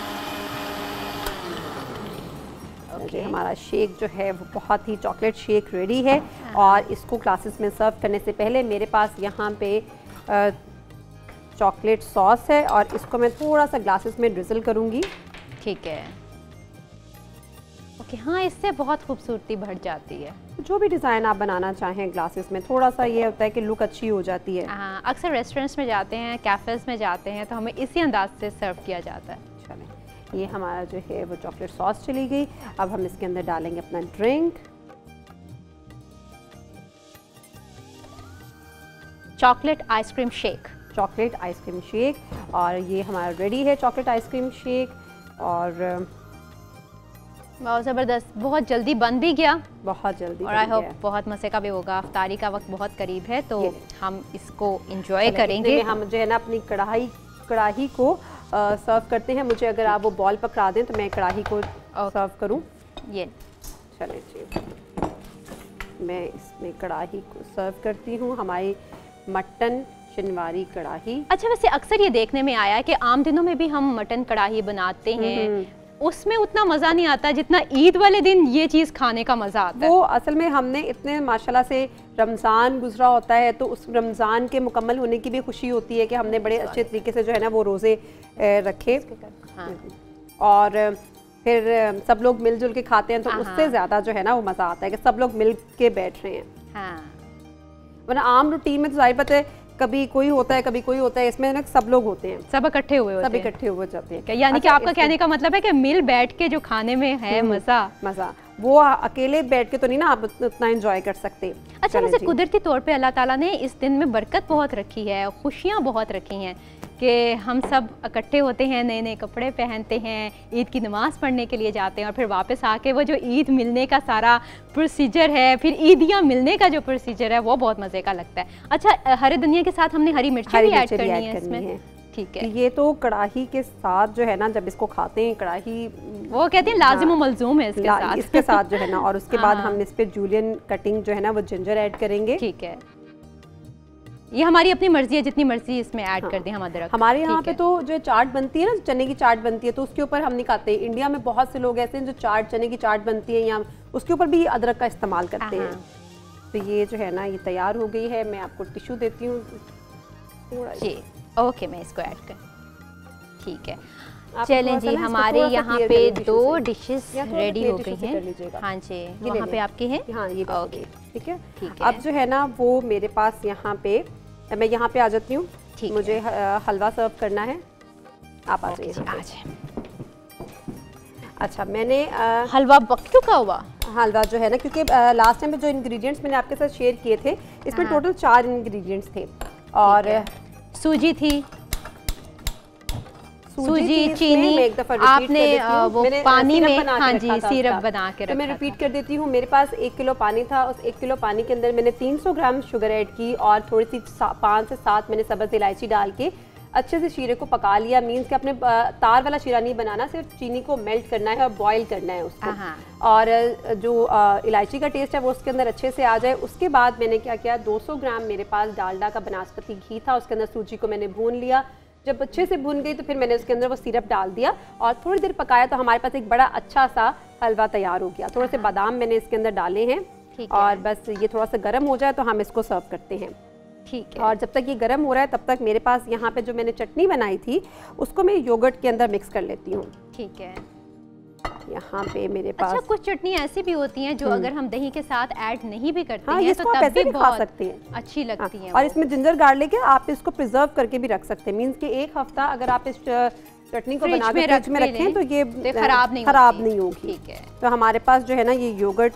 ओके, हमारा शेक जो है वो बहुत ही चॉकलेट शेक रेडी है। और इसको ग्लासेस में सर्व करने से पहले मेरे पास यहाँ पे चॉकलेट सॉस है और इसको मैं थोड़ा सा ग्लासेस में ड्रिजल करूँगी।
ठीक है, ओके। हाँ, इससे बहुत खूबसूरती बढ़ जाती है।
जो भी डिज़ाइन आप बनाना चाहें ग्लासेस में, थोड़ा सा ये होता है कि लुक अच्छी हो जाती है।
हाँ, अक्सर रेस्टोरेंट्स में जाते हैं, कैफ़ेज़ में जाते हैं, तो हमें इसी अंदाज से सर्व किया जाता है।
चलें, ये हमारा जो है वो चॉकलेट सॉस चली गई। अब हम इसके अंदर डालेंगे अपना drink,
chocolate ice cream shake.
Chocolate ice cream shake, और ये हमारा रेडी है चॉकलेट आइसक्रीम शेक। और
बहुत ज़बरदस्त, बहुत जल्दी बन भी गया,
बहुत जल्दी,
और आई होप बहुत मज़े का भी होगा। अफ्तारी का वक्त बहुत करीब है, तो हम इसको इंजॉय करेंगे।
हम जो है ना अपनी कढ़ाई को सर्व करते हैं। मुझे अगर आप वो बॉल पकड़ा दें तो मैं कढ़ाई को सर्व करूं।
ये
चलें जी, मैं इसमें कढ़ाई को सर्व करती हूं, हमारी मटन चिनवारी कढ़ाई।
अच्छा, वैसे अक्सर ये देखने में आया है कि आम दिनों में भी हम मटन कढ़ाई बनाते हैं, उसमें उतना मज़ा नहीं आता जितना ईद वाले दिन ये चीज़ खाने का मज़ा आता है।
वो असल में हमने इतने माशाल्लाह से रमज़ान गुजरा होता है, तो उस रमज़ान के मुकम्मल होने की भी खुशी होती है कि हमने बड़े अच्छे तरीके से जो है ना वो रोज़े रखे। हाँ। और फिर सब लोग मिलजुल के खाते हैं, तो उससे ज़्यादा जो है ना वो मज़ा आता है कि सब लोग मिल के बैठ रहे हैं।
हाँ।
वरना आम रूटीन में तो जाहिर बात है कभी कोई होता है कभी कोई होता है, इसमें ना सब लोग होते हैं,
सब इकट्ठे हुए होते हैं,
सब इकट्ठे हुए जाते हैं।
यानी कि आपका कहने का मतलब है कि मिल बैठ के जो खाने में है मज़ा,
वो अकेले बैठ के तो नहीं ना आप उतना एंजॉय कर सकते।
अच्छा, वैसे कुदरती तौर पे अल्लाह ताला ने इस दिन में बरकत बहुत रखी है, खुशियाँ बहुत रखी हैं कि हम सब इकट्ठे होते हैं, नए नए कपड़े पहनते हैं, ईद की नमाज़ पढ़ने के लिए जाते हैं, और फिर वापस आके वो जो ईद मिलने का सारा प्रोसीजर है, फिर ईदियाँ मिलने का जो प्रोसीजर है, वो बहुत मज़े का लगता है। अच्छा, हरी धनिया के साथ हमने हरी मिर्ची भी ऐड करनी है इसमें। ठीक है,
ये तो कढ़ाई के साथ जो है ना जब इसको खाते हैं, कढ़ाई
वो कहते हैं लाजिम व मलजूम है
इसके साथ जो है ना। और उसके बाद हम इस पे जूलियन कटिंग जो है ना वो जिंजर ऐड करेंगे।
ठीक है, ये हमारी अपनी मर्जी है, जितनी मर्जी इसमें ऐड कर दें हम अदरक।
हमारे यहाँ पे तो जो चाट बनती है ना, चने की चाट बनती है, तो उसके ऊपर हम नहीं खाते। इंडिया में बहुत से लोग ऐसे हैं जो चने की चाट बनती है या उसके ऊपर भी अदरक का इस्तेमाल करते हैं। तो ये जो है ना ये तैयार हो गई है, मैं आपको टिश्यू देती हूँ थोड़ा।
जी, ओके, मैं इसको ऐड कर, ठीक है। चलें जी, हमारे यहाँ पे 2 डिशेस रेडी हो गई हैं। हाँ जी, वहाँ पे आपके हैं।
हाँ, ये
ओके,
ठीक है, ठीक है। अब जो है ना वो मेरे पास यहाँ पे, मैं यहाँ पे आ जाती हूँ। मुझे हलवा सर्व करना है, आप आ जाइए।
आ जाए।
अच्छा, मैंने
हलवा बक्कू का हुआ,
हलवा जो है ना, क्योंकि लास्ट टाइम में जो इंग्रेडिएंट्स मैंने आपके साथ शेयर किए थे इसमें टोटल 4 इंग्रेडिएंट्स थे और
सूजी थी, सूजी, चीनी, आपने वो पानी में, हाँ जी, सिरप बना के रखा।
तो मैं रिपीट कर देती हूँ। मेरे पास 1 किलो पानी था, उस 1 किलो पानी के अंदर मैंने 300 ग्राम शुगर ऐड की और थोड़ी सी 5 से 7 मैंने सब्ज़ इलायची डाल के अच्छे से शीरे को पका लिया। मीन्स कि अपने तार वाला शीरा नहीं बनाना, सिर्फ चीनी को मेल्ट करना है और बॉईल करना है उसको, और जो इलायची का टेस्ट है वो उसके अंदर अच्छे से आ जाए। उसके बाद मैंने क्या किया, 200 ग्राम मेरे पास डालडा का बनास्पति घी था, उसके अंदर सूजी को मैंने भून लिया। जब अच्छे से भून गई तो फिर मैंने उसके अंदर वो सिरप डाल दिया और थोड़ी देर पकाया तो हमारे पास एक बड़ा अच्छा सा हलवा तैयार हो गया। थोड़े से बादाम मैंने इसके अंदर डाले हैं और बस ये थोड़ा सा गर्म हो जाए तो हम इसको सर्व करते हैं।
ठीक है।
और जब तक ये गर्म हो रहा है तब तक मेरे पास यहाँ पे जो मैंने चटनी बनाई थी उसको मैं योगर्ट के अंदर मिक्स कर लेती हूँ।
ठीक है।
यहाँ पे मेरे पास
अच्छा, कुछ चटनी ऐसी भी होती हैं जो अगर हम दही के साथ ऐड नहीं भी करते
हैं
तो तब भी
खा सकते हैं,
अच्छी लगती हैं।
और इसमें जिंजर गार्लिक है, आप इसको प्रिजर्व करके भी रख सकते हैं। मीन्स कि 1 हफ्ता अगर आप इस चटनी को बना के फ्रिज में रखें तो ये खराब नहीं होगी।
ठीक है।
तो हमारे पास जो है ना ये योगर्ट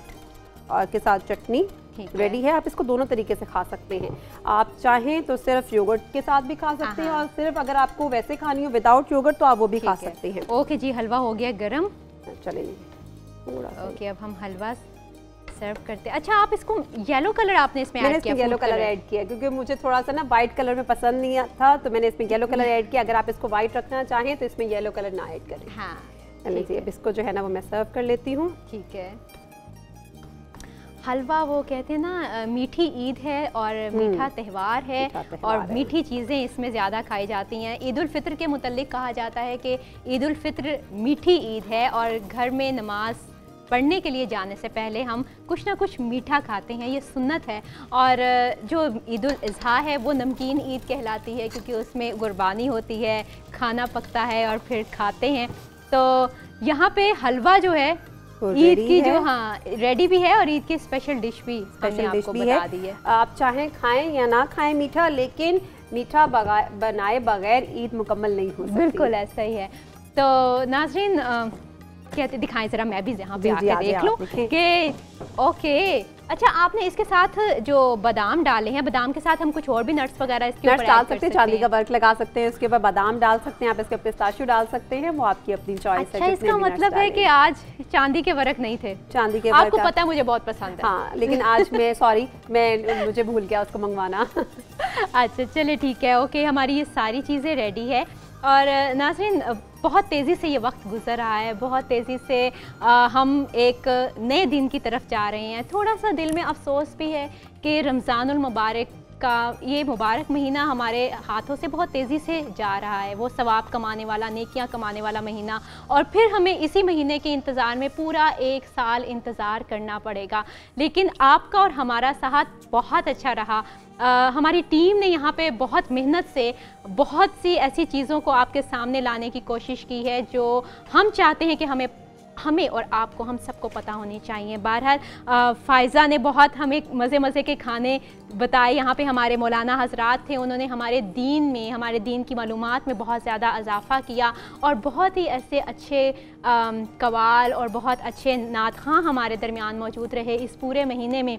के साथ चटनी रेडी है। आप इसको दोनों तरीके से खा सकते हैं। आप चाहें तो सिर्फ योगर्ट के साथ भी खा सकते हैं और सिर्फ अगर आपको वैसे खानी हो विदाउट योगर्ट तो आप वो भी खा सकते हैं।
ओके जी, हलवा हो गया गरम।
चलिए थोड़ा सा
ओके, अब हम हलवा सर्व करते हैं। अच्छा, आप इसको येलो कलर आपने इसमें
मैंने
ऐड किया?
येलो कलर ऐड किया क्योंकि मुझे थोड़ा सा ना वाइट कलर में पसंद नहीं था, तो मैंने इसमें येलो कलर ऐड किया। अगर आप इसको वाइट रखना चाहें तो इसमें येलो कलर ना ऐड करें।
हाँ,
अब इसको जो है ना वो मैं सर्व कर लेती हूँ।
ठीक है। हलवा वो कहते हैं ना, मीठी ईद है और मीठा त्यौहार है और मीठी चीज़ें इसमें ज़्यादा खाई जाती हैं। ईद उल फित्र के मुतल्लिक कहा जाता है कि ईद उल फित्र मीठी ईद है और घर में नमाज पढ़ने के लिए जाने से पहले हम कुछ ना कुछ मीठा खाते हैं, ये सुन्नत है। और जो ईद उल अज़हा है वो नमकीन ईद कहलाती है क्योंकि उसमें कुर्बानी होती है, खाना पकता है और फिर खाते हैं। तो यहाँ पे हलवा जो है ईद की जो रेडी भी है और ईद की स्पेशल डिश भी हमने आपको बता दी है।
आप चाहें खाएं या ना खाएं मीठा, लेकिन मीठा बनाए बगैर ईद मुकम्मल नहीं हो सकती।
बिल्कुल ऐसा ही है। तो नाज़रीन कहते दिखाएं ज़रा, मैं भी यहाँ पे आके देख लूँ कि ओके। अच्छा, आपने इसके साथ जो बादाम डाले हैं, बादाम के साथ हम कुछ और भी नट्स वगैरह इसके ऊपर
डाल सकते हैं, चांदी का वर्क लगा सकते हैं, उसके ऊपर बादाम डाल सकते हैं, आप इसके ऊपर पिस्ताशियो डाल सकते हैं, वो आपकी अपनी चॉइस है।
अच्छा, इसका मतलब है कि आज चांदी के वर्क नहीं थे?
चांदी के
आपको पता है मुझे बहुत पसंद है।
हाँ, लेकिन आज मैं सॉरी मुझे भूल गया उसको मंगवाना।
अच्छा चलिए ठीक है। ओके, हमारी ये सारी चीज़ें रेडी है और नाज़रीन बहुत तेज़ी से ये वक्त गुजर रहा है, बहुत तेज़ी से हम एक नए दिन की तरफ जा रहे हैं। थोड़ा सा दिल में अफसोस भी है कि रमज़ानुल मुबारक का ये मुबारक महीना हमारे हाथों से बहुत तेज़ी से जा रहा है। वो सवाब कमाने वाला, नेकियां कमाने वाला महीना, और फिर हमें इसी महीने के इंतज़ार में पूरा 1 साल इंतज़ार करना पड़ेगा। लेकिन आपका और हमारा साथ बहुत अच्छा रहा। हमारी टीम ने यहाँ पे बहुत मेहनत से बहुत सी ऐसी चीज़ों को आपके सामने लाने की कोशिश की है जो हम चाहते हैं कि हमें और आपको, हम सबको पता होनी चाहिए। बहरहाल फ़ायज़ा ने बहुत हमें मज़े मज़े के खाने बताए। यहाँ पे हमारे मौलाना हज़रात थे, उन्होंने हमारे दीन में, हमारे दीन की मालूमात में बहुत ज़्यादा इजाफ़ा किया और बहुत ही ऐसे अच्छे कवाल और बहुत अच्छे नात ख़ां हमारे दरमियान मौजूद रहे इस पूरे महीने में,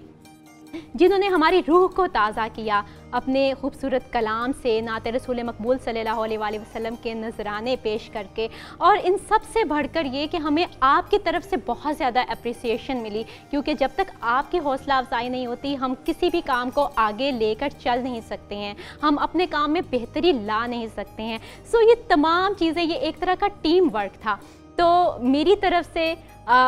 जिन्होंने हमारी रूह को ताज़ा किया अपने खूबसूरत कलाम से, नात रसूल मकबूल सल्लल्लाहु अलैहि वसल्लम के नजराने पेश करके। और इन सब से बढ़कर ये कि हमें आपकी तरफ से बहुत ज़्यादा अप्रिसिएशन मिली, क्योंकि जब तक आपकी हौसला अफजाई नहीं होती हम किसी भी काम को आगे लेकर चल नहीं सकते हैं, हम अपने काम में बेहतरी ला नहीं सकते हैं। सो ये तमाम चीज़ें, ये एक तरह का टीम वर्क था। तो मेरी तरफ से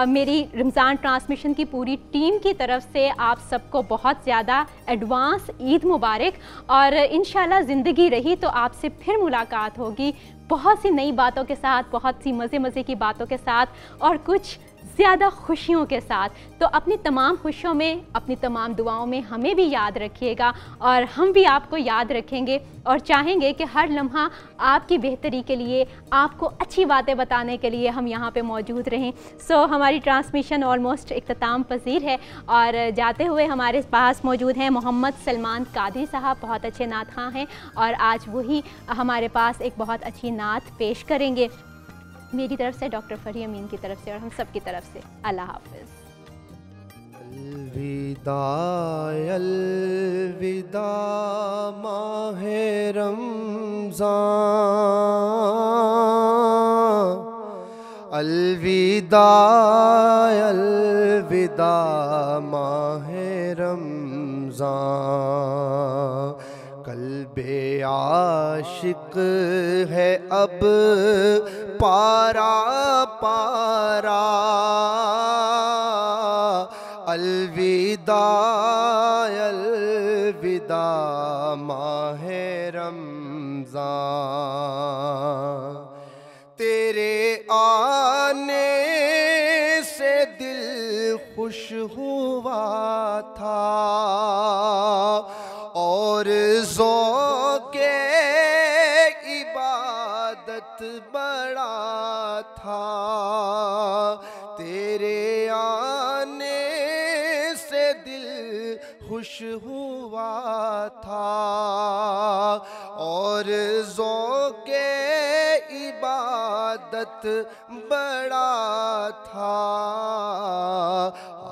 मेरी रमज़ान ट्रांसमिशन की पूरी टीम की तरफ से आप सबको बहुत ज़्यादा एडवांस ईद मुबारक। और इंशाल्लाह ज़िंदगी रही तो आपसे फिर मुलाकात होगी बहुत सी नई बातों के साथ, बहुत सी मज़े मज़े की बातों के साथ और कुछ ज़्यादा खुशियों के साथ। तो अपनी तमाम खुशियों में, अपनी तमाम दुआओं में हमें भी याद रखिएगा और हम भी आपको याद रखेंगे और चाहेंगे कि हर लम्हा आपकी बेहतरी के लिए, आपको अच्छी बातें बताने के लिए हम यहाँ पे मौजूद रहें। सो हमारी ट्रांसमिशन ऑलमोस्ट इख्तिताम पजीर है और जाते हुए हमारे पास मौजूद हैं मोहम्मद सलमान कादरी साहब, बहुत अच्छे नात ख़ां हैं और आज वही हमारे पास एक बहुत अच्छी नात पेश करेंगे। मेरी तरफ से, डॉक्टर फरहीम अमीन की तरफ से और हम सब की तरफ से अल्लाह हाफ़िज़।
अलविदा अलविदा माहे रमज़ान, अलविदा अलविदा माहे रमज़ान। कल्बे आशिक है अब पारा पारा, अलविदा अलविदा माहे रमज़ान। तेरे आने से दिल खुश हुआ था और ज़ौक़े इबादत बड़ा था। तेरे आने से दिल खुश हुआ था और ज़ौक़े इबादत बड़ा था।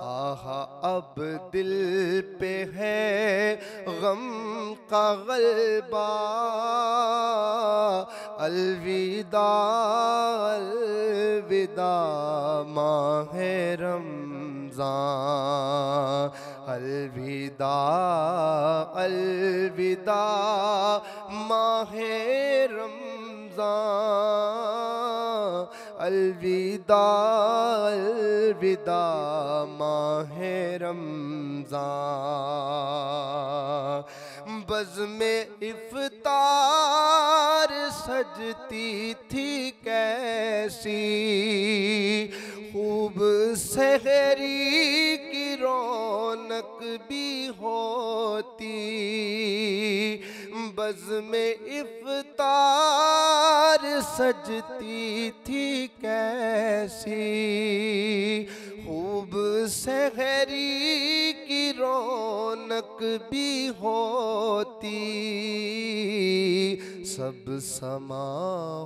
आहा अब दिल पे है गम का ग़ल्बा, अलविदा अलविदा माहे रमज़ान, अलविदा अलविदा माहे रमज़ान, अलविदा अलविदा माहे रमज़ान। बज़्म-ए इफ़्तार सजती थी कैसी, खूब सहरी की रौनक भी होती। बज़्म-ए इफ़्तार सजती थी कैसी, खूब सहरी की रौनक भी होती। सब समा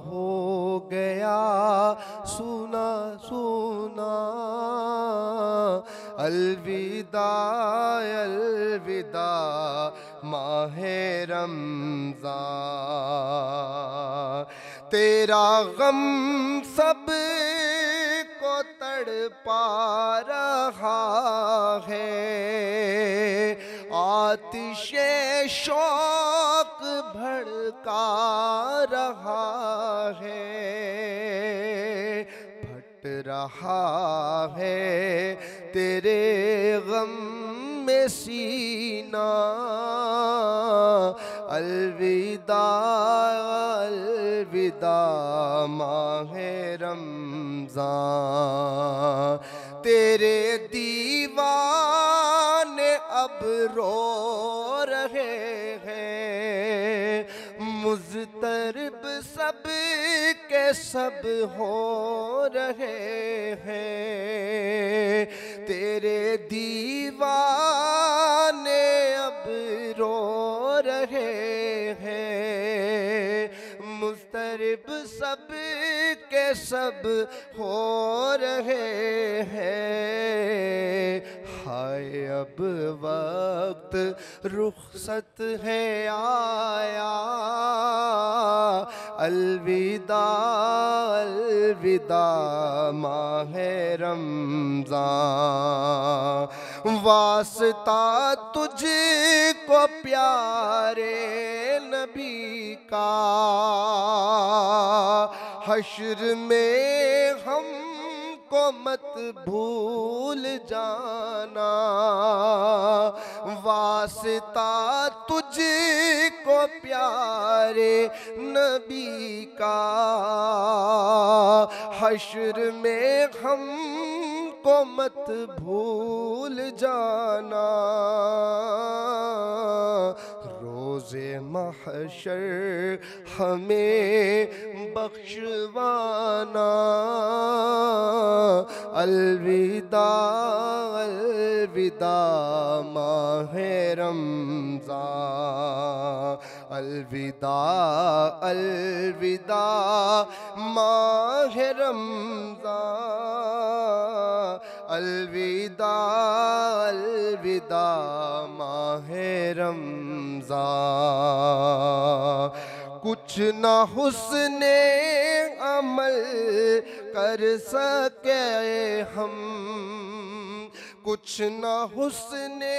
हो गया सुना सुना, अलविदा अलविदा माहे रमज़ान। तेरा गम सब को तड़पा रहा है, आतिशे शौक भड़का रहा है। फट रहा है तेरे गम में सीना, अलविदा अलविदा माहे रमज़ान। तेरे दीवाने अब रो रहे हैं, मुज़तरब सब के सब हो रहे हैं। तेरे दीवाने अब रो रहे हैं, मुज़तरब सब के सब हो रहे हैं। हाय अब वक्त रुखसत है आया, अलविदा अलविदा माहे रमज़ान। वास्ता तुझको प्यारे नबी का, हश्र में हमको मत भूल जाना। वास्ता तुझको प्यारे नबी का, हश्र में हमको मत भूल जाना। रोज़े महशर हमें बख्शवाना, अलविदा अलविदा माहे रमज़ान, अलविदा अलविदा माहे रमज़ान, अलविदा अलविदा माहे रमज़ान, कुछ ना हुस्ने अमल कर सके हम, कुछ ना हुस्ने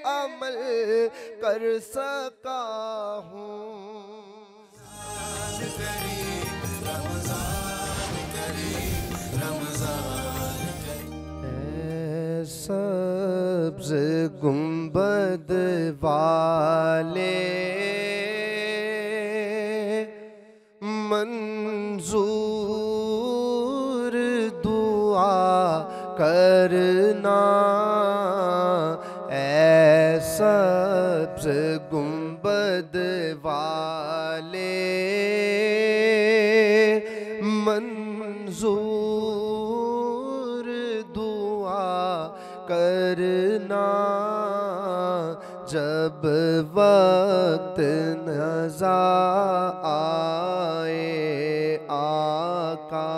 अमल कर सका हूँ। सब्ज़ गुंबद वाले मंजूर दुआ करना, ऐ सब्ज़ गुंबद वाले मंजूर दुआ करना, जब वक्त नज़ा आए आका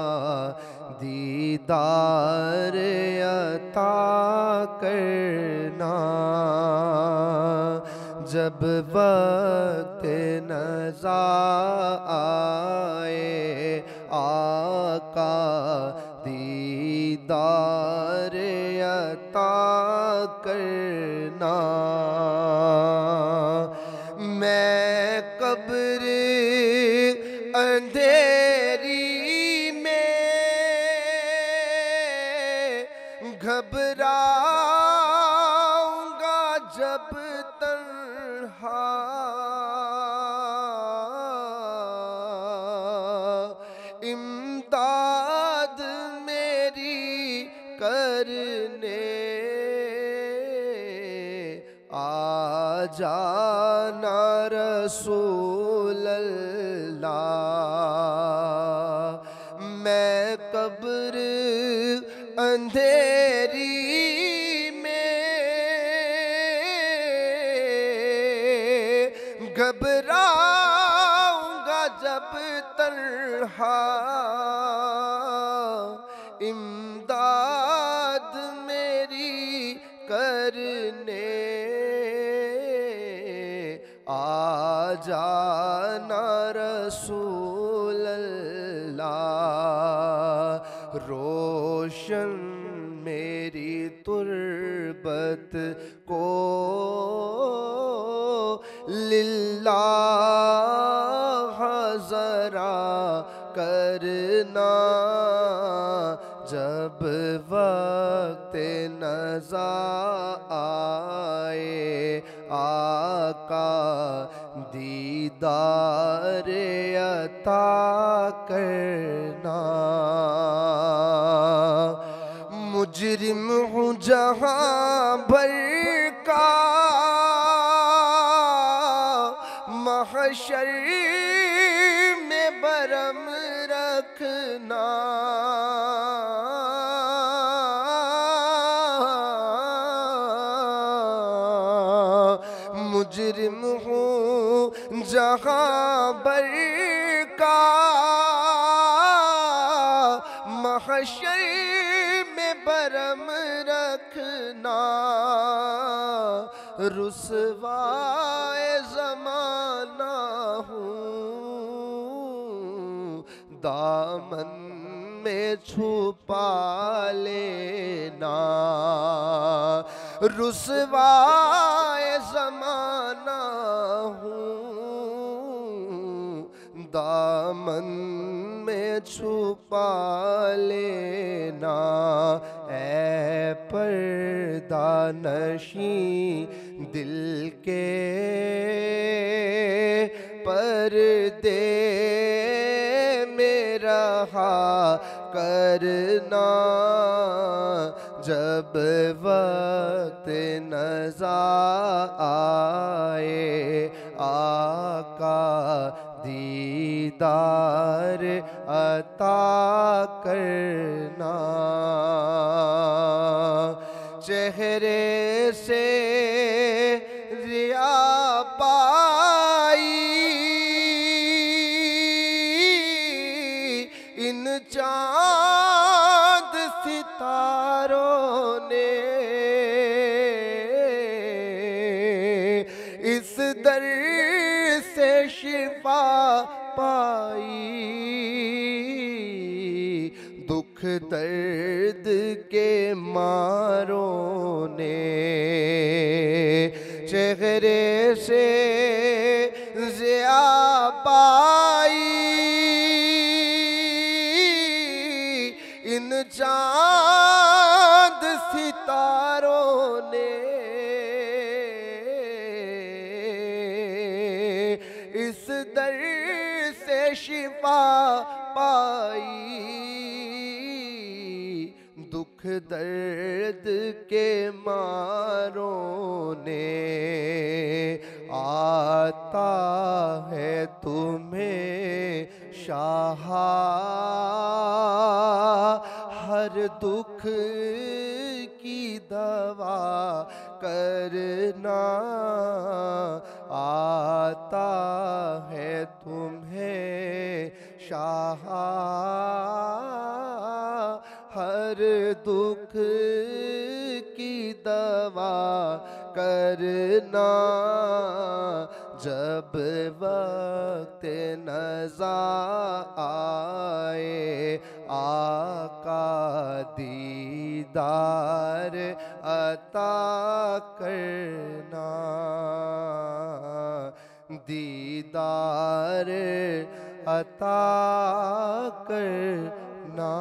दीदार अता करना, जब वक्त नज़ा आए आका दीदार अता करना। मैं कब्र अंधेरी में घबराऊंगा जब तन्हा, इमदाद मेरी करने आ जाना रसूल अल्लाह। मैं कब्र अंधेरी में घबराऊंगा जब तन्हा, इमदाद मेरी करने आ जाना रसूल अल्लाह। रोशन मेरी तुर्बत को लिल्लाह ज़रा करना, जब वक्त नज़ा आए आका दीदार अता करना। मुजरिम हूँ जहाँ भर का महशर में बरम रखना, मुजरिम हूँ जहाँ बर का महशर में बरम रखना, रुसवाए ज़माना हूँ दामन में छुपा लेना, रुसवाए ज़माना हूँ दामन में छुपा लेना। ऐ पर्दा नशी दिल के पर्दे में रहा करना, जब वक्त नज़ा आए आका दीदार अता करना। चेहरे से रिया पाई इन चाँद सितारों इस दर से शिफा पाई, दुख दर्द के मारों ने चेहरे से ज़िया पाई। इन चांद सितारों ने इस दर से शिफा पाई, दुख दर्द के मारों ने आता है तुम्हें शाह, हर दुख की दवा करना आता है तुम्हें शाह, हर दुख की दवा करना। जब वक्त नज़ा आए आका दीदार अता करना, दीदार अता करना।